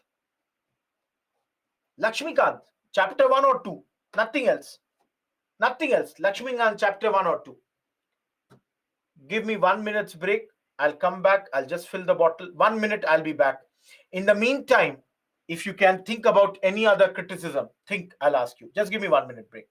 Lakshmikant, chapter 1 or 2? Nothing else. Nothing else. Lakshmikant, chapter 1 or 2. Give me 1 minute's break. I'll come back. I'll just fill the bottle. 1 minute, I'll be back. In the meantime, if you can think about any other criticism, think, I'll ask you. Just give me 1 minute break.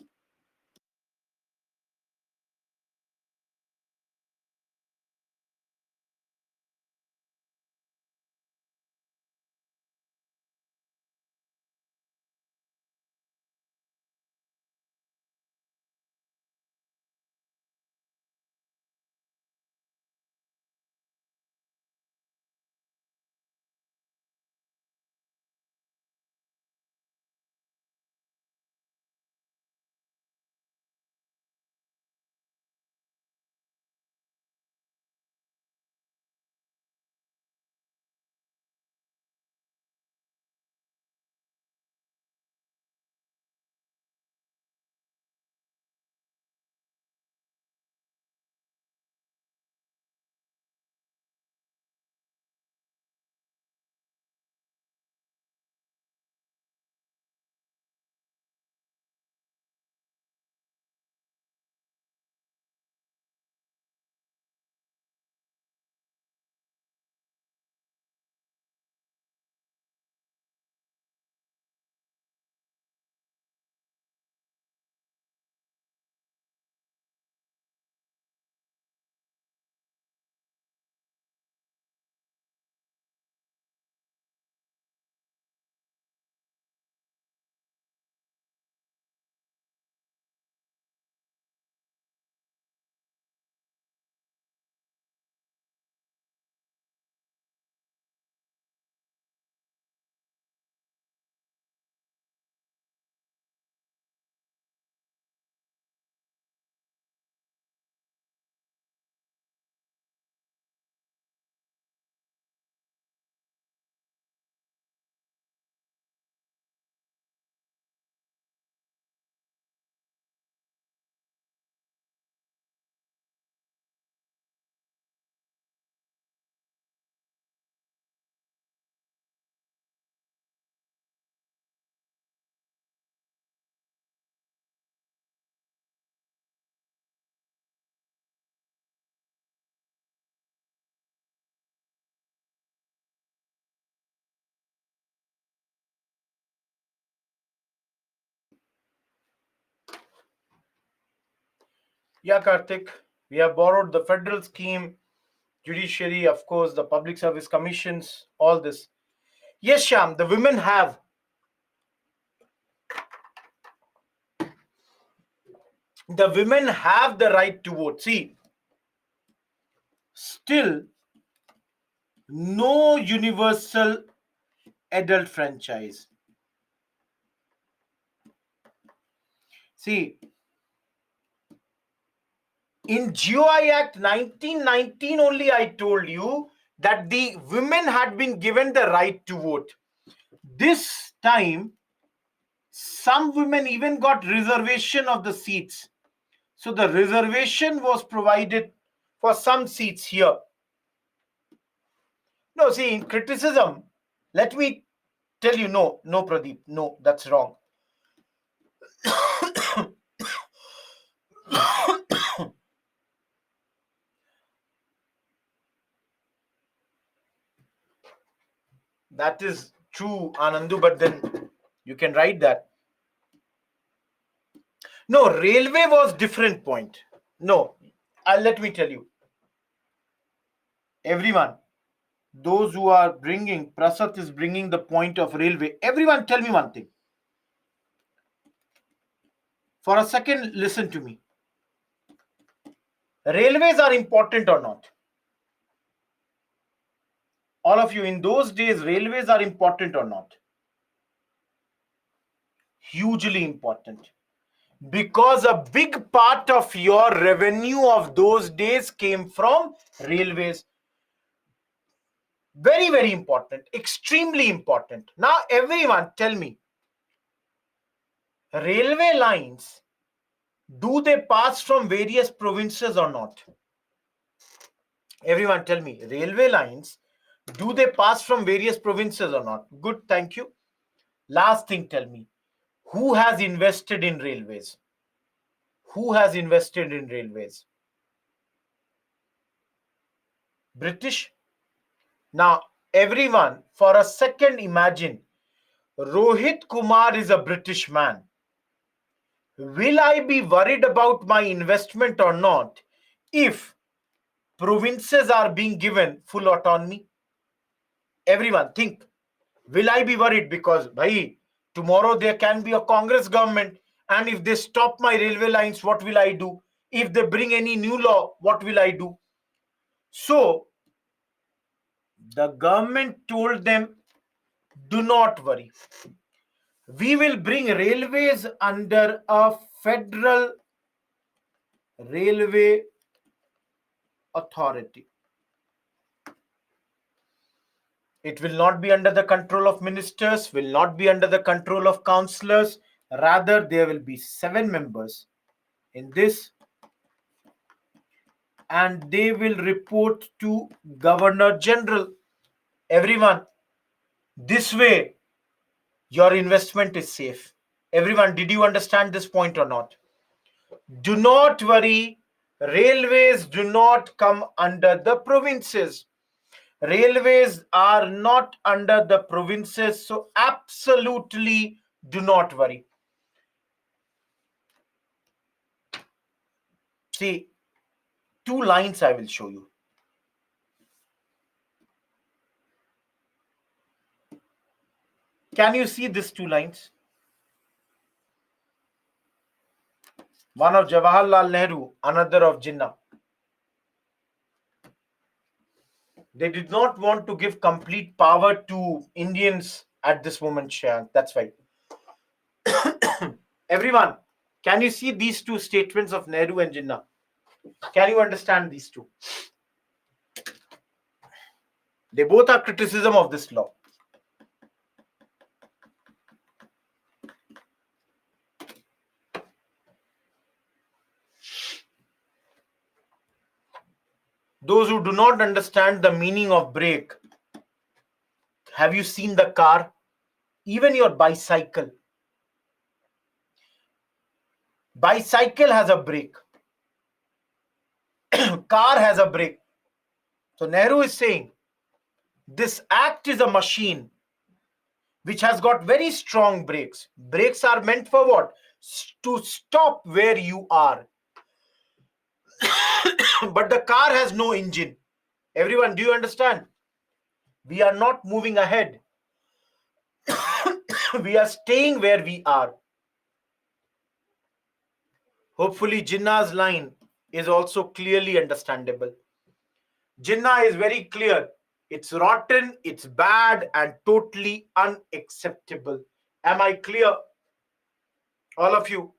Yeah, Karthik, we have borrowed the federal scheme, judiciary, of course, the public service commissions, all this. Yes, Sham, the women have the right to vote. See, still no universal adult franchise. See, in GOI Act 1919 only, I told you that the women had been given the right to vote. This time, some women even got reservation of the seats. So the reservation was provided for some seats here. No, see, in criticism, let me tell you, no, Pradeep, no, that's wrong. That is true, Anandu, but then you can write that. No, railway was different point. No, let me tell you. Everyone, those who are bringing, Prasad is bringing the point of railway. Everyone, tell me one thing. For a second, listen to me. Railways are important or not? All of you, in those days, railways are important or not? Hugely important. Because a big part of your revenue of those days came from railways. Very, very important. Extremely important. Now, everyone, tell me, railway lines, do they pass from various provinces or not? Everyone, tell me, railway lines, do they pass from various provinces or not? Good, thank you. Last thing, tell me, who has invested in railways? Who has invested in railways? British? Now, everyone, for a second, imagine Rohit Kumar is a British man. Will I be worried about my investment or not if provinces are being given full autonomy? Everyone, think. Will I be worried? Because, bhai, tomorrow there can be a Congress government, and if they stop my railway lines, what will I do? If they bring any new law, what will I do? So, the government told them, do not worry. We will bring railways under a federal railway authority. It will not be under the control of ministers, will not be under the control of councillors. Rather, there will be 7 members in this, and they will report to Governor General. Everyone, this way, your investment is safe. Everyone, did you understand this point or not? Do not worry, railways do not come under the provinces. Railways are not under the provinces, so absolutely do not worry. See, 2 lines I will show you. Can you see these 2 lines? One of Jawaharlal Nehru, another of Jinnah. They did not want to give complete power to Indians at this moment, Shank. That's why. Everyone, can you see these 2 statements of Nehru and Jinnah? Can you understand these 2? They both are criticism of this law. Those who do not understand the meaning of brake, have you seen the car? Even your bicycle. Bicycle has a brake. Car has a brake. So Nehru is saying this act is a machine which has got very strong brakes. Brakes are meant for what? To stop where you are. but the car has no engine. Everyone, do you understand? We are not moving ahead. We are staying where we are. Hopefully, Jinnah's line is also clearly understandable. Jinnah is very clear. It's rotten, it's bad, and totally unacceptable. Am I clear? All of you?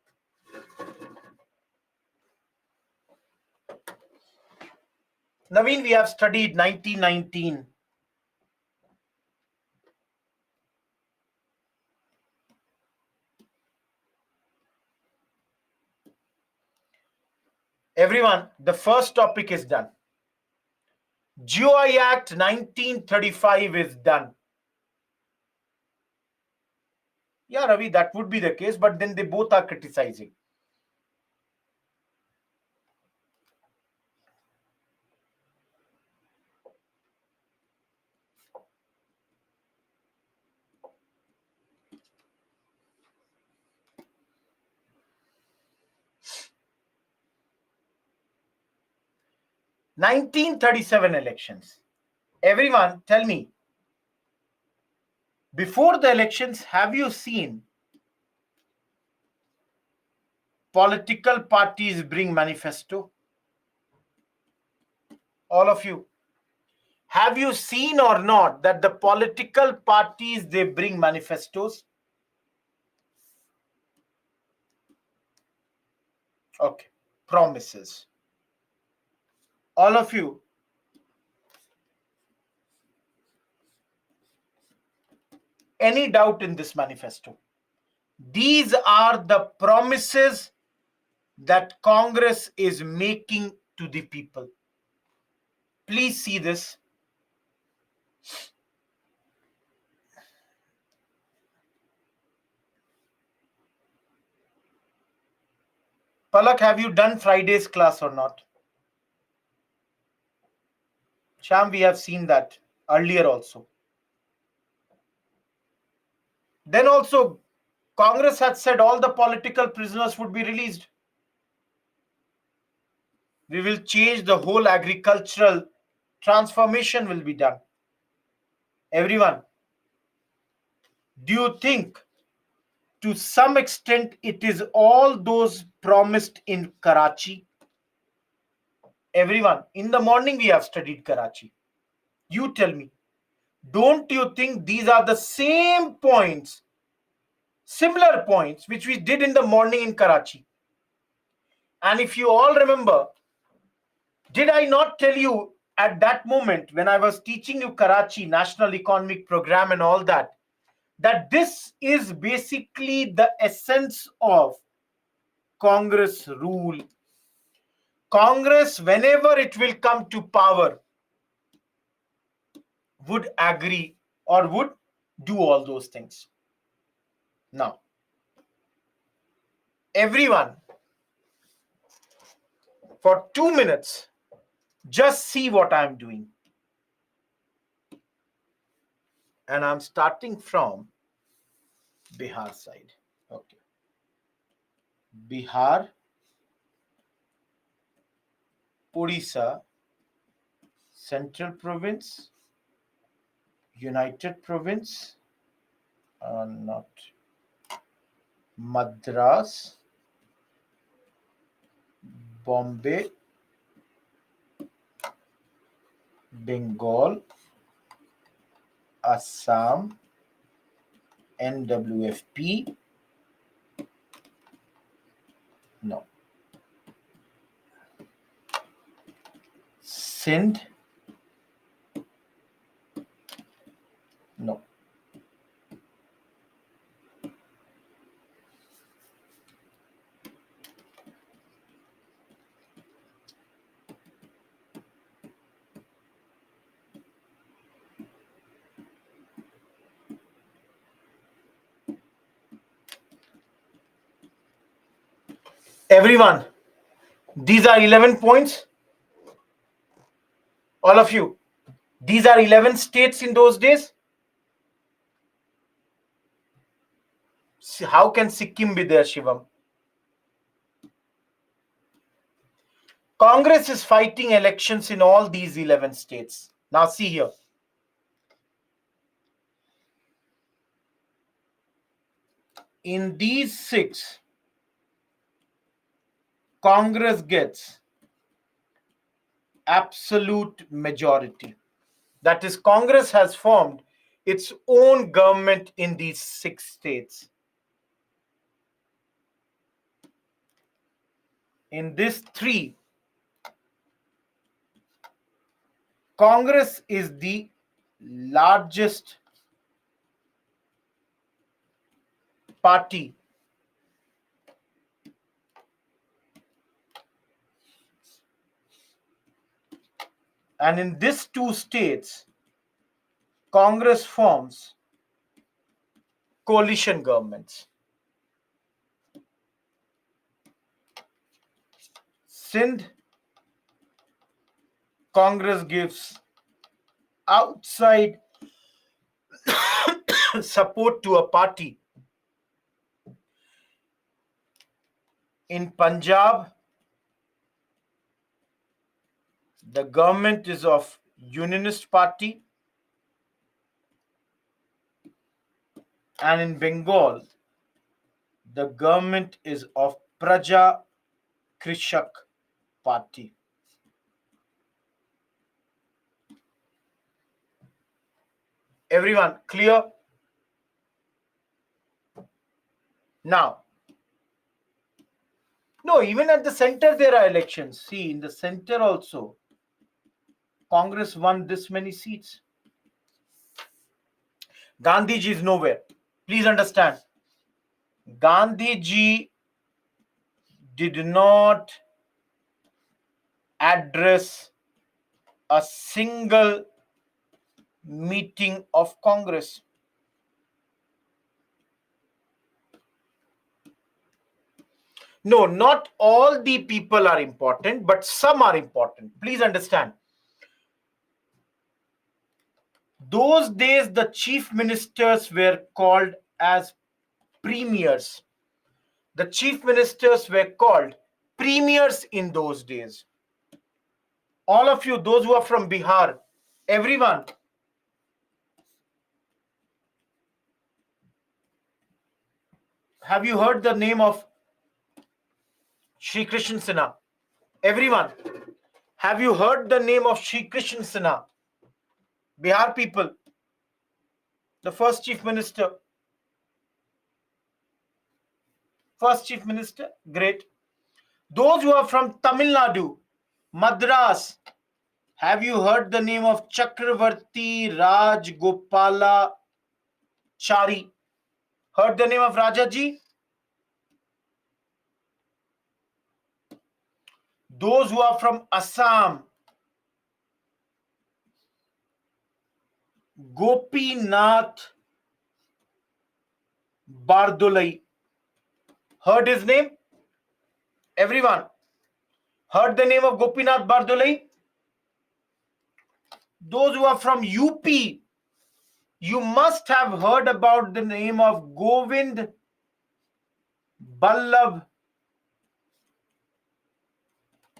Naveen, we have studied 1919. Everyone, the first topic is done. GOI Act 1935 is done. Yeah, Ravi, that would be the case, but then they both are criticizing. (1937) elections. Everyone, tell me, before the elections, have you seen political parties bring manifesto? All of you. Have you seen or not that the political parties, they bring manifestos? Okay. Promises. All of you. Any doubt in this manifesto? These are the promises that Congress is making to the people. Please see this. Palak, have you done Friday's class or not? Sham, we have seen that earlier also. Then also, Congress had said all the political prisoners would be released. We will change the whole agricultural transformation will be done. Everyone, do you think to some extent it is all those promised in Karachi? Everyone, in the morning we have studied Karachi. You tell me, don't you think these are the same points, similar points, which we did in the morning in Karachi? And if you all remember, did I not tell you at that moment when I was teaching you Karachi, National Economic Program and all that, that this is basically the essence of Congress rule? Congress, whenever it will come to power, would agree or would do all those things. Now, everyone, for 2 minutes, just see what I'm doing. And I'm starting from Bihar side. Okay. Bihar, Odisha, Central Province, United Province, not Madras, Bombay, Bengal, Assam, NWFP, no, Sindh, no, everyone, these are 11 points. All of you, these are 11 states in those days. How can Sikkim be there, Shivam? Congress is fighting elections in all these 11 states. Now see here. In these 6, Congress gets absolute majority. That is, Congress has formed its own government in these 6 states. In these 3, Congress is the largest party and in these 2 states, Congress forms coalition governments. Sindh, Congress gives outside support to a party. In Punjab, the government is of Unionist Party, and in Bengal, the government is of Praja Krishak Party. Everyone clear? Now, no, even at the center there are elections. See, in the center also, Congress won this many seats. Gandhiji is nowhere. Please understand. Gandhiji did not address a single meeting of Congress. No, not all the people are important, but some are important. Please understand. Those days, the chief ministers were called as premiers. The chief ministers were called premiers in those days. All of you, those who are from Bihar, everyone, have you heard the name of Shri Krishna Sinha? Everyone, have you heard the name of Shri Krishna Sinha? Bihar people, the first chief minister. First chief minister, great. Those who are from Tamil Nadu, Madras, have you heard the name of Chakravarti Raj Gopala Chari? Heard the name of Rajaji? Those who are from Assam, Gopinath Bardolai. Heard his name? Everyone heard the name of Gopinath Bardolai? Those who are from UP, you must have heard about the name of Govind Ballabh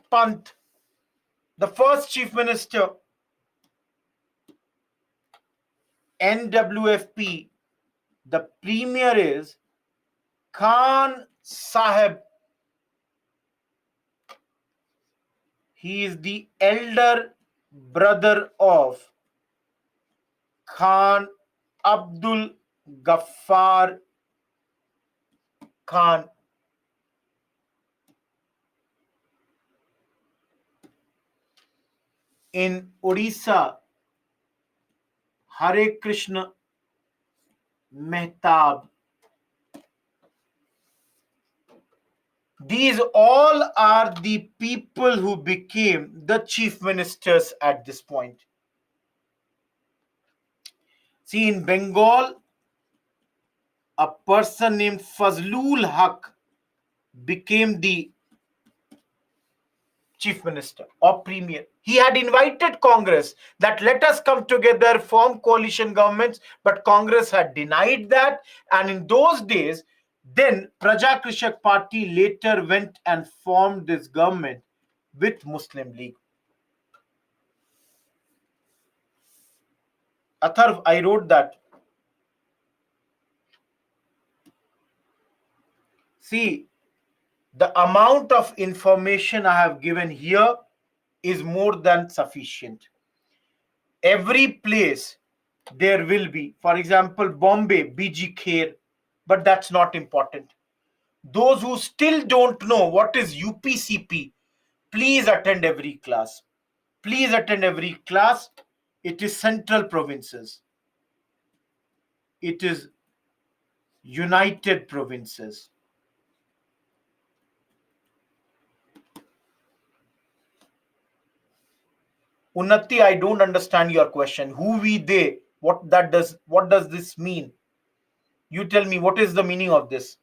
Pant, the first chief minister. NWFP, the premier is Khan Sahib. He is the elder brother of Khan Abdul Ghaffar Khan. In Odisha, Hare Krishna Mehtab. These all are the people who became the chief ministers at this point. See, in Bengal, a person named Fazlul Haq became the chief minister or premier. He had invited Congress that let us come together, form coalition governments, but Congress had denied that. And in those days, then Praja Krishak Party later went and formed this government with Muslim League. Atharv, I wrote that. See, the amount of information I have given here is more than sufficient. Every place there will be, for example, Bombay, BG Khair, but that's not important. Those who still don't know what is UPCP, please attend every class. Please attend every class. It is central provinces. It is united provinces. Unnati, I don't understand your question. Who, we, they? What does this mean? You tell me, what is the meaning of this?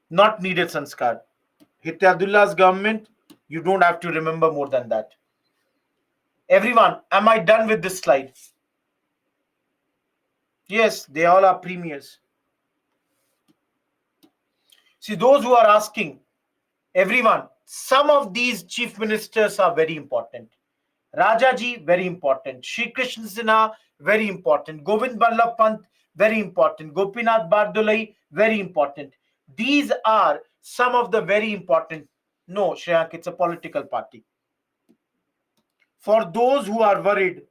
Not needed, Sanskar. Hityadullah's government, you don't have to remember more than that. Everyone, am I done with this slide? Yes, they all are premiers. See, those who are asking, everyone, some of these chief ministers are very important. Rajaji, very important. Shri Krishna Sinha, very important. Govind Ballabh Pant, very important. Gopinath Bardolai, very important. These are some of the very important. No, Shreyank, it's a political party. For those who are worried,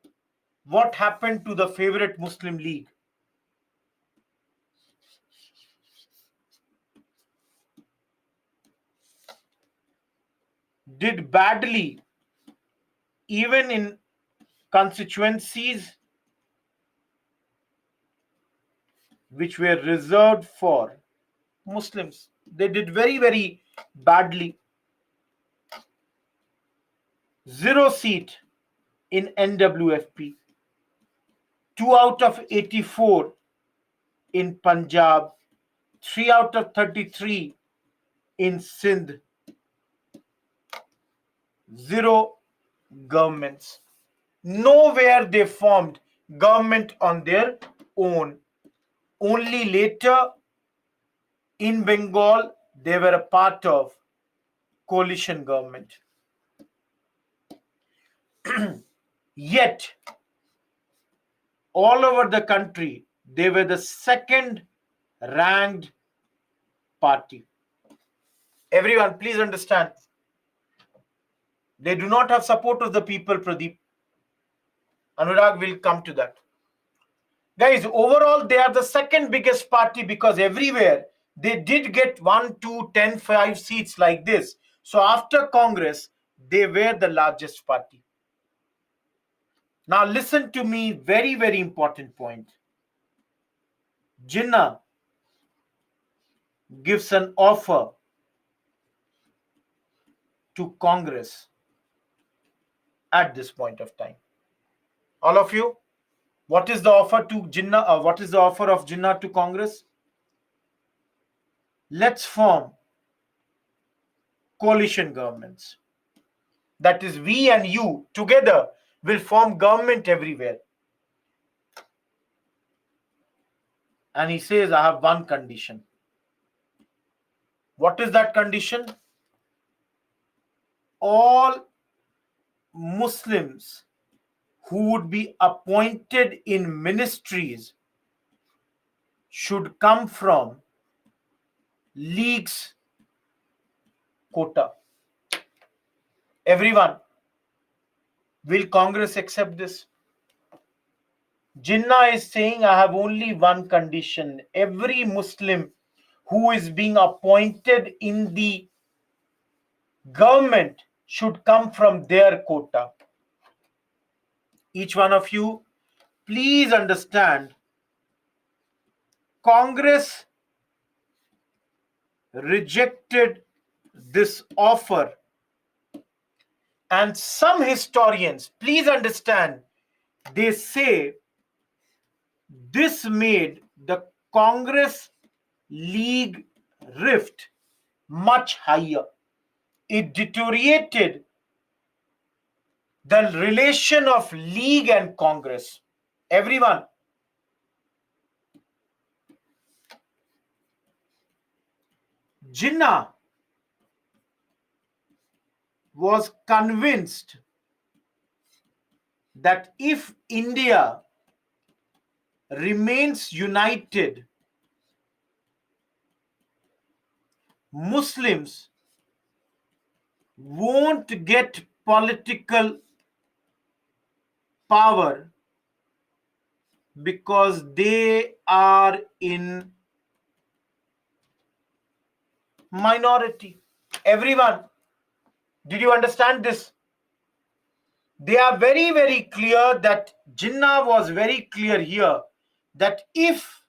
what happened to the favorite Muslim League? Did badly even in constituencies which were reserved for Muslims. They did very, very badly. 0 seat in NWFP. 2 out of 84 in Punjab. 3 out of 33 in Sindh. 0 governments. Nowhere they formed government on their own. Only later in Bengal they were a part of coalition government. Yet all over the country they were the second ranked party. Everyone, please understand, they do not have support of the people. Pradeep, Anurag will come to that. Guys, overall they are the second biggest party because everywhere they did get 1, 2, 10, 5 seats like this. So after Congress they were the largest party. Now listen to me, very, very important point. Jinnah gives an offer to Congress at this point of time. All of you, what is the offer to Jinnah? What is the offer of Jinnah to Congress? Let's form coalition governments. That is, we and you together will form government everywhere. And he says, I have one condition. What is that condition? All Muslims who would be appointed in ministries should come from League's quota. Everyone, will Congress accept this? Jinnah is saying, I have only one condition. Every Muslim who is being appointed in the government should come from their quota. Each one of you, please understand, Congress rejected this offer. And some historians, please understand, they say this made the Congress League rift much higher. It deteriorated the relation of League and Congress. Everyone, Jinnah was convinced that if India remains united, Muslims won't get political power because they are in minority. Everyone, did you understand this? They are very, very clear that Jinnah was very clear here that if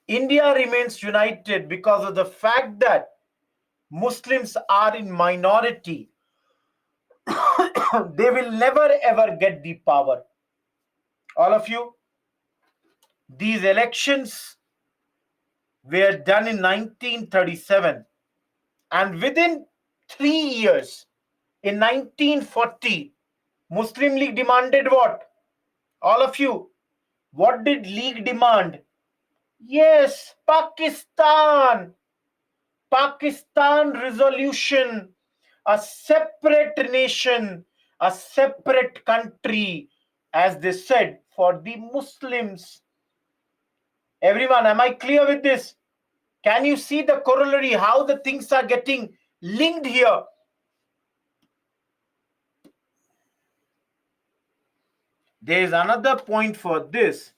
India remains united because of the fact that Muslims are in minority, they will never ever get the power. All of you, these elections were done in 1937, and within 3 years, in 1940, Muslim League demanded what? All of you, what did League demand? Yes, Pakistan. Pakistan resolution, a separate nation, a separate country, as they said, for the Muslims. Everyone, am I clear with this? Can you see the corollary, how the things are getting linked here? There is another point for this.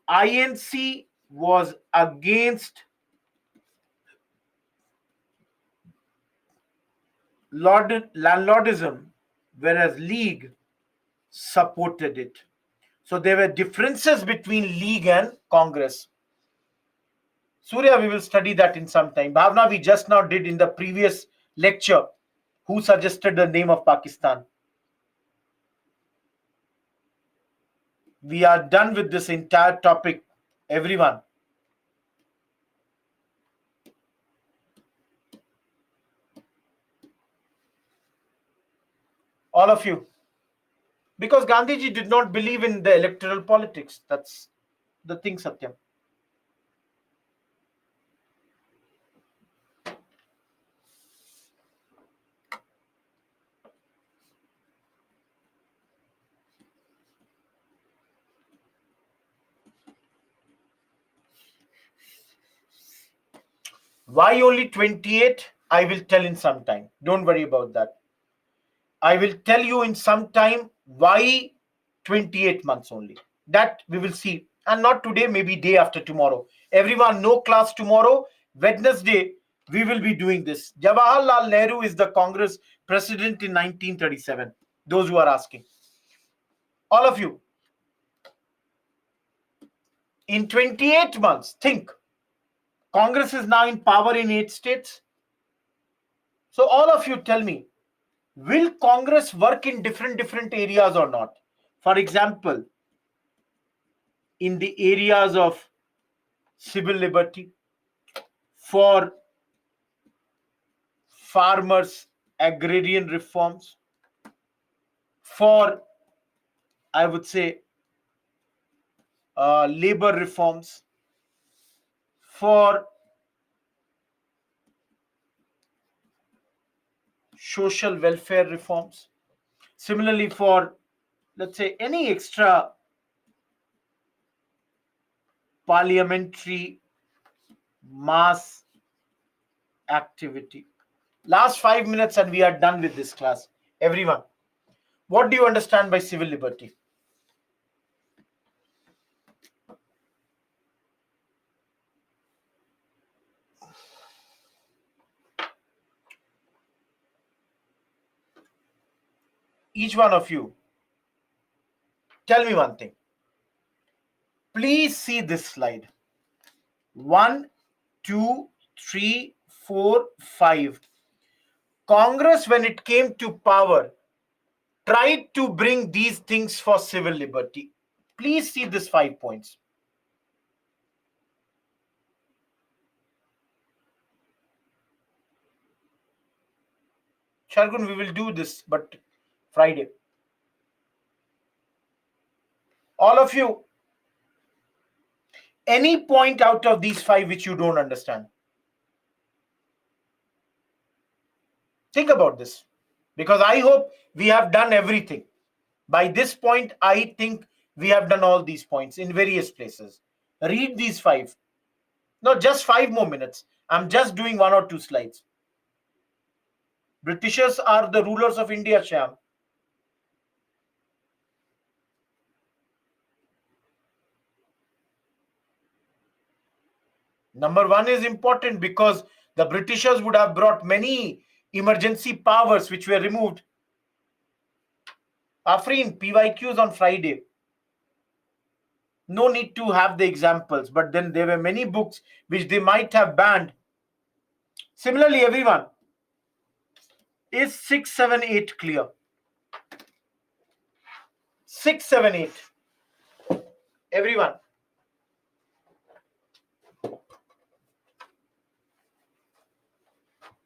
INC was against landlordism, whereas League supported it. So there were differences between League and Congress. Surya, we will study that in some time. Bhavna, we just now did in the previous lecture. Who suggested the name of Pakistan? We are done with this entire topic, everyone. All of you. Because Gandhiji did not believe in the electoral politics. That's the thing, Satyam. Why only 28? I will tell in some time. Don't worry about that. I will tell you in some time why 28 months only. That we will see. And not today, maybe day after tomorrow. Everyone, no class tomorrow. Wednesday, we will be doing this. Jawaharlal Nehru is the Congress president in 1937. Those who are asking. All of you. In 28 months, think. Congress is now in power in 8 states. So all of you tell me, will Congress work in different areas or not? For example, in the areas of civil liberty, for farmers, agrarian reforms, for, I would say, labor reforms, for social welfare reforms, similarly for, let's say, any extra parliamentary mass activity. Last 5 minutes and we are done with this class. Everyone, what do you understand by civil liberty? Each one of you, tell me one thing. Please see this slide. 1, 2, 3, 4, 5. Congress, when it came to power, tried to bring these things for civil liberty. Please see this 5 points. Shargun, we will do this, but Friday. All of you, any point out of these 5 which you don't understand? Think about this, because I hope we have done everything. By this point, I think we have done all these points in various places. Read these 5. No, just 5 more minutes. I'm just doing 1 or 2 slides. Britishers are the rulers of India, Shyam. Number 1 is important because the Britishers would have brought many emergency powers which were removed. Afreen, PYQs on Friday. No need to have the examples, but then there were many books which they might have banned. Similarly, everyone, is 6, 7, 8 clear? 6, 7, 8. Everyone.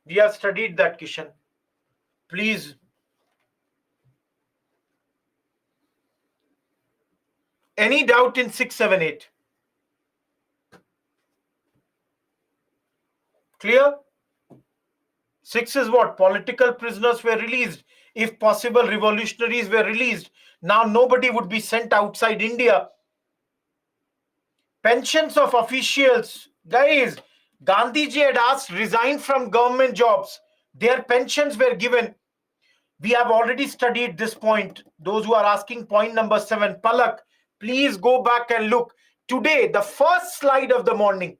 We have studied that, Kishan. Please. Any doubt in 6, 7, 8? Clear? 6 is what? Political prisoners were released. If possible, revolutionaries were released. Now nobody would be sent outside India. Pensions of officials. Guys, Gandhiji had asked resign from government jobs. Their pensions were given. We have already studied this point. Those who are asking point number 7, Palak, please go back and look. Today, the first slide of the morning.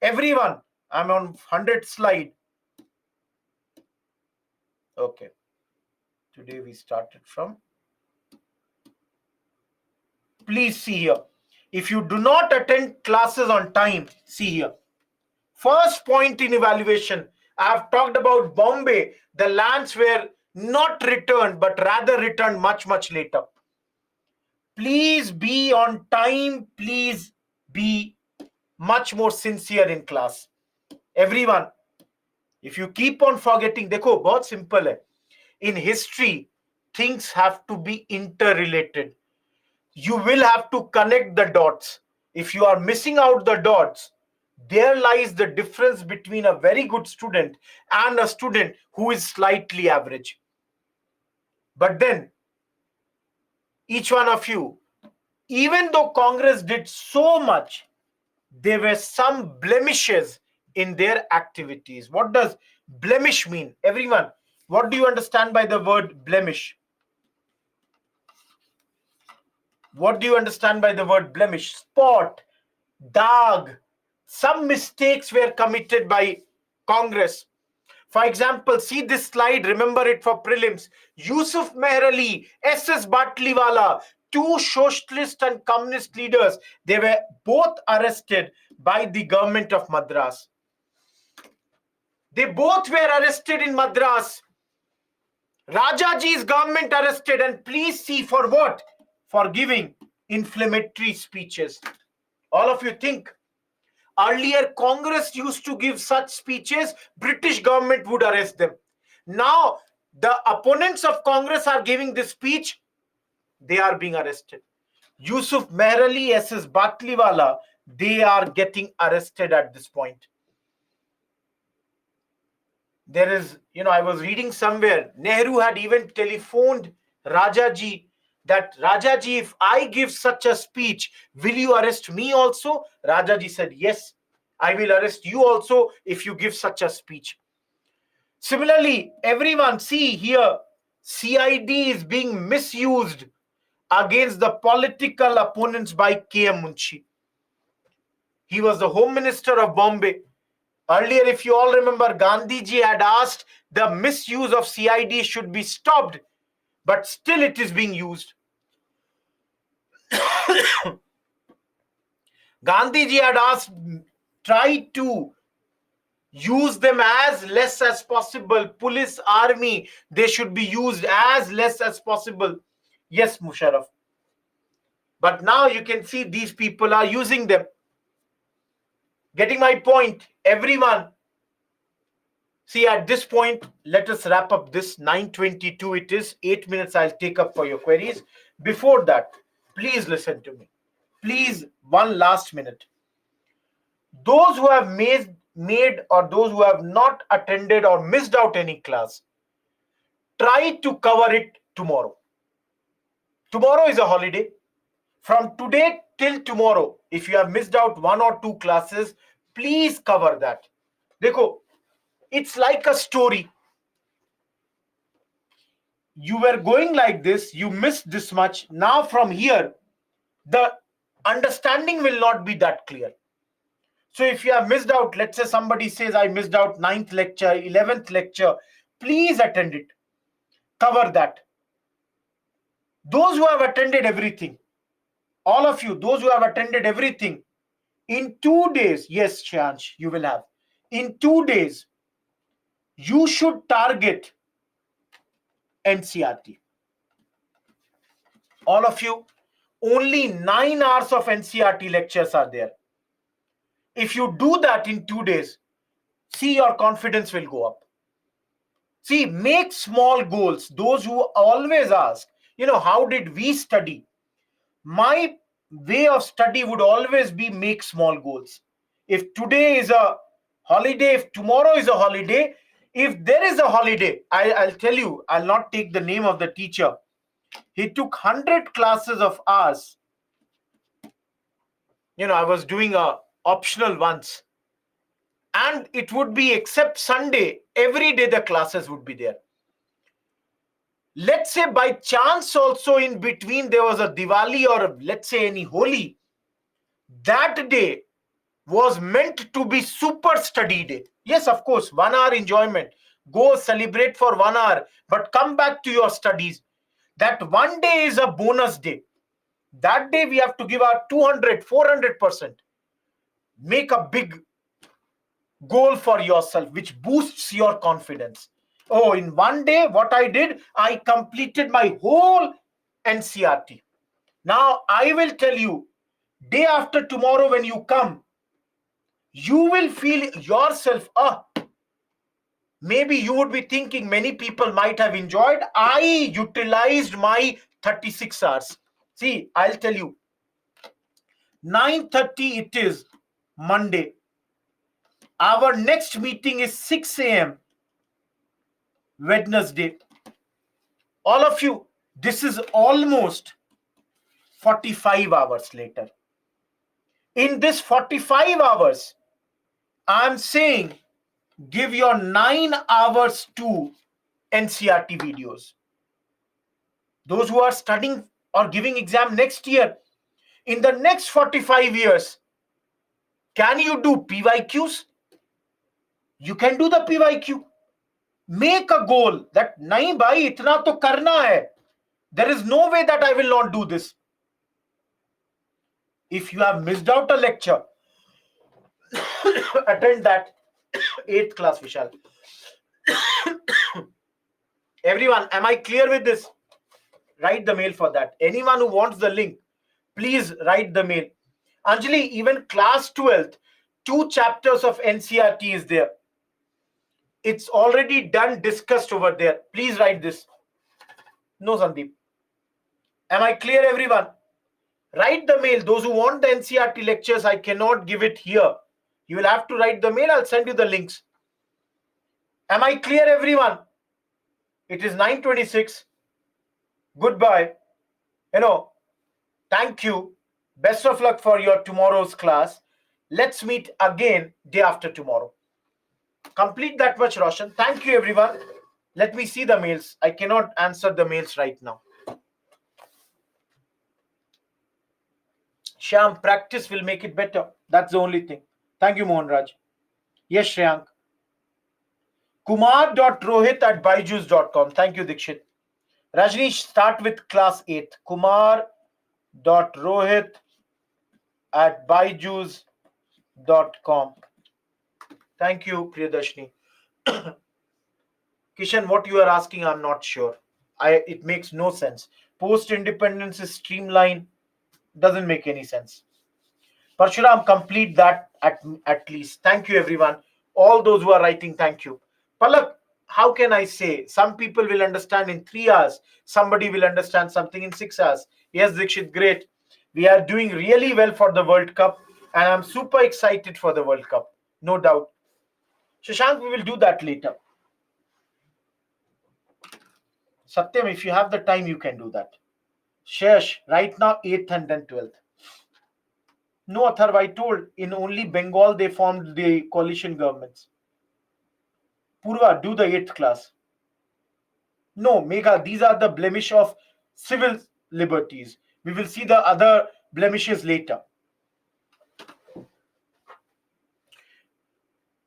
Everyone, I'm on 100th slide. Okay. Today we started from. Please see here. If you do not attend classes on time, see here. First point in evaluation, I have talked about Bombay. The lands were not returned, but rather returned much, much later. Please be on time. Please be much more sincere in class. Everyone, if you keep on forgetting, देखो बहुत simple है. In history, things have to be interrelated. You will have to connect the dots. If you are missing out the dots, there lies the difference between a very good student and a student who is slightly average. But then, each one of you, even though Congress did so much, there were some blemishes in their activities. What does blemish mean? Everyone, what do you understand by the word blemish? What do you understand by the word blemish? Spot, dag. Some mistakes were committed by Congress. For example, see this slide, remember it for prelims. Yusuf Meher Ali, S.S. Batliwala, 2 socialist and communist leaders, they were both arrested by the government of Madras. They both were arrested in Madras. Rajaji's government arrested, and please see for what? For giving inflammatory speeches. All of you think, earlier Congress used to give such speeches, British government would arrest them. Now the opponents of Congress are giving this speech, they are being arrested. Yusuf Meher Ali, S.S. Batliwala, they are getting arrested at this point. There is, I was reading somewhere, Nehru had even telephoned Rajaji that, Rajaji, if I give such a speech, will you arrest me also? Rajaji said, yes, I will arrest you also if you give such a speech. Similarly, everyone, see here, CID is being misused against the political opponents by K.M. Munshi. He was the Home Minister of Bombay. Earlier, if you all remember, Gandhiji had asked the misuse of CID should be stopped, but still it is being used. Gandhiji had asked, try to use them as less as possible. Police, army, they should be used as less as possible. Yes, Musharraf. But now you can see these people are using them. Getting my point, everyone? See, at this point, let us wrap up this. 9:22 it is. 8 minutes I'll take up for your queries. Before that, please listen to me. Please, one last minute. Those who have made or those who have not attended or missed out any class, Try to cover it tomorrow. Tomorrow is a holiday. From today till tomorrow, if you have missed out 1 or 2 classes, please cover that. Dekho, it's like a story. You were going like this, you missed this much. Now from here, the understanding will not be that clear. So if you have missed out, let's say somebody says, I missed out 9th lecture, 11th lecture, please attend it. Cover that. Those who have attended everything, all of you, those who have attended everything, in 2 days, yes, Shansh, you will have. In 2 days, you should target NCRT. All of you, only 9 hours of NCRT lectures are there. If you do that in 2 days, see, your confidence will go up. See, make small goals. Those who always ask, how did we study? My way of study would always be make small goals. If today is a holiday, if tomorrow is a holiday, if there is a holiday, I'll tell you, I'll not take the name of the teacher. He took 100 classes of ours. I was doing a optional once. And it would be, except Sunday, every day the classes would be there. Let's say by chance also in between there was a Diwali or let's say any Holi. That day was meant to be super study day. Yes, of course, 1 hour enjoyment. Go celebrate for 1 hour, but come back to your studies. That one day is a bonus day. That day we have to give our 200, 400%. Make a big goal for yourself, which boosts your confidence. Oh, in one day, what I did, I completed my whole NCRT. Now, I will tell you, day after tomorrow when you come, you will feel yourself, maybe you would be thinking many people might have enjoyed. I utilized my 36 hours. See, I'll tell you, 9:30 it is Monday. Our next meeting is 6 a.m. Wednesday. All of you, this is almost 45 hours later. In this 45 hours, I'm saying give your 9 hours to NCRT videos. Those who are studying or giving exam next year, in the next 45 years, can you do PYQs? You can do the PYQ. Make a goal that, nahi bhai, itna to karna hai. There is no way that I will not do this. If you have missed out a lecture, attend that. 8th class, Vishal. Everyone, am I clear with this? Write the mail for that. Anyone who wants the link, please write the mail. Anjali, even class 12th, 2 chapters of NCRT is there. It's already done, discussed over there. Please write this. No, Sandeep. Am I clear, everyone? Write the mail. Those who want the NCRT lectures, I cannot give it here. You will have to write the mail. I'll send you the links. Am I clear, everyone? It is 9:26. Goodbye. Thank you. Best of luck for your tomorrow's class. Let's meet again day after tomorrow. Complete that much, Roshan. Thank you, everyone. Let me see the mails. I cannot answer the mails right now. Shyam, practice will make it better. That's the only thing. Thank you, Mohan Raj. Yes, Shreyank. Kumar.rohit@byju's.com. Thank you, Dikshit. Rajnish, start with class 8. Kumar.rohit@byju's.com. Thank you, Priyadarshini. Kishan, what you are asking, I'm not sure. It makes no sense. Post-independence is streamlined. Doesn't make any sense. Parshuram, complete that at least. Thank you, everyone. All those who are writing, thank you. Palak, how can I say? Some people will understand in 3 hours. Somebody will understand something in 6 hours. Yes, Dikshit, great. We are doing really well for the World Cup. And I'm super excited for the World Cup. No doubt. Shashank, we will do that later. Satyam, if you have the time, you can do that. Shesh, right now 8th and then 12th. No, Atharv, I told in only Bengal they formed the coalition governments. Purva, do the 8th class. No, Megha, these are the blemish of civil liberties. We will see the other blemishes later.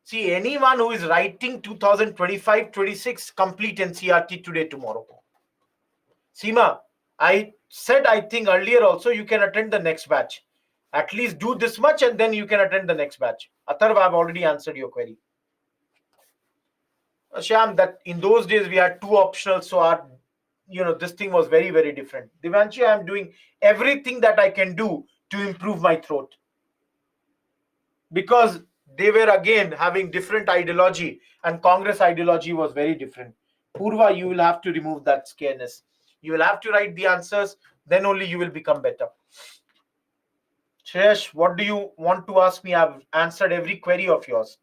See, anyone who is writing 2025-26, complete NCRT today, tomorrow. Seema, I said, I think earlier also, you can attend the next batch. At least do this much and then you can attend the next batch. Atharv, I've already answered your query. Shyam, that in those days we had 2 optionals, so our, this thing was very, very different. Devanshi, I'm doing everything that I can do to improve my throat. Because they were again having different ideology and Congress ideology was very different. Purva, you will have to remove that scareness. You will have to write the answers, then only you will become better. Shreyash, what do you want to ask me? I've answered every query of yours.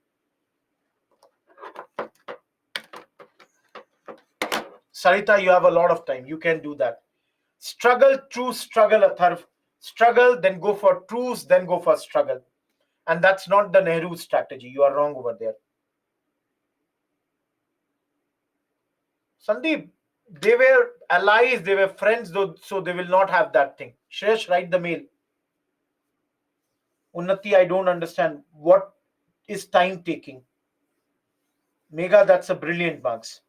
Sarita, you have a lot of time. You can do that. Struggle, truce, struggle, Atharv. Struggle, then go for truce, then go for struggle. And that's not the Nehru strategy. You are wrong over there. Sandeep, they were allies, they were friends, though, so they will not have that thing. Shreyash, write the mail. Unnati, I don't understand. What is time taking? Megha, that's a brilliant marks.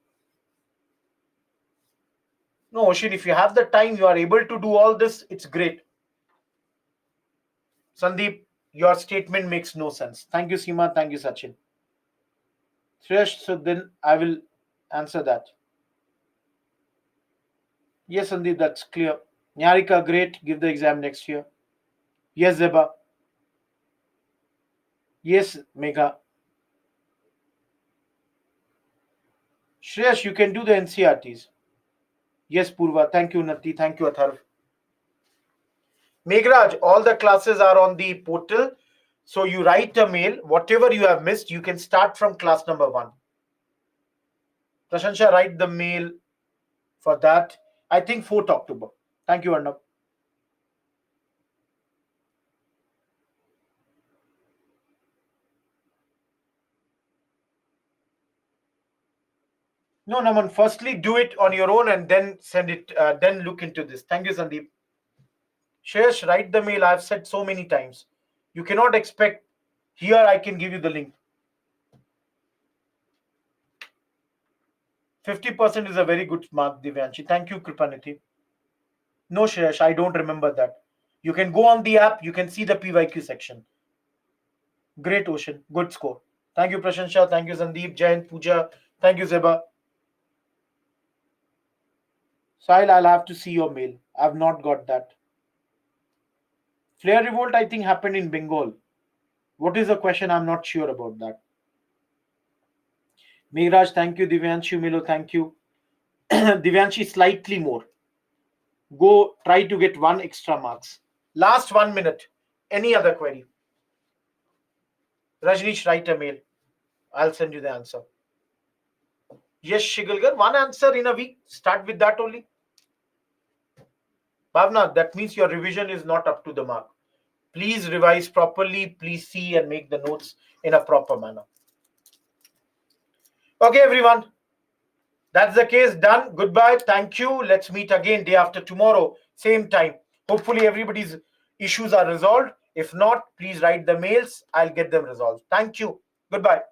No, Oshin, if you have the time, you are able to do all this, it's great. Sandeep, your statement makes no sense. Thank you, Seema. Thank you, Sachin. Shreyash, so then I will answer that. Yes, Sandeep, that's clear. Nyarika, great. Give the exam next year. Yes, Zeba. Yes, Megha. Shreyash, you can do the NCRTs. Yes, Purva. Thank you, Nati. Thank you, Atharv. Meghraj, all the classes are on the portal. So you write a mail. Whatever you have missed, you can start from class number 1. Prashansha, write the mail for that. I think 4th October. Thank you, Arnab. No, Naman. Firstly, do it on your own and then send it. Then look into this. Thank you, Sandeep. Shesh, write the mail. I've said so many times. You cannot expect. Here, I can give you the link. 50% is a very good mark, Divyanshi. Thank you, Kripaniti. No, Shreyash, I don't remember that. You can go on the app. You can see the PYQ section. Great, Ocean. Good score. Thank you, Prashansha. Thank you, Sandeep, Jain, Pooja. Thank you, Zeba. Sahil, I'll have to see your mail. I've not got that. Flare revolt, I think, happened in Bengal. What is the question? I'm not sure about that. Megraj, thank you. Divyanshu Milo, thank you. Divyanshi, slightly more. Go try to get 1 extra marks. Last 1 minute. Any other query? Rajnish, write a mail. I'll send you the answer. Yes, Shigalgar, 1 answer in a week. Start with that only. Bhavna, that means your revision is not up to the mark. Please revise properly. Please see and make the notes in a proper manner. Okay, everyone. That's the case. Done. Goodbye. Thank you. Let's meet again day after tomorrow. Same time. Hopefully, everybody's issues are resolved. If not, please write the mails. I'll get them resolved. Thank you. Goodbye.